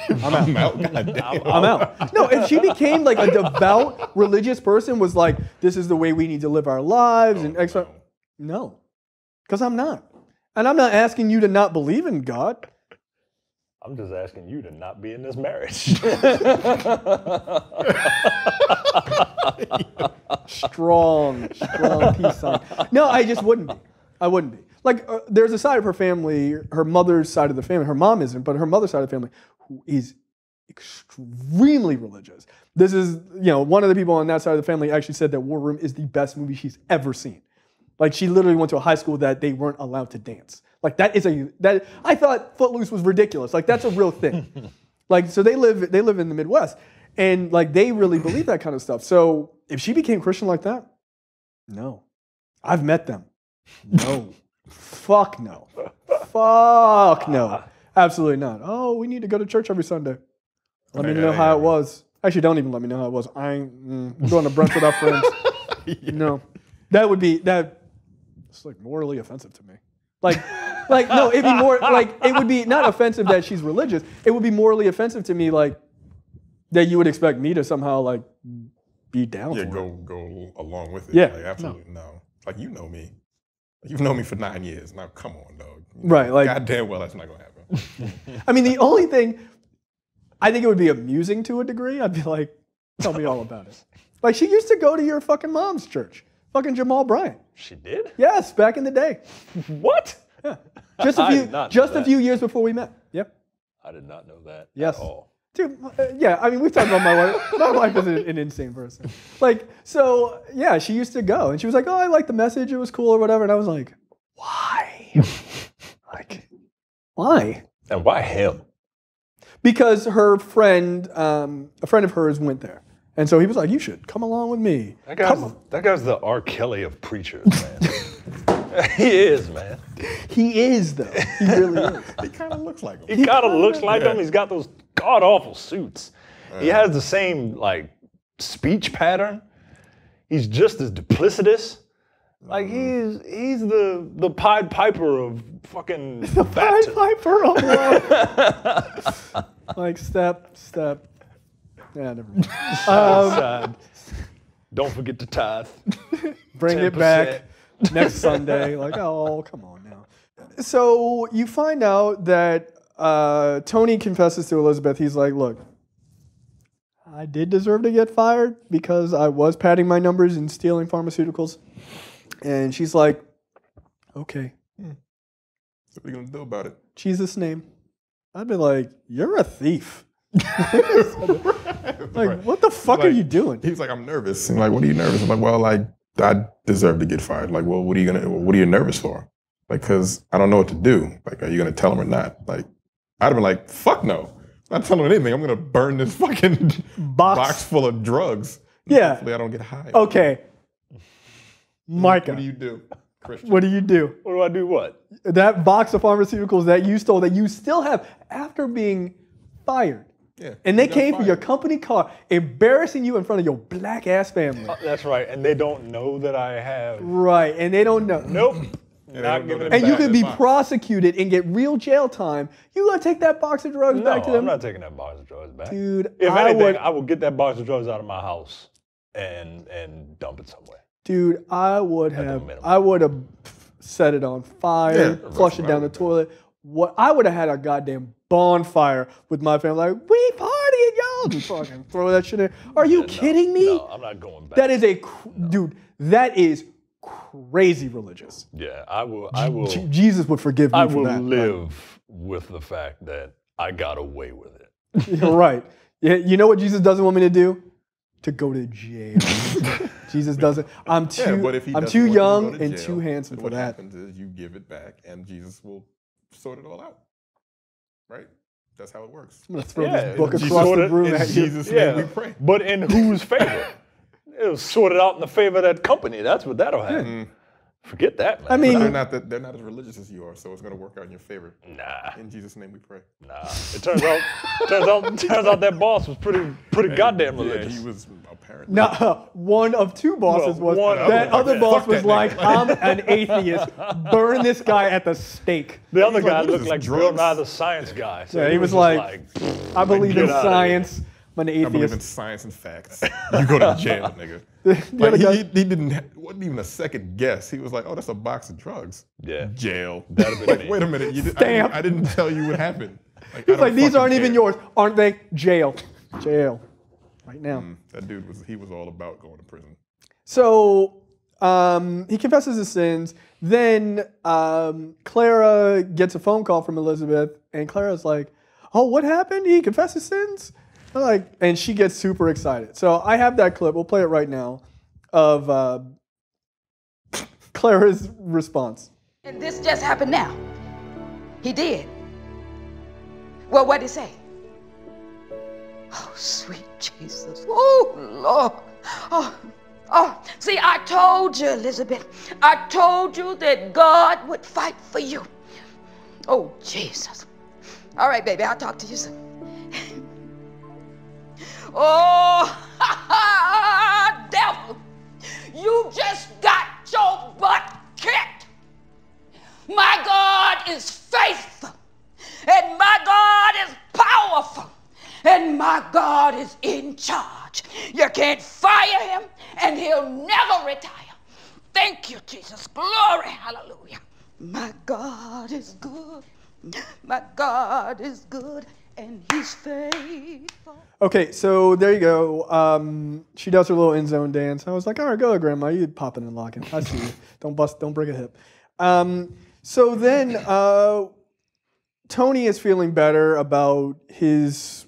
I'm out. No, if she became like a devout religious person, was like, "This is the way we need to live our lives," and extra. No, because I'm not. And I'm not asking you to not believe in God. I'm just asking you to not be in this marriage. Strong peace sign. No, I just wouldn't be. I wouldn't be. Like, there's a side of her family, her mother's side of the family, her mom isn't, but her mother's side of the family, who is extremely religious. This is, one of the people on that side of the family actually said that War Room is the best movie she's ever seen. Like, she literally went to a high school that they weren't allowed to dance. Like, I thought Footloose was ridiculous. Like, that's a real thing. Like, so they live in the Midwest, and like they really believe that kind of stuff. So if she became Christian like that, no. I've met them. No. Fuck no. Fuck no. Absolutely not. Oh, we need to go to church every Sunday. Let me know how it was. Actually, don't even let me know how it was. I'm going to brunch with our friends. No. It's like morally offensive to me. Like no, it'd be more like, it would be not offensive that she's religious. It would be morally offensive to me, like, that you would expect me to somehow like be down for it. Go along with it. Yeah. Like, absolutely no. Like, you know me. You've known me for 9 years. Now, come on, dog. Right. Like, goddamn well, that's not going to happen. I mean, the only thing, I think it would be amusing to a degree. I'd be like, tell me all about it. Like, she used to go to your fucking mom's church. Fucking Jamal Bryant. She did? Yes, back in the day. What? Yeah. Just a few years before we met. Yep. I did not know that yes. at all. Dude, yeah, I mean, we've talked about my wife. My wife is an insane person. Like, so, yeah, she used to go. And she was like, oh, I like the message. It was cool or whatever. And I was like, why? Like, why? And why him? Because her friend, a friend of hers went there. And so he was like, you should come along with me. That guy's the R. Kelly of preachers, man. He is, man. He is, though. He really is. He kind of looks like him. He kind of looks like him. He's got those god-awful suits. He has the same, like, speech pattern. He's just as duplicitous. Like, he's the Pied Piper of fucking the Pied Piper of love. Like, step. Yeah, never mind. Don't forget to tithe. Bring 10%. It back next Sunday. Like, oh, come on now. So you find out that Tony confesses to Elizabeth. He's like, look, I did deserve to get fired because I was padding my numbers and stealing pharmaceuticals. And she's like, okay. So what are you going to do about it? Jesus' name. I'd be like, you're a thief. Like, what the fuck are you doing? He was like, I'm nervous. I'm like, what are you nervous? I'm like, well, like, I deserve to get fired. Like, well, what are you nervous for? Like, because I don't know what to do. Like, are you going to tell him or not? Like, I'd have been like, fuck no. I'm not telling him anything. I'm going to burn this fucking box full of drugs. Yeah. Hopefully I don't get high. Okay. Micah. What do you do, Christian? What do you do? What do I do what? That box of pharmaceuticals that you stole, that you still have after being fired. Yeah, and they came for your company car, embarrassing you in front of your black ass family. That's right, and they don't know that I have. Right, and they don't know. Nope. Not giving it and back. you could be prosecuted and get real jail time. You gonna take that box of drugs back to them? I'm not taking that box of drugs back. Dude, if anything, I will get that box of drugs out of my house and dump it somewhere. Dude, I would have set it on fire, flushed it down the toilet. I would have had a goddamn bonfire with my family. Like, we partying, y'all. Just fucking throw that shit in. Are you kidding me? No, I'm not going back. That is dude. That is crazy religious. Yeah, I will. Jesus would forgive me for that. I will live with the fact that I got away with it. You're right. Yeah, you know what Jesus doesn't want me to do? To go to jail. Jesus doesn't. I'm too young and too handsome for that. What happens is you give it back, and Jesus will sort it all out. Right? That's how it works. I'm gonna throw this book across the room at you. Jesus' name we pray. But in whose favor? It'll sort it out in the favor of that company. That's what that'll happen. Forget that, man. I mean, they're not as religious as you are, so it's going to work out in your favor. Nah. In Jesus' name we pray. Nah. It turns out that boss was pretty goddamn religious. Yeah, he was apparently. No, one of two bosses was. That other boss was like, I'm an atheist. Burn this guy at the stake. The other guy looked like Bill Nye the Science Guy. So yeah, he was like, I believe in science. I'm an atheist. I believe in science and facts. You go to jail, nigga. Like, he wasn't even a second guess. He was like, oh, that's a box of drugs. Yeah. Jail. That'd have been me. Wait a minute. I didn't tell you what happened. He's like, these aren't even yours, aren't they? Jail. Jail. Right now. That dude was all about going to prison. So he confesses his sins. Then Clara gets a phone call from Elizabeth, and Clara's like, "Oh, what happened? He confessed his sins?" And she gets super excited. So I have that clip. We'll play it right now of Clara's response. And this just happened now. He did. Well, what'd he say? Oh, sweet Jesus. Oh, Lord. Oh, see, I told you, Elizabeth. I told you that God would fight for you. Oh, Jesus. All right, baby, I'll talk to you soon. Oh, devil, you just got your butt kicked. My God is faithful, and my God is powerful, and my God is in charge. You can't fire him, and he'll never retire. Thank you, Jesus. Glory, hallelujah. My God is good. My God is good, and he's faithful. Okay, so there you go. She does her little end zone dance. I was like, all right, go ahead, Grandma. You popping and locking. I see you. Don't break a hip. So then Tony is feeling better about his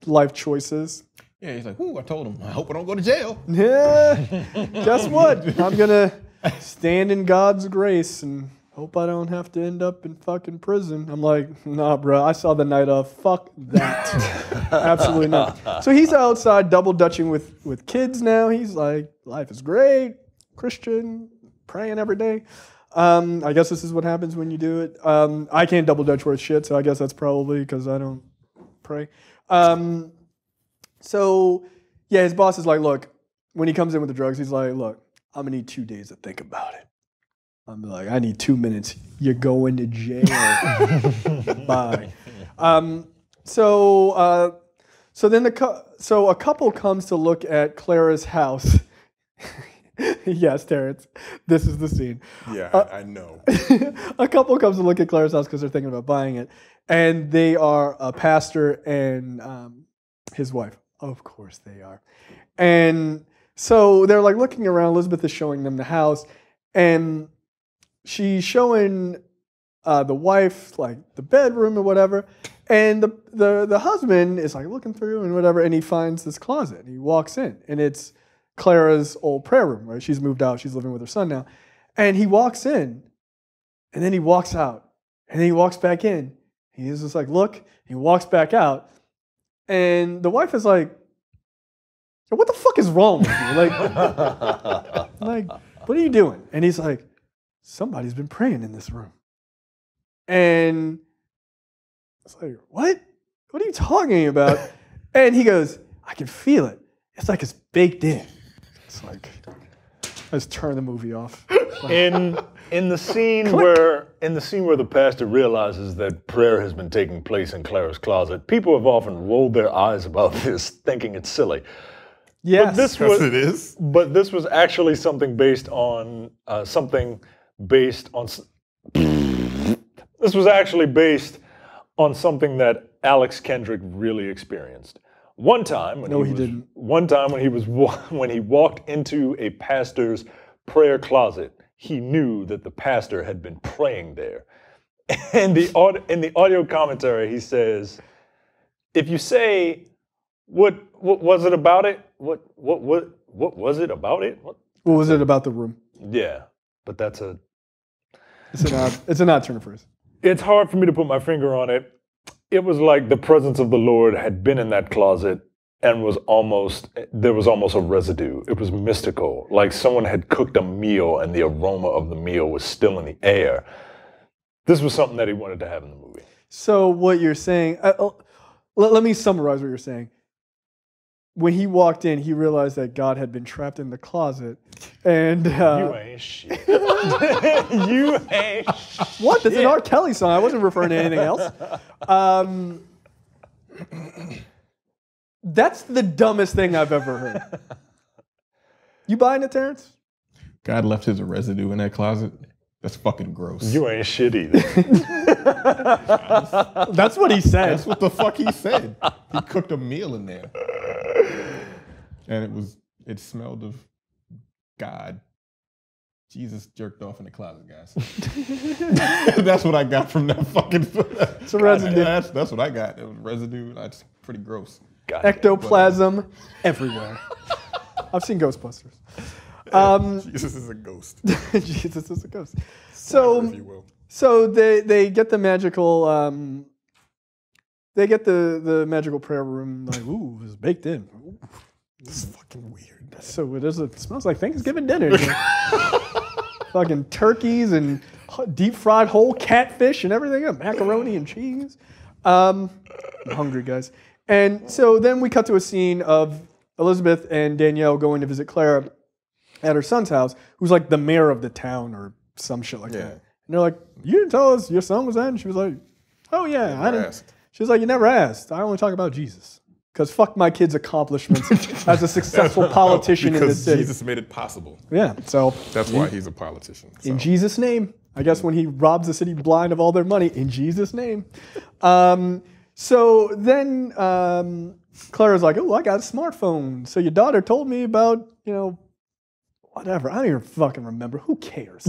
life choices. Yeah, he's like, "Ooh, I told him, I hope I don't go to jail." Yeah, guess what? I'm gonna stand in God's grace and hope I don't have to end up in fucking prison. I'm like, nah, bro, I saw the night of. Fuck that. Absolutely not. So he's outside double dutching with kids now. He's like, life is great, Christian, praying every day. I guess this is what happens when you do it. I can't double dutch worth shit, so I guess that's probably because I don't pray. So, yeah, his boss is like, look, when he comes in with the drugs, he's like, look, I'm going to need 2 days to think about it. I'm like, I need 2 minutes. You're going to jail. Bye. So then a couple comes to look at Clara's house. Yes, Terrence, this is the scene. Yeah, I know. A couple comes to look at Clara's house because they're thinking about buying it. And they are a pastor and his wife. Of course they are. And so they're like looking around. Elizabeth is showing them the house. And she's showing the wife like the bedroom or whatever. And the husband is like looking through and whatever. And he finds this closet. And he walks in. And it's Clara's old prayer room, right? She's moved out. She's living with her son now. And he walks in. And then he walks out. And then he walks back in. He's just like, look. He walks back out. And the wife is like, what the fuck is wrong with you? Like, what are you doing? And he's like, somebody's been praying in this room. And it's like, what? What are you talking about? And he goes, I can feel it. It's like it's baked in. It's like, let's turn the movie off. In the scene where the pastor realizes that prayer has been taking place in Clara's closet, people have often rolled their eyes about this, thinking it's silly. Yes, it is. But this was actually something based on something that Alex Kendrick really experienced. One time when he walked into a pastor's prayer closet, he knew that the pastor had been praying there. And in the audio commentary, he says, if you say, what was it about it? What was it about it? What was it about the room? Yeah, but it's an odd turn of phrase. It's hard for me to put my finger on it. It was like the presence of the Lord had been in that closet and there was almost a residue. It was mystical, like someone had cooked a meal and the aroma of the meal was still in the air. This was something that he wanted to have in the movie. So what you're saying, let me summarize what you're saying. When he walked in, he realized that God had been trapped in the closet. And you ain't shit. You ain't shit. What? That's an R. Kelly song. I wasn't referring to anything else. That's the dumbest thing I've ever heard. You buying it, Terrence? God left his residue in that closet. That's fucking gross. You ain't shit either. That's what he said. That's what the fuck he said. He cooked a meal in there. And it smelled of God. Jesus jerked off in the closet, guys. That's what I got from that fucking. It's a residue. That's what I got. It was residue. That's pretty gross. Ectoplasm everywhere. I've seen Ghostbusters. Jesus is a ghost. Jesus is a ghost. So, if you will. So they get the magical. They get the magical prayer room. Like, ooh, it's baked in. Ooh, this is fucking weird. So it smells like Thanksgiving dinner. Fucking turkeys and deep fried whole catfish and everything, macaroni and cheese. I'm hungry, guys. And so then we cut to a scene of Elizabeth and Danielle going to visit Clara at her son's house, who's like the mayor of the town or some shit like that. And they're like, "You didn't tell us your son was in?" She was like, "Oh yeah, I didn't." Asked. She was like, "You never asked. I only talk about Jesus." Because fuck my kid's accomplishments as a successful politician in the city. Jesus made it possible. Yeah, so that's why he's a politician. So. In Jesus' name, I guess when he robs the city blind of all their money, in Jesus' name. So then Clara's like, "Oh, I got a smartphone. So your daughter told me about, whatever. I don't even fucking remember. Who cares?"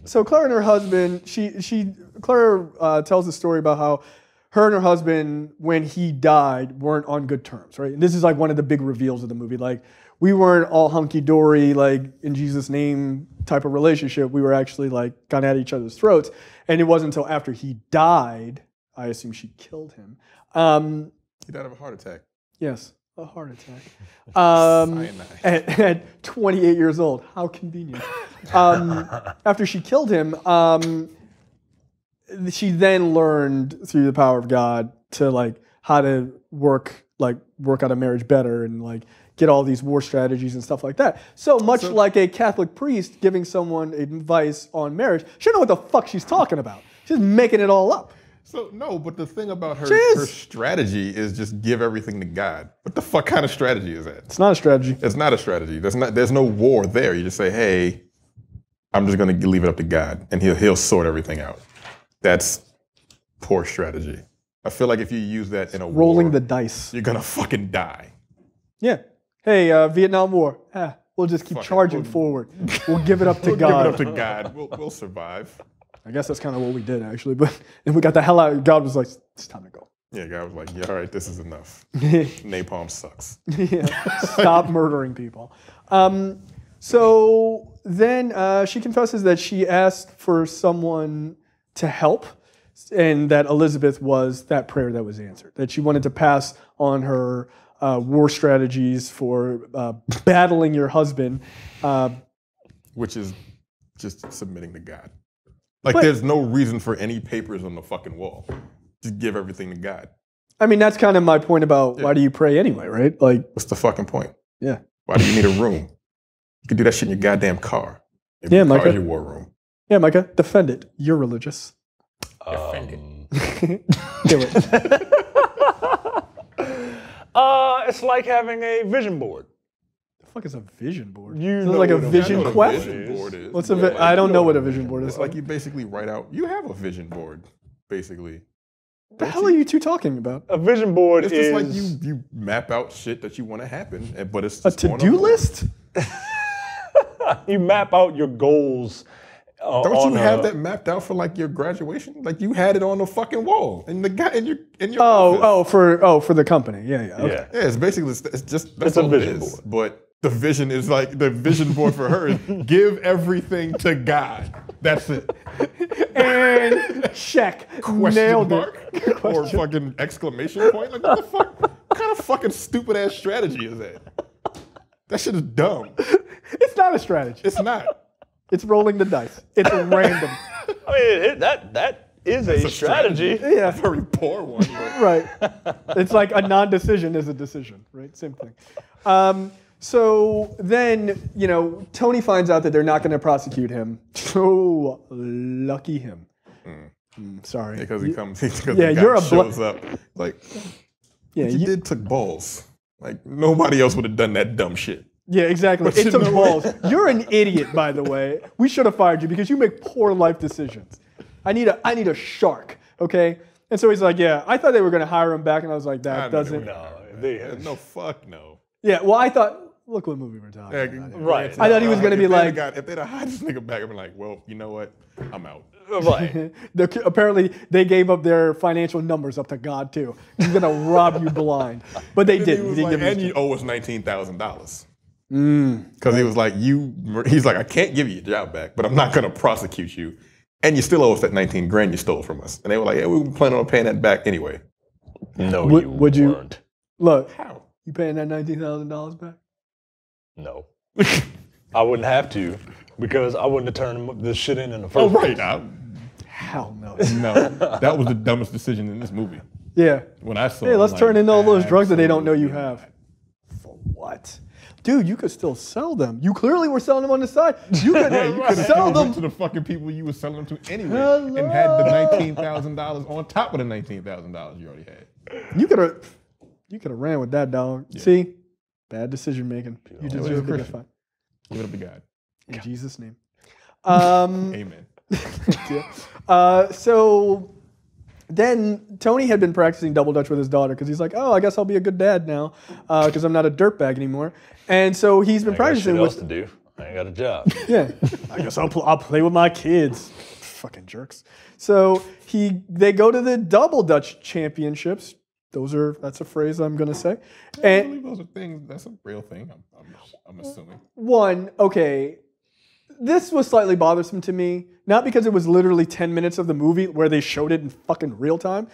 So Clara and her husband, Clara tells a story about how her and her husband, when he died, weren't on good terms, right? And this is like one of the big reveals of the movie. Like, we weren't all hunky-dory, like, in Jesus' name type of relationship. We were actually, like, kind of at each other's throats. And it wasn't until after he died, I assume she killed him. He died of a heart attack. Yes, a heart attack. At 28 years old. How convenient. After she killed him, she then learned through the power of God to like how to work out a marriage better and like get all these war strategies and stuff like that. So much like a Catholic priest giving someone advice on marriage, she don't know what the fuck she's talking about. She's making it all up. So no, but the thing about her strategy is just give everything to God. What the fuck kind of strategy is that? It's not a strategy. It's not a strategy. There's no war there. You just say, hey, I'm just gonna leave it up to God and he'll sort everything out. That's poor strategy. I feel like if you use that in a war, rolling the dice, you're gonna fucking die. Yeah. Hey, Vietnam War. We'll just keep charging forward. We'll give it up to God. Give it up to God. We'll survive. I guess that's kind of what we did, actually. But then we got the hell out. God was like, it's time to go. Yeah, God was like, yeah, all right, this is enough. Napalm sucks. Yeah. Stop murdering people. So then she confesses that she asked for someone to help, and that Elizabeth was that prayer that was answered. That she wanted to pass on her war strategies for battling your husband. Which is just submitting to God. Like, there's no reason for any papers on the fucking wall. Just give everything to God. I mean, that's kind of my point about why do you pray anyway, right? Like, what's the fucking point? Yeah. Why do you need a room? You can do that shit in your goddamn car. Maybe yeah, your Micah. Car is your war room. Yeah, Micah, defend it. You're religious. Defend it. Do it. It's like having a vision board. The fuck is a vision board? You is know it like a what vision quest? Vision board is. What's I don't know what a vision board is. It's like you basically write out. You have a vision board, basically. What the hell are you two talking about? A vision board is just like you map out shit that you want to happen, but it's just a to-do list. You map out your goals. Don't you have that mapped out for like your graduation? Like you had it on the fucking wall in the guy in your office. For the company. Yeah. Okay. Yeah, it's basically that's a all vision it is. board. But the vision is like the vision board for her is give everything to God. That's it. And check. Nailed mark it. Or fucking exclamation point. Like what the fuck? What kind of fucking stupid ass strategy is that? That shit is dumb. It's not a strategy. It's not. It's rolling the dice. It's random. I mean, that is a strategy. Yeah. A very poor one. Right. It's like a non-decision is a decision, right? Same thing. So then, Tony finds out that they're not going to prosecute him. So lucky him. Sorry. Because he comes. Because yeah, the guy shows up. Like, yeah, what you did took balls. Like nobody else would have done that dumb shit. Yeah, exactly. It took balls. You're an idiot, by the way. We should have fired you because you make poor life decisions. I need a shark, okay? And so he's like, yeah, I thought they were going to hire him back, and I was like, that doesn't. No, fuck no. Yeah, well, I thought, look what movie we're talking about. Right. I thought he was going to be like. If they'd have hired this nigga back, I'd be like, well, you know what? I'm out. Right. Apparently, they gave up their financial numbers up to God, too. He's going to rob you blind. But they didn't. And you owe us $19,000. Because he was like, he's like, I can't give you your job back, but I'm not going to prosecute you. And you still owe us that 19 grand you stole from us. And they were like, yeah, we were planning on paying that back anyway. No, would you weren't. Look, how? You paying that $19,000 back? No. I wouldn't have to because I wouldn't have turned this shit in the first place. Hell no. No, that was the dumbest decision in this movie. Yeah. When I saw hey, let's turn in all those drugs that they don't know you have. For what? Dude, you could still sell them. You clearly were selling them on the side. You could sell them to the fucking people you were selling them to anyway, and had the $19,000 on top of the $19,000 you already had. You could have ran with that, dog. Yeah. See, bad decision making. You deserve to get fined. Give it up to God. In Jesus' name. Amen. So then Tony had been practicing double dutch with his daughter because he's like, oh, I guess I'll be a good dad now because I'm not a dirtbag anymore. And so he's been practicing with. Else to do. I ain't got a job. Yeah, I guess I'll play with my kids. Fucking jerks. So they go to the double dutch championships. That's a phrase I'm gonna say. I believe those are things. That's a real thing. I'm assuming. Okay. This was slightly bothersome to me, not because it was literally 10 minutes of the movie where they showed it in fucking real time,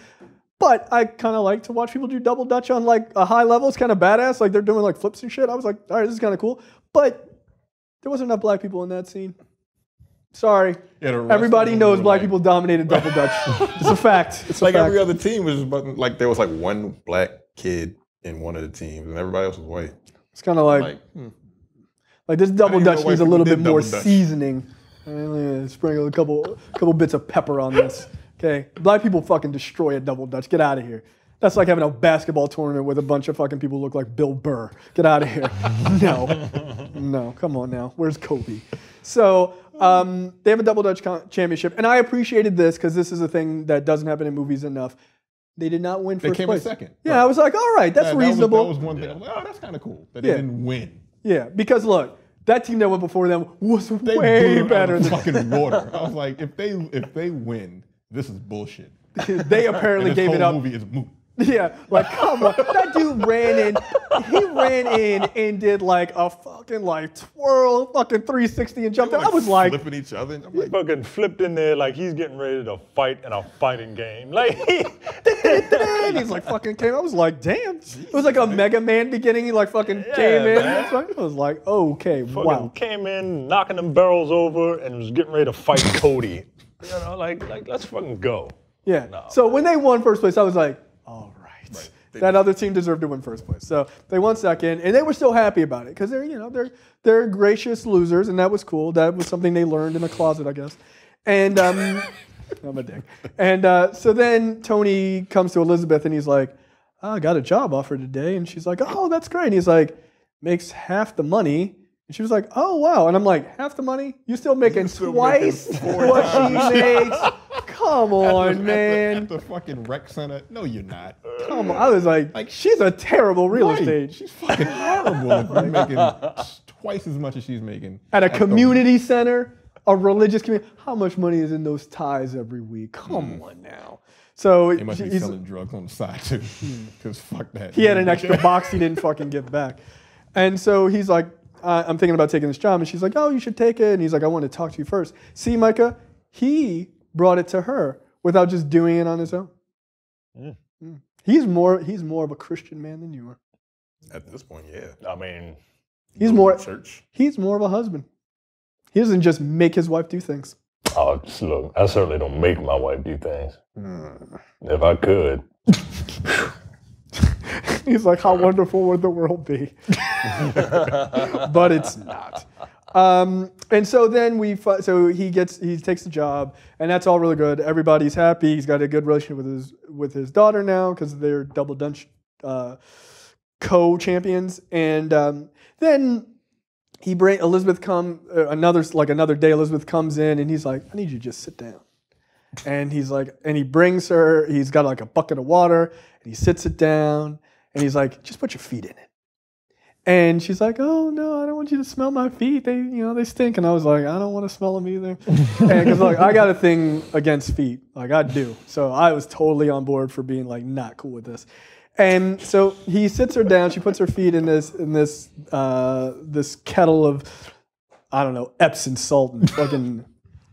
but I kind of like to watch people do double dutch on like a high level. It's kind of badass, like they're doing like flips and shit. I was like, all right, this is kind of cool, but there wasn't enough black people in that scene. Sorry. Yeah, everybody knows black people dominated double dutch. It's a fact. It's like every other team was just like there was like one black kid in one of the teams, and everybody else was white. It's kind of like this double dutch needs a little bit more seasoning. Sprinkle a couple bits of pepper on this. Okay, black people fucking destroy a double dutch. Get out of here. That's like having a basketball tournament with a bunch of fucking people who look like Bill Burr. Get out of here. No, come on now. Where's Kobe? So they have a double dutch championship, and I appreciated this because this is a thing that doesn't happen in movies enough. They did not win first place. They came in second. Yeah, right. I was like, all right, that's reasonable. That was one thing. I was like, oh, that's kind of cool. That they didn't win. Yeah, because look, that team that went before them was way better than fucking water. I was like, if they win, this is bullshit. They apparently gave it up. This whole movie is moot. Yeah, like come on. That dude ran in and did like a fucking like twirl, fucking 360 and jumped out. I was like flipping each other. He fucking flipped in there like he's getting ready to fight in a fighting game. Like he's like fucking came. I was like, damn. It was like a Mega Man beginning. He like fucking came in. I was like, okay, wow. Came in, knocking them barrels over, and was getting ready to fight Cody. You know, like let's fucking go. Yeah. No. So when they won first place, I was like, all right. That other team deserved to win first place. So they won second, and they were still happy about it because they're gracious losers, and that was cool. That was something they learned in a closet, I guess. And I'm a dick. And so then Tony comes to Elizabeth, and he's like, oh, I got a job offer today. And she's like, oh, that's great. And he's like, makes half the money. And she was like, oh, wow. And I'm like, half the money? You still making twice what she makes? Come on, man. At the fucking rec center? No, you're not. Come on. I was like she's a terrible real estate. She's fucking horrible if you're making twice as much as she's making. At a community center, a religious community. How much money is in those ties every week? Come on now. So he must be selling drugs on the side, too. Because fuck that. He had an extra box he didn't fucking give back. And so he's like, I'm thinking about taking this job. And she's like, oh, you should take it. And he's like, I want to talk to you first. See, Micah, he brought it to her without just doing it on his own. He's more of a Christian man than you are. At this point, yeah. I mean, he's more church. He's more of a husband. He doesn't just make his wife do things. Oh, look, I certainly don't make my wife do things. If I could. He's like, how wonderful would the world be? But it's not. And so then he takes the job, and that's all really good. Everybody's happy. He's got a good relationship with his daughter now because they're double dutch co-champions. And then Elizabeth another day. Elizabeth comes in and he's like, I need you to just sit down. And he's like, and he brings her. He's got like a bucket of water and he sits it down and he's like, just put your feet in it. And she's like, oh no, I don't want you to smell my feet. They stink. And I was like, I don't want to smell them either. Because like I got a thing against feet, like I do. So I was totally on board for being like not cool with this. And so he sits her down. She puts her feet in this kettle of, I don't know, Epsom salt and fucking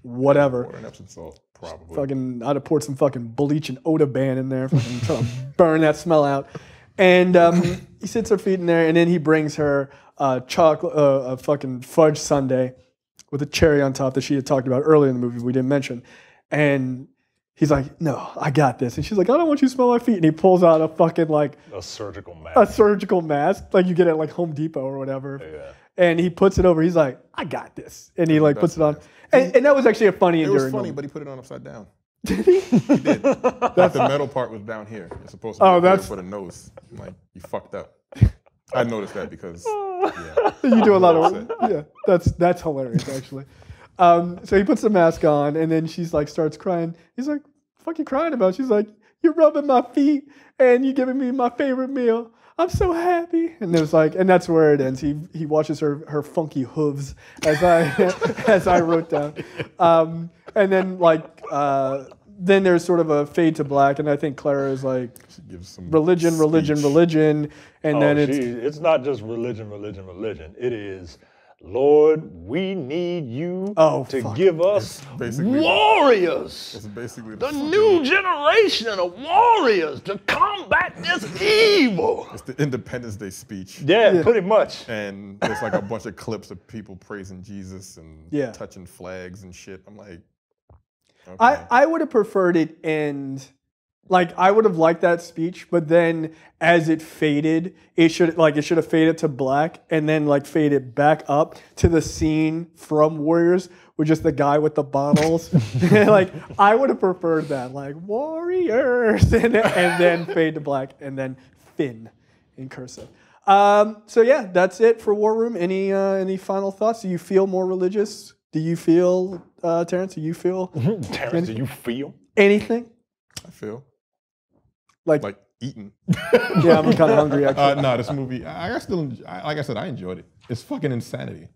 whatever. Water and Epsom salt, probably. Fucking, I'd have poured some fucking bleach and Odaban in there, fucking trying to burn that smell out. And he sits her feet in there, and then he brings her a fucking fudge sundae with a cherry on top that she had talked about earlier in the movie we didn't mention. And he's like, no, I got this. And she's like, I don't want you to smell my feet. And he pulls out a fucking like a surgical mask. A surgical mask, like you get at like Home Depot or whatever. Yeah. And he puts it over. He's like, I got this. And he like puts it on. And that was actually a funny enduring moment. It was funny, but he put it on upside down. Did he? He did. The metal part was down here. It's supposed to be for the nose. I'm like, you fucked up. I noticed that because you do a lot of that's hilarious actually. So he puts the mask on and then she's like starts crying. He's like, fuck you crying about? She's like, you're rubbing my feet and you're giving me my favorite meal. I'm so happy. And there's like, and that's where it ends. He watches her funky hooves as I wrote down. And then like then there's sort of a fade to black, and I think Clara is like religion, and then it's not just religion. It is, Lord, we need you to give us warriors. It's basically the new generation of warriors to combat this evil. It's the Independence Day speech. Yeah, pretty much. And there's like a bunch of clips of people praising Jesus and touching flags and shit. I'm like, okay. I would have preferred it end. Like I would have liked that speech, but then as it faded, it should have faded to black and then like faded back up to the scene from Warriors with just the guy with the bottles. Like I would have preferred that, like Warriors, and then fade to black and then Finn in cursive. So yeah, that's it for War Room. Any final thoughts? Do you feel more religious? Do you feel, Terrence? Do you feel? Terrence, do you feel anything? I feel. Like eating. Yeah, I'm kind of hungry actually. No, this movie, like I said, I enjoyed it. It's fucking insanity.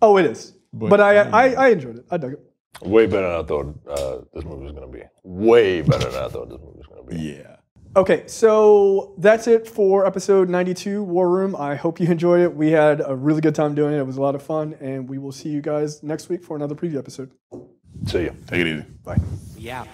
Oh, it is. But I enjoyed it. I dug it. Way better than I thought this movie was going to be. Way better than I thought this movie was going to be. Yeah. Okay, so that's it for episode 92, War Room. I hope you enjoyed it. We had a really good time doing it. It was a lot of fun, and we will see you guys next week for another preview episode. See you. Take it easy. Bye. We out.